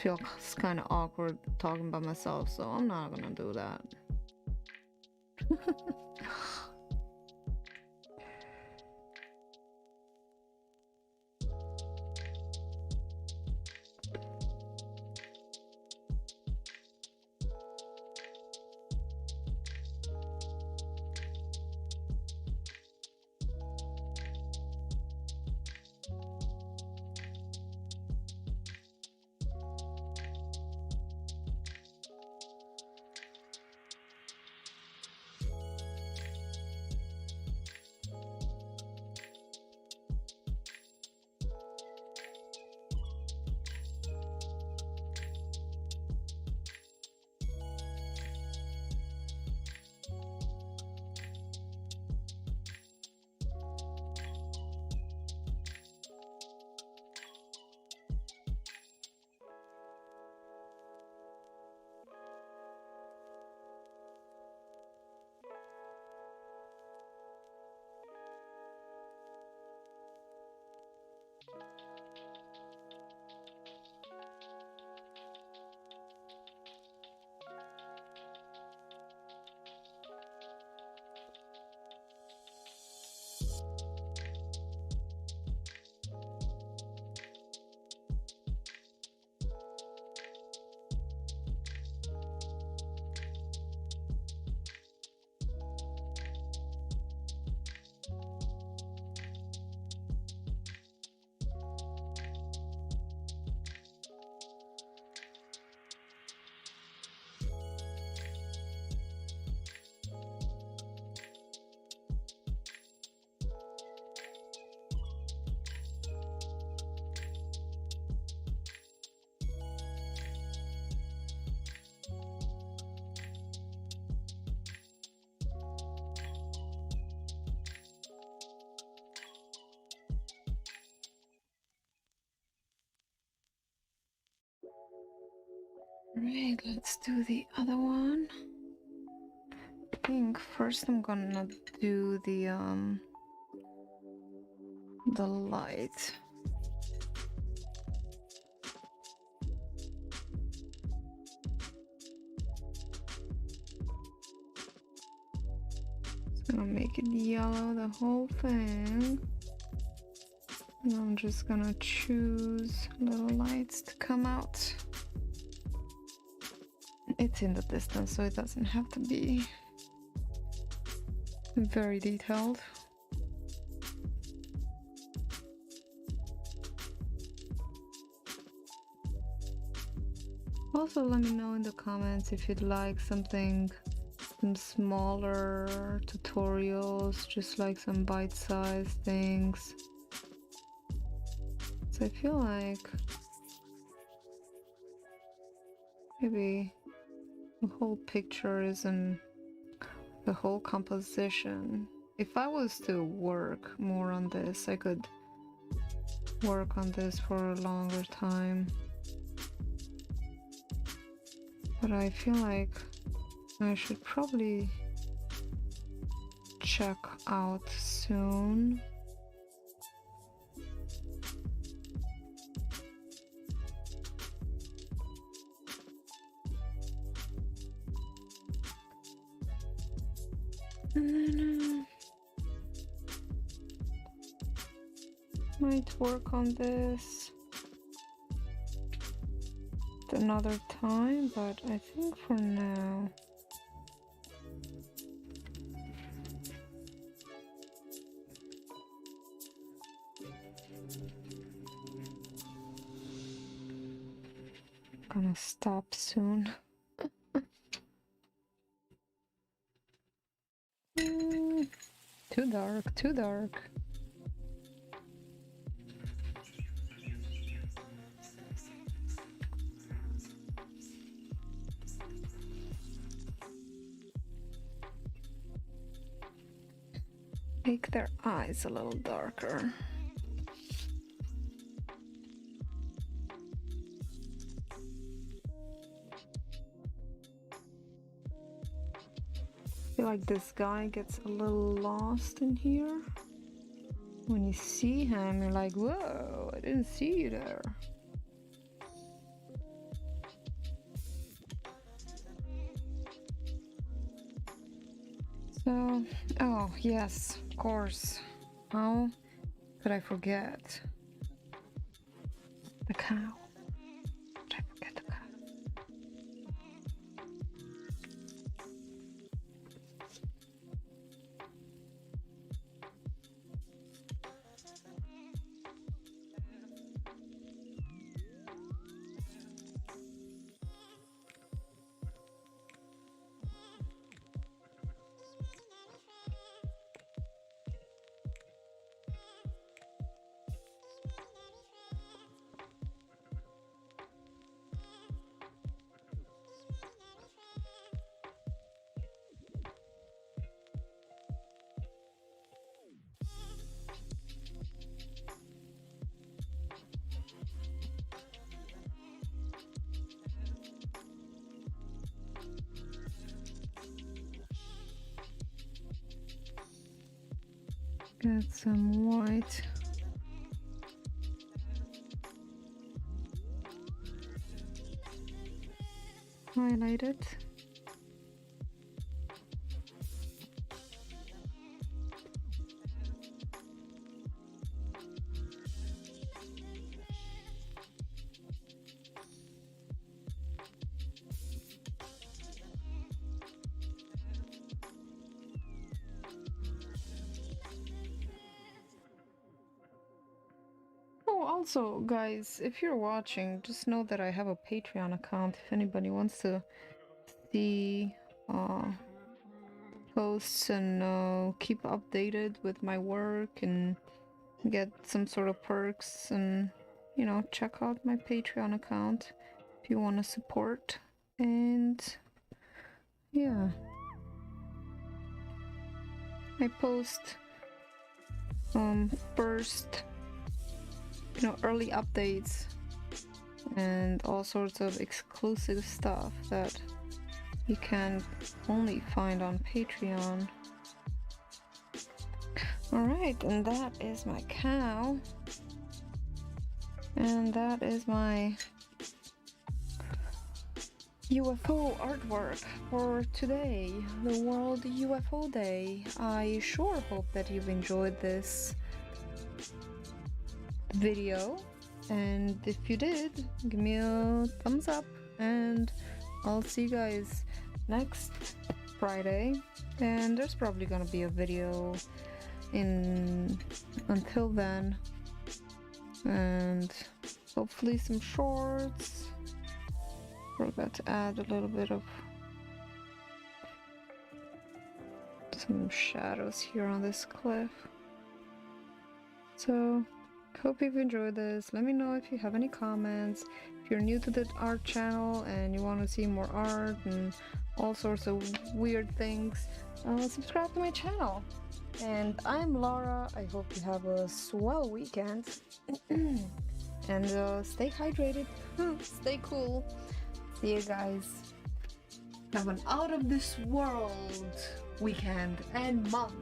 feel it's kind of awkward talking by myself, so I'm not gonna do that. Right, let's do the other one. I think first I'm gonna do the light. It's gonna make it yellow, the whole thing. And I'm just gonna choose little lights to come out. It's in the distance, so it doesn't have to be very detailed. Also, let me know in the comments if you'd like some smaller tutorials, just like some bite-sized things. So I feel like maybe the whole picture isn't the whole composition. If I was to work more on this, I could work on this for a longer time. But I feel like I should probably check out soon. And then might work on this another time, but I think for now I'm gonna stop soon. Too dark, too dark. make their eyes a little darker. I feel like this guy gets a little lost in here. When you see him, you're like, whoa, I didn't see you there. So, oh yes, of course. How could I forget the cow? Did I forget the cow? Get some white. Highlight it. Oh, also, guys, if you're watching, just know that I have a Patreon account if anybody wants to see posts and keep updated with my work and get some sort of perks, and you know, check out my Patreon account if you want to support. And yeah, I post first, you know, early updates and all sorts of exclusive stuff that you can only find on Patreon. Alright, and that is my cow. And that is my UFO artwork for today, the World UFO Day. I sure hope that you've enjoyed this video, and if you did, give me a thumbs up, and I'll see you guys next Friday. And there's probably gonna be a video in until then, and hopefully some shorts. Forgot to add a little bit of some shadows here on this cliff. So hope you've enjoyed this. Let me know if you have any comments. If you're new to the art channel and you want to see more art and all sorts of weird things, subscribe to my channel. And I'm Laura. I hope you have a swell weekend. And stay hydrated, stay cool. See you guys. Have an out of this world weekend and month.